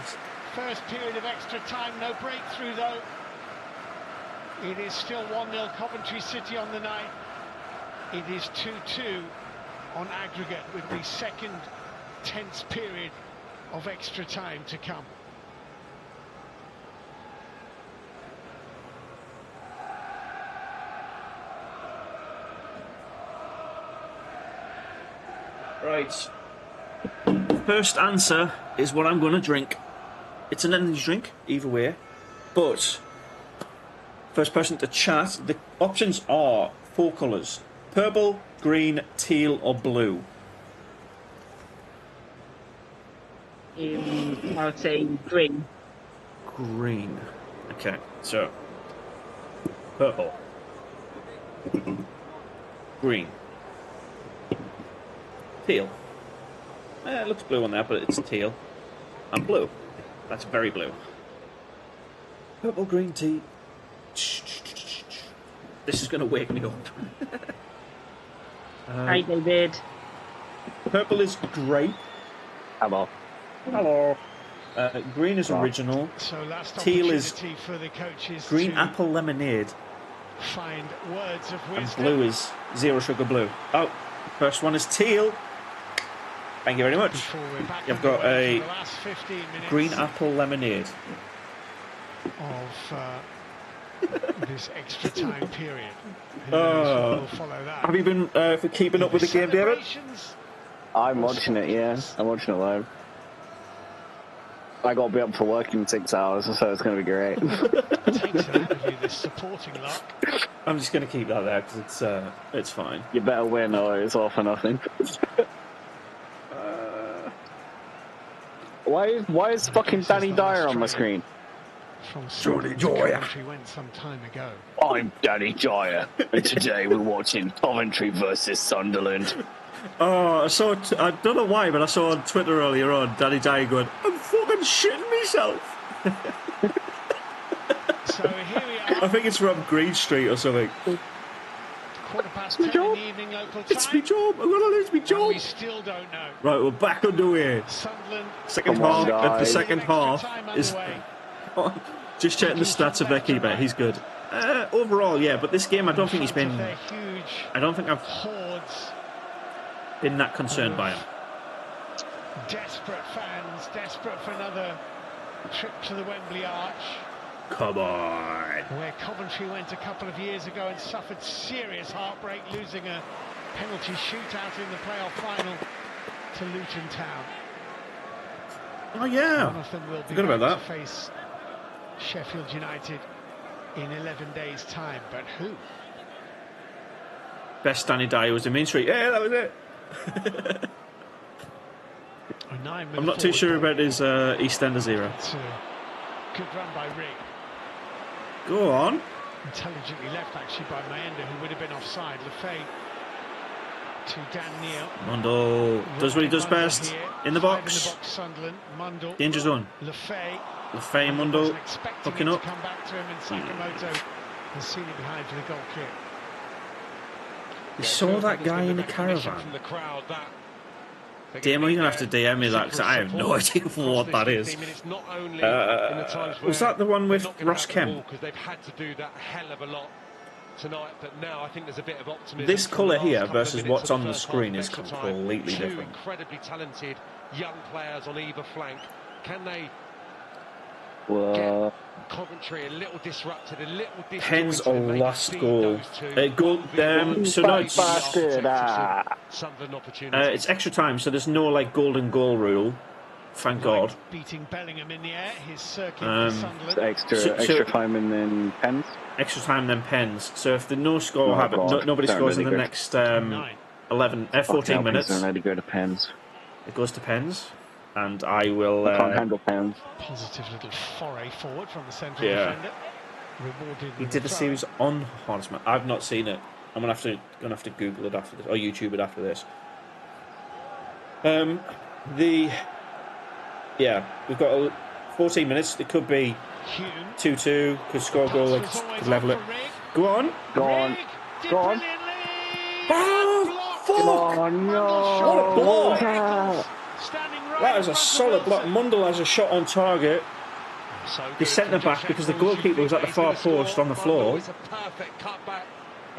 first period of extra time. No breakthrough though. It is still 1-0 Coventry City on the night. It is 2-2 on aggregate with the second tense period of extra time to come. Right. First answer is what I'm going to drink. It's an energy drink, either way. But first person to chat, the options are 4 colours: purple, green, teal or blue. I would say green. Green. Okay, so purple, green, teal. It looks blue on there, but it's teal and blue. That's very blue. Purple green tea. This is going to wake me up. Hi, David. Purple is grape. Hello. Hello. Green is original. So last Teal is for the coaches green to apple lemonade. find words of And wisdom. blue is zero sugar blue. Oh, first one is teal. Thank you very much. You've got a green apple lemonade. Of this extra time period. Who knows what will follow that? Have you been for keeping up with the game, David? I'm watching it, yeah. I'm watching it live. I got to be up for work in 6 hours, so it's going to be great. Takes it out of you, this supporting luck. I'm just going to keep that there because it's fine. You better win or it's all for nothing. Why is fucking Danny Dyer on my screen? Johnny Dyer went some time ago. I'm Danny Dyer, and today we're watching Coventry versus Sunderland. Oh, I don't know why, but I saw on Twitter earlier on Danny Dyer going, I'm fucking shitting myself. So here we are. I think it's from Green Street or something. 10:15 in the evening local time. It's my job. I'm going to lose my job. We still don't know. Right, we're back underway. Sunderland. Second Come on, half. guys. The second half is just checking the stats of their keeper. He's good. Overall, yeah, but this game, I don't think he's been. I don't think I've been that concerned by him. Desperate fans, desperate for another trip to the Wembley Arch. Come on. Where Coventry went a couple of years ago and suffered serious heartbreak, losing a penalty shootout in the playoff final to Luton Town. Oh yeah. One of them will be Forgot about back that. to face Sheffield United in 11 days' time, but who? Best Danny Dyer was in Main Street. Yeah, that was it. I'm not too sure about his EastEnders era. It's a good run by Rigg. Go on. Intelligently left actually by Maenda, who would have been offside. Lefay to Dan Neil. Mundle does what he does best. In the box. Sunderland. Mundle. Danger zone. Lefay. Mundle hooking up. Come back to him, and Sakamoto has seen it behind for the goal kick. You saw that guy in the caravan. Damo, you're going to have to DM me that because I have no idea what that is. Was that the one with Ross Kemp? They've had to do that hell of a lot tonight, but now I think there's a bit of optimism. This colour here versus what's on the screen is completely different. Two incredibly talented young players on either flank. Can they get Coventry a little disrupted, a little Penn's last goal. So no, it's extra time, so there's no like golden goal rule. Thank God. Beating Bellingham in the air, his circuit for Sunderland. Extra time and then pens. Extra time then pens. So if the no score nobody scores in the next 14 minutes. Don't really go to pens. It goes to pens. And I will. I can't handle pens. Positive little foray forward from the central defender. Rewarded. He did a series on Horseman. I've not seen it. I'm gonna have to Google it after this or YouTube it after this. We've got 14 minutes. It could be 2-2. Could score a goal. Could level it. Go on. Oh, fuck! Oh no! What a block! That is a solid block. Mundle has a shot on target. The centre back, because the goalkeeper was at the far post on the floor. It's a perfect cutback.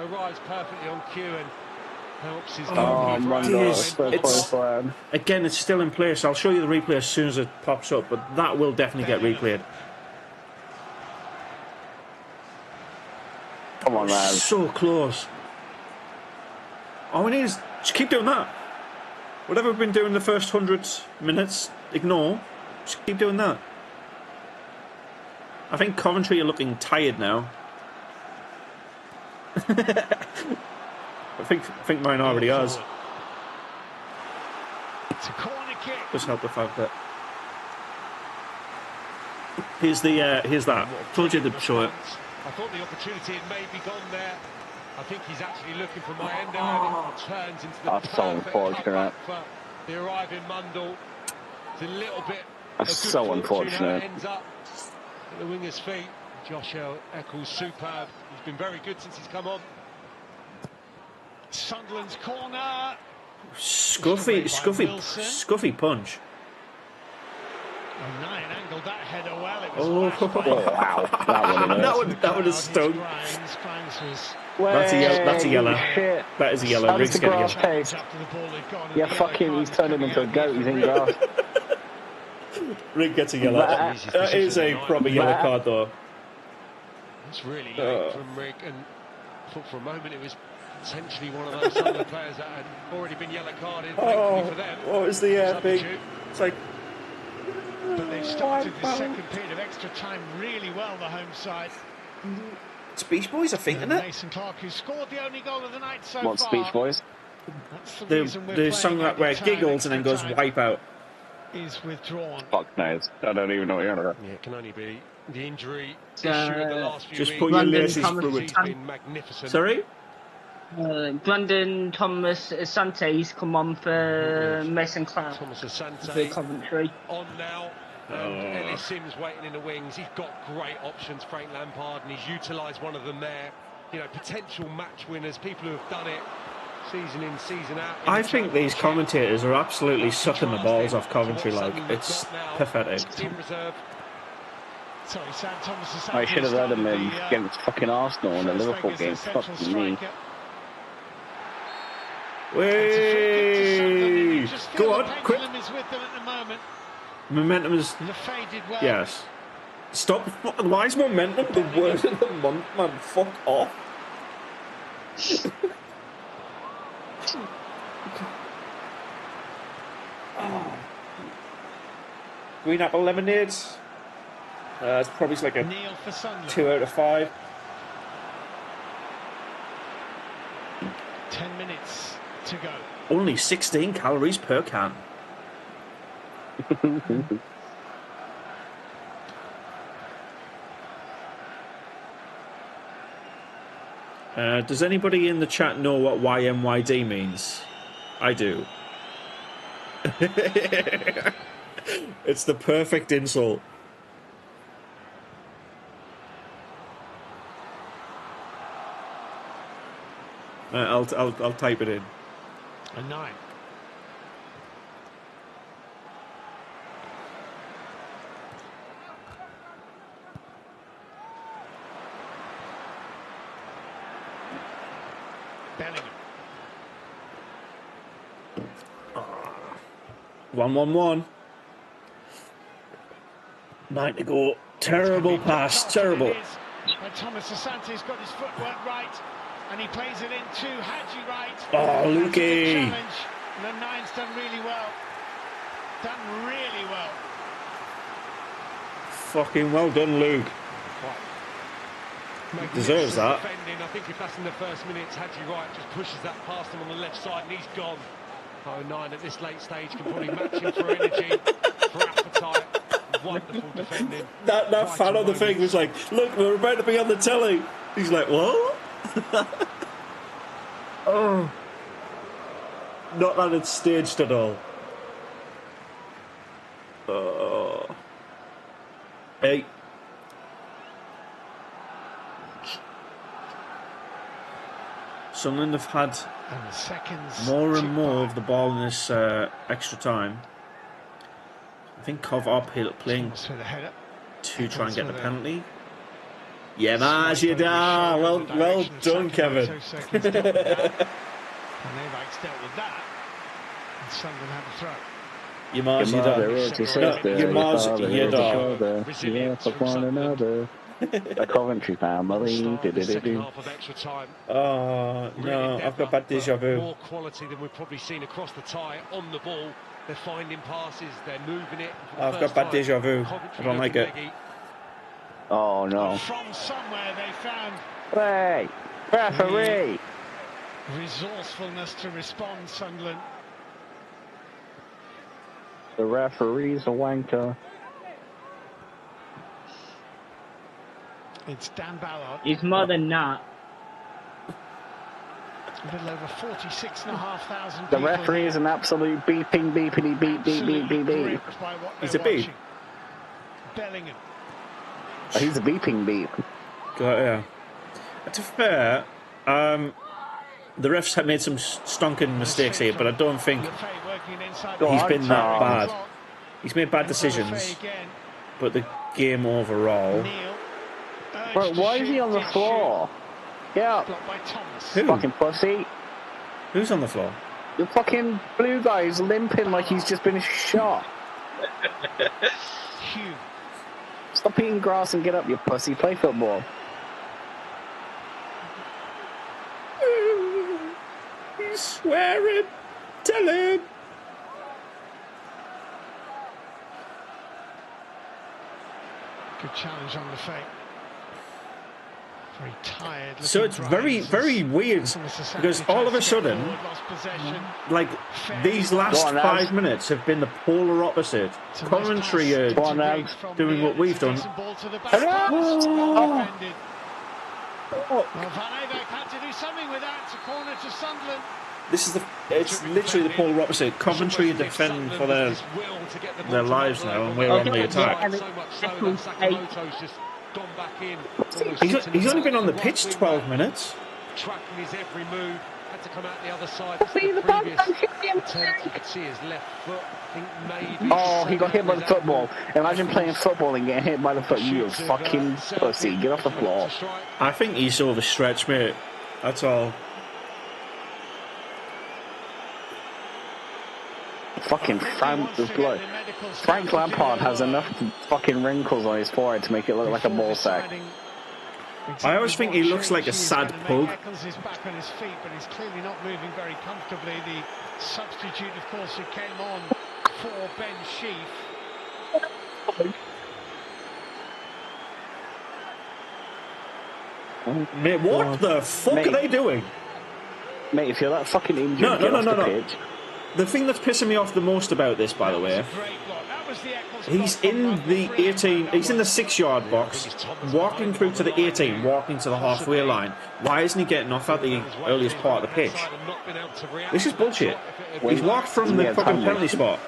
Arrives perfectly on cue and helps his Again, it's still in place. I'll show you the replay as soon as it pops up, but that will definitely get replayed. Come on, lads. So close. All we need is just keep doing that. Whatever we've been doing the first 100 minutes, ignore. Just keep doing that. I think Coventry are looking tired now. I think mine already has. It's a corner kick. Just help the fact that. Here's that. Told you to show it. I thought the opportunity had maybe gone there. I think he's actually looking for Maenda, and it turns into the That's so unfortunate. For the arriving Mundle. It's a little bit. That's so unfortunate. Ends up at the winger's feet. Josh Eccles, superb. He's been very good since he's come on. Sunderland's corner. Scuffy punch. Nine angled that header well. It was wow. That would have stung. That's a yellow. Shit. That is a yellow. How does Riggs the getting grass taste? Yeah, fucking, he's turned him into a goat. He's in grass. Rig gets a yellow. That is a proper yellow card, though. It's really late from Rig, and thought for a moment it was potentially one of those Sunderland players that had already been yellow carded. Thankfully for them. What was the big? It's like. But they've started the second period of extra time really well, the home side. It's Beach Boys, I think, isn't it? Mason Clark, who scored the only goal of the night so What's far. Beach Boys? The song that where it giggles and then goes wipe out. Is withdrawn. Fuck knows. I don't even know what you're on about. Yeah, it can only be the injury issue of the last few weeks. Just put your laces through it. He's been magnificent. Sorry? Brandon Thomas Asante's come on for Mason Clark. Thomas Asante for Coventry. on now. And Ellis Sims waiting in the wings. He's got great options, Frank Lampard, and he's utilised one of them there. You know, potential match winners, people who have done it season in, season out. I think these commentators are absolutely sucking the balls off Coventry. Like, it's pathetic. Sorry, Sam Thomas Asante. I should have heard him against fucking Arsenal in the Liverpool game. Fucking me. Wait! Go on, quick! Momentum is. Yes. Stop. Why is momentum the word of the month, man? Fuck off. Green apple lemonades. It's probably like a 2 out of 5. 10 minutes to go. Only 16 calories per can. Does anybody in the chat know what YMYD means? I do. It's the perfect insult. I'll type it in. A 9. Bellingham. 1-1-1. 9 to go. Terrible pass. Terrible. Thomas Asante's got his footwork right, and he plays it into Hadji right. Oh, Lukey. And the 9's done really well. Done really well. Fucking well done, Luke. Deserves that. Defending. I think if that's in the first minutes, Hadji Wright just pushes that past him on the left side and he's gone. 9 at this late stage can probably match him for energy, for appetite. Wonderful defending. That fan on the thing was like, look, we're about to be on the telly. He's like, what? Oh. Not that it's staged at all. Oh. Hey. Sunderland have had more and more of the ball in this extra time. I think Cov are playing to try and get the penalty. Yeah, Mars, you da. Well done, Kevin. And they've dealt with that. And Sunderland had the throw. You Mars, you da. You Mars, you da. Yeah, for one another. A Coventry family. Oh no, I've got bad deja vu. More quality than we've probably seen across the tie on the ball. They're finding passes, they're moving it. I've got bad deja vu. I don't like it. Oh no. From somewhere they found. Hey, referee. Resourcefulness to respond, Sunderland. The referee's a wanker. It's Dan Ballard. He's more than that. A little over 46,500 The referee is an absolute beeping, beepity, beep, beep, beep, beep, beep. He's a beep. Bellingham. Oh, he's a beeping beep. Yeah. To be fair, the refs have made some stonking mistakes here, but I don't think he's been that bad. He's made bad decisions, but the game overall... Bro, why is he on the floor? Yeah. Who? Fucking pussy. Who's on the floor? The fucking blue guy is limping like he's just been shot. Stop eating grass and get up, you pussy. Play football. He's swearing. Tell him. Good challenge on the fake. Very tired. So it's very, very weird because all of a sudden, like these last 5 minutes have been the polar opposite. Coventry are doing what we've done. This is it's literally the polar opposite. Coventry are defending for their lives now, and we're on the attack. He's only been on the pitch 12 minutes. Tracking his every move, had to come out the other side. You could see his left foot. I think maybe. Oh, he got hit by the football. Imagine playing football and getting hit by the foot. You fucking pussy. Get off the floor. I think he's overstretched, mate. That's all. Fucking Frank Lampard has enough fucking wrinkles on his forehead to make it look like a ball sack. I always think he looks like a sad pug. He's back on his feet, but he's clearly not moving very comfortably. The substitute, of course, who came on for Ben Sheaf. Mate, what the fuck are they doing? Mate, if you're that fucking injured, get off the pitch. The thing that's pissing me off the most about this, by the way, he's in the 18. He's in the 6-yard box, walking through to the 18, walking to the halfway line. Why isn't he getting off at the earliest part of the pitch? This is bullshit. He's walked from the fucking penalty spot.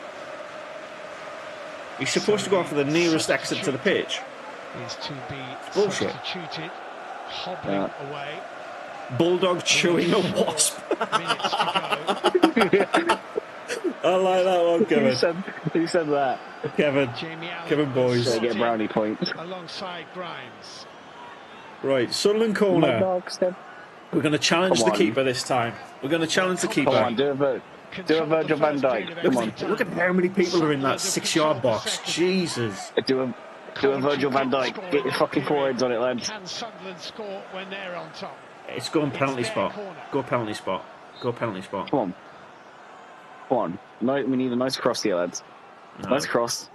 He's supposed to go for the nearest exit to the pitch. It's bullshit. Hobbling away. Bulldog chewing a wasp. I like that one, Kevin. Who said that? Kevin Boys. So get brownie points. Alongside Grimes. Right, Sunderland corner. We're going to challenge the keeper this time. We're going to challenge the keeper. Come on, do a Virgil van Dijk. Come on. Look at how many people are in that 6-yard box. Jesus. Do a Virgil van Dijk. Get your fucking foreheads on it, lads. Can Sunderland score when they're on top? It's going penalty spot. Go penalty spot. Go penalty spot. Come on. Come on. No, we need a nice cross here, lads. No. Nice cross.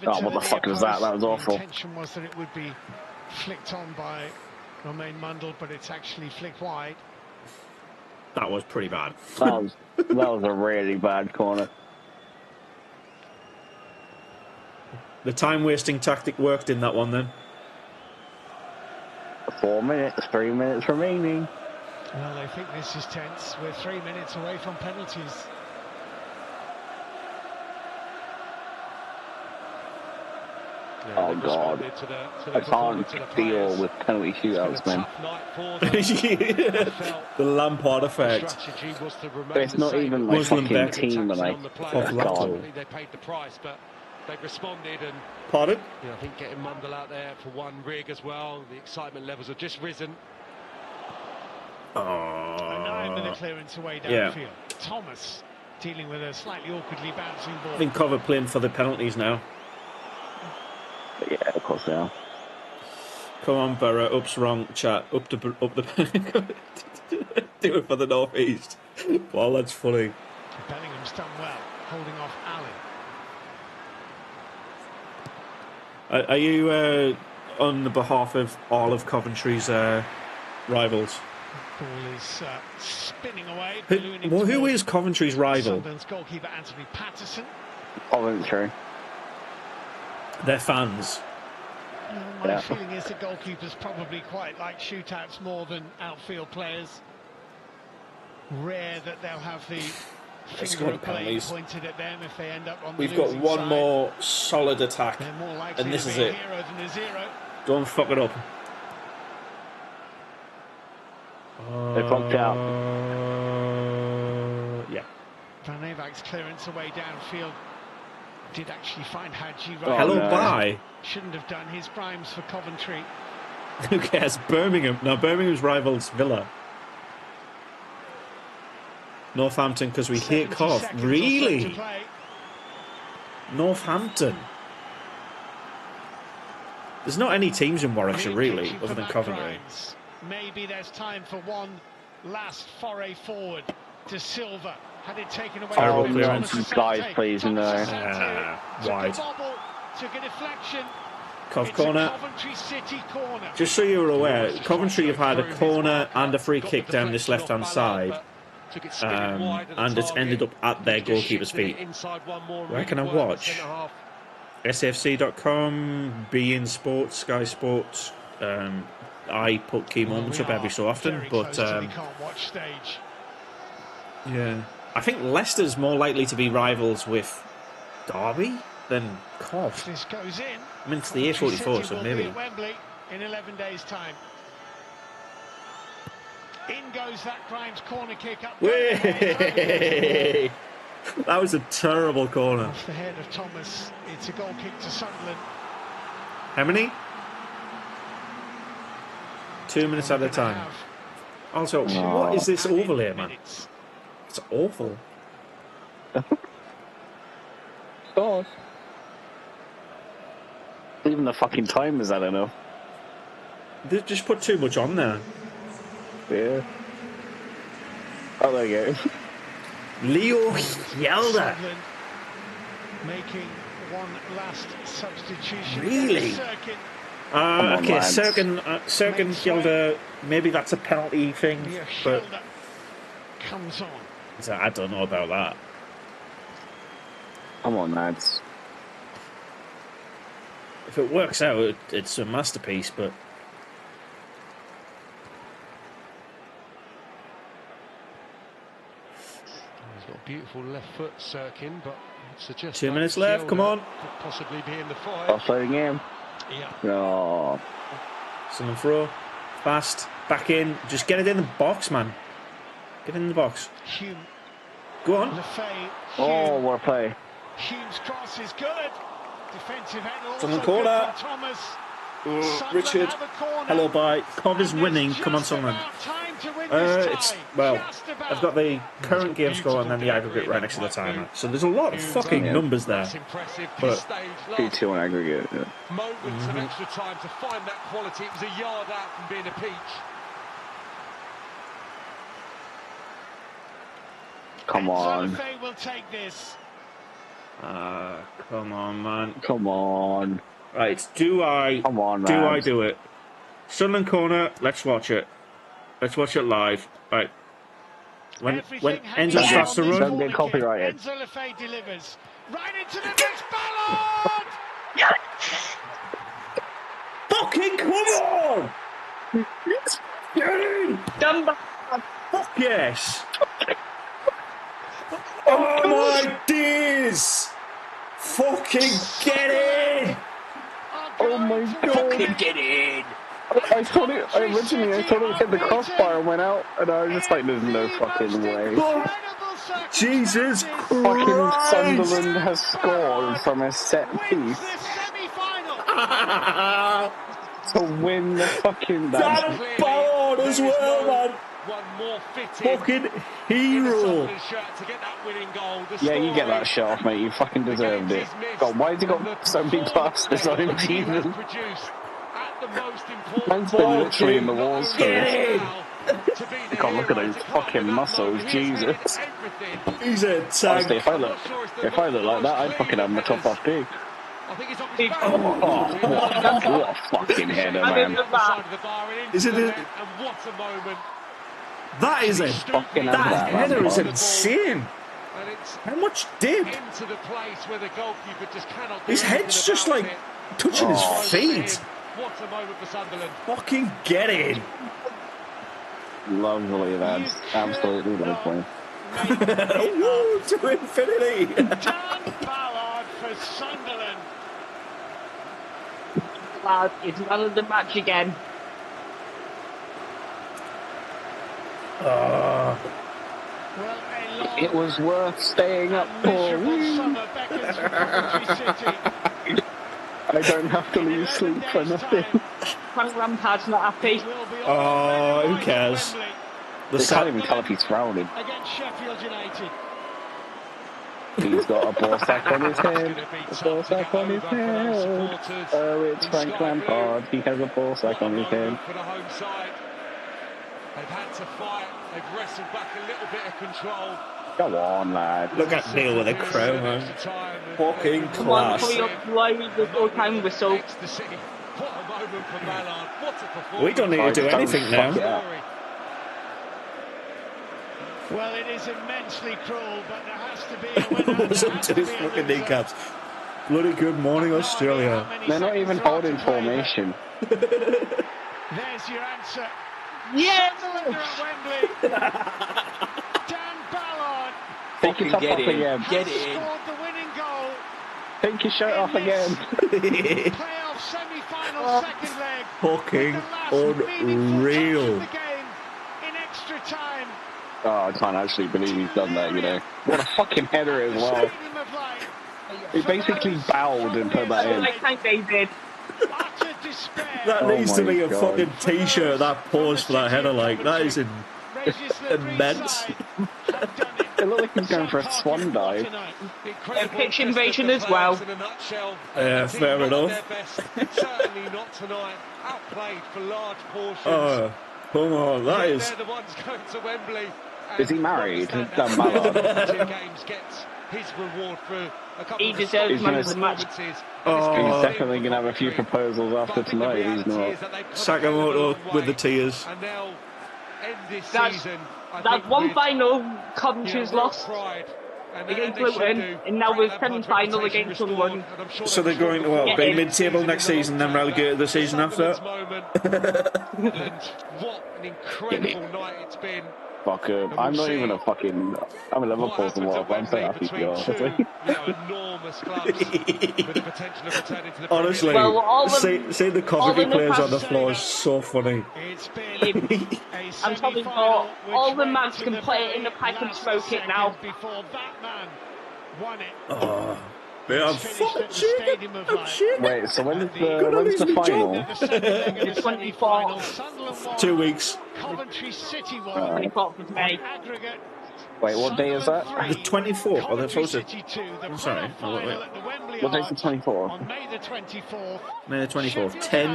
Oh, what the fuck was that? That was awful. The intention was that it would be flicked on by Romain Mundle, but it's actually flicked wide. That was pretty bad. That was a really bad corner. The time-wasting tactic worked in that one, then. 4 minutes, 3 minutes remaining. Well, they think this is tense. We're 3 minutes away from penalties. Oh God! I can't deal with penalty shootouts, man. The Lampard effect. It's not even my fucking team, and God. They paid the price, but they've responded. And pardon? I think getting Mundle out there for one rig as well. The excitement levels have just risen. A 9-minute clearance away downfield. Thomas dealing with a slightly awkwardly bouncing ball. I think Coventry playing for the penalties now. Yeah, of course they are. Come on, Borough. Up's wrong. Chat. Up the. Do it for the North East. Well, that's funny. Bellingham's done well, holding off Allen. Are you on the behalf of all of Coventry's rivals? Ball is spinning away. Who is Coventry's rival? Sunderland's goalkeeper Anthony Patterson. Coventry. They're fans. My feeling is that goalkeepers probably quite like shootouts more than outfield players. Rare that they'll have the finger of blame pointed at them if they end up on the losing side. We've got one more solid attack, They're more likely and this to is be it. a hero than a zero. Don't fuck it up. They fucked out. Yeah. Van Evak's clearance away downfield did actually find Hadji right. Oh, Hello, no. bye. Shouldn't have done his primes for Coventry. Who cares? Birmingham. No, Birmingham's rivals Villa. Northampton, because we hate Cov. Really? Northampton. There's not any teams in Warwickshire, really, other than Coventry. Maybe there's time for one last foray forward to Silva. Had it taken away. Terrible from clearance. Thomas Guys, Asante. please, no. Wide. Took a bobble, took a deflection. Cov It's corner. a Coventry City corner. Just so you were aware, Coventry have had a corner and a free kick down this left-hand side, and it's ended up at their goalkeeper's feet. Where can I watch? SFC.com, beIN Sports, Sky Sports. I put key moments up every so often, but yeah, I think Leicester's more likely to be rivals with Derby than Cov. This goes in. I mean, it's the A44, so maybe. Wembley in 11 days' time. In goes that Grimes corner kick up. Way! That was a terrible corner. Off the head of Thomas. It's a goal kick to Sunderland. How many? 2 minutes at a time. Also, what is this overlay, man? It's awful. God. Even the fucking timers, I don't know. They just put too much on there. Yeah. Oh, there you go. Leo Yelda. Making one last substitution. Really? Okay, Serkin Yelda. Maybe that's a penalty thing, but comes on. So I don't know about that. Come on, lads. If it works out, it's a masterpiece, but... He's got a beautiful left foot, Serkin, but suggests 2 minutes left, come on. Could possibly be in the fight. I'll play the game. Yeah. Oh. Someone throw. Fast. Back in. Just get it in the box, man. Get it in the box. Hume. Go on. Lefay, Oh, what a play. Hume's cross is good. Defensive header also Someone good corner. from Thomas. Richard. Hello, bye. Cov is winning. Come on, Sunderland. It's, well, I've got the current game score and then the aggregate right next to the timer. So there's a lot of fucking numbers there. But 2-2 on aggregate. Yeah. Moments of extra time to find that quality. It was a yard out from being a peach. Come on. Lefay will take this. Come on, man. Come on. Right, do I do it? Sunderland corner, let's watch it. Let's watch it live. Right. When Enzo starts to run... Don't get copyrighted. Enzo Lefay delivers. Right into the next ballon! Fucking come on! Get in! Fuck yes! Oh my days! Fucking get in! Oh my god! Fucking get in! I thought it hit the crossbar and went out, and I was just like, there's no fucking way. Jesus Fucking Christ! Sunderland has scored from a set piece to win the fucking... That ball as well, man! Fucking hero! Yeah, you get that shot off, mate. You fucking deserved it. God, why has he got so many plasters on him, Jesus? Man's been literally in the walls for it. God, look at those fucking muscles, Jesus. He's a tag. Honestly, if I look like that, I'd fucking have my top off big. Oh, what a fucking header, man. Is it a... That is a... That header is insane. How much dip? His head's just like touching his feet. Fucking get in. Lovely, lads. Absolutely lovely. Woo, to infinity. Dan Ballard for Sunderland. Lampard is man of the match again. It was worth staying up for. I don't have to lose sleep for nothing. Frank Lampard's not happy. Oh, who cares? They can't even tell if he's frowning. Against Sheffield United. He's got a ball sack on his head. A ball sack on his head. Oh, it's Frank Lampard. He has a ball sack on his head. For the home side. They've had to fight. They've wrestled back a little bit of control. Go on, lad. Look at Neil with a crow, man. Fucking class. Come on, play the full-time whistle. What a moment for Mallard. What a performance. We don't need to do anything now. Well, it is immensely cruel, but there has to be a winner. Wasn't to his fucking kneecaps. Bloody good morning, Australia. They're not even holding formation. There's your answer. Yes! Sunderland are at Wembley. Dan Ballard. Take your top off again. Get has it in. scored the winning goal. Take your shirt off again. Playoff semi-final second leg. Fucking With the last meaningful touch unreal. of the game in extra time. Oh, I can't actually believe he's done that, you know. What a fucking header as well. Stadium of Light. He basically bowed and put that in. Thank David. Utter despair. That Oh needs to my be a God. fucking t-shirt, that pause for that header, like, that is immense. It looked like he's going for a swan dive. Pitch invasion as well. Yeah, fair enough. Certainly not tonight. Outplayed for large portions. Oh, come on, that is... They're the ones going to Wembley. Is he married? Dan Ballard. Two games gets his reward for a couple He of deserves man of the match. performances. Oh. He's definitely going to have a few proposals after tonight. He's not. Sakamoto with the tears. And they'll end this That's- season, I That think, one with, final Coventry's lost pride. And against they should Luton, do. and now Frank we're Lampard's semi-final reputation against restored, Sunderland. and I'm sure So they're going to, what, be mid-table next season, then relegate the season after? And what an incredible night it's been. Fuck him. I'm not even a fucking. I'm a Liverpool supporter. I'm so happy for you, honestly. Enormous clubs with the potential of returning to the Honestly, Well, all the- see the Coventry all the players on the past- floor is so funny. It's been a I'm talking semi-final about which all the went mans to can the play it in very the pipe and last smoke it now. seconds before that man won it. Oh, man, I'm It's finished fucking at the shaking. Stadium of I'm Light. shaking. Wait, so when's lose the me final? The second leg of the The 24th. semi-final. Sunderland won. 2 weeks. Coventry City won. 24th of May. Aggregate. Wait, what day is that? Sunderland The 24th. Oh, that's Coventry also City 2, the I'm sorry. playoff Oh, wait. final at the Wembley What day's the Arch 24th? on May the 24th. May the 24th. Sheffield 10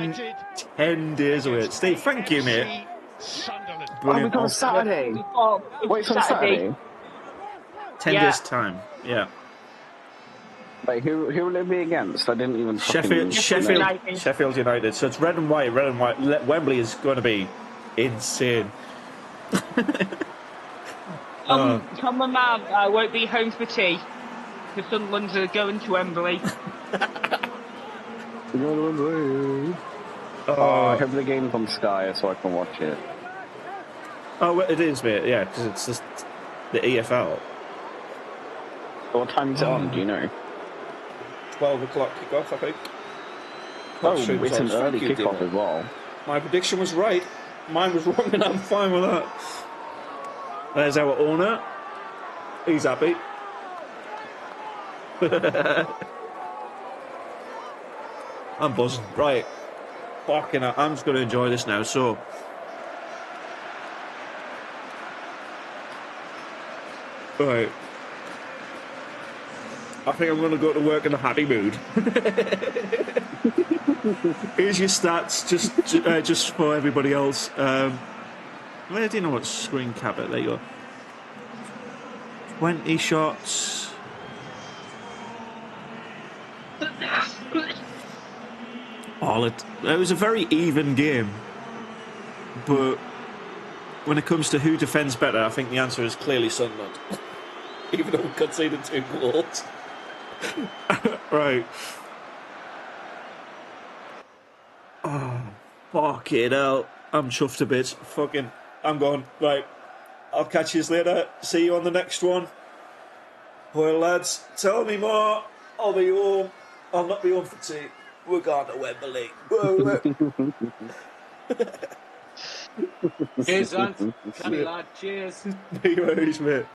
United days away. against Steve, thank you, mate. AFC Sunderland. Oh, we Brilliant. got a Saturday. Wait for Saturday. 10 Yeah. days' time. Yeah. Wait, who will it be against? I didn't even. Sheffield, United. Sheffield United. So it's red and white, red and white. Wembley is going to be insane. Tom and Mam, I won't be home for tea. The Sunderlands are going to Wembley. Oh, I hope the game's on Sky so I can watch it. Oh, well, it is, mate. Yeah, because it's just the EFL. What time is it on? Do you know? 12 o'clock kickoff, I think. Oh, That's true, it's an Thank early you, kickoff Dino. as well. My prediction was right. Mine was wrong, and I'm fine with that. There's our owner. He's happy. I'm buzzing. Right. Fucking hell, I'm just going to enjoy this now, so... Right. I think I'm going to go to work in a happy mood. Here's your stats, just for everybody else. Where do you know what screen cap it? There you go. 20 shots. It was a very even game, but when it comes to who defends better, I think the answer is clearly Sunderland. Even though we conceded 2 goals. Right. Oh, fucking hell. I'm chuffed a bit. Fucking, I'm gone. Right. I'll catch you later. See you on the next one. Well, lads, tell me more. I'll be home. I'll not be home for tea. We're going to Wembley. Cheers, son. Canny lad. Cheers. No worries, mate.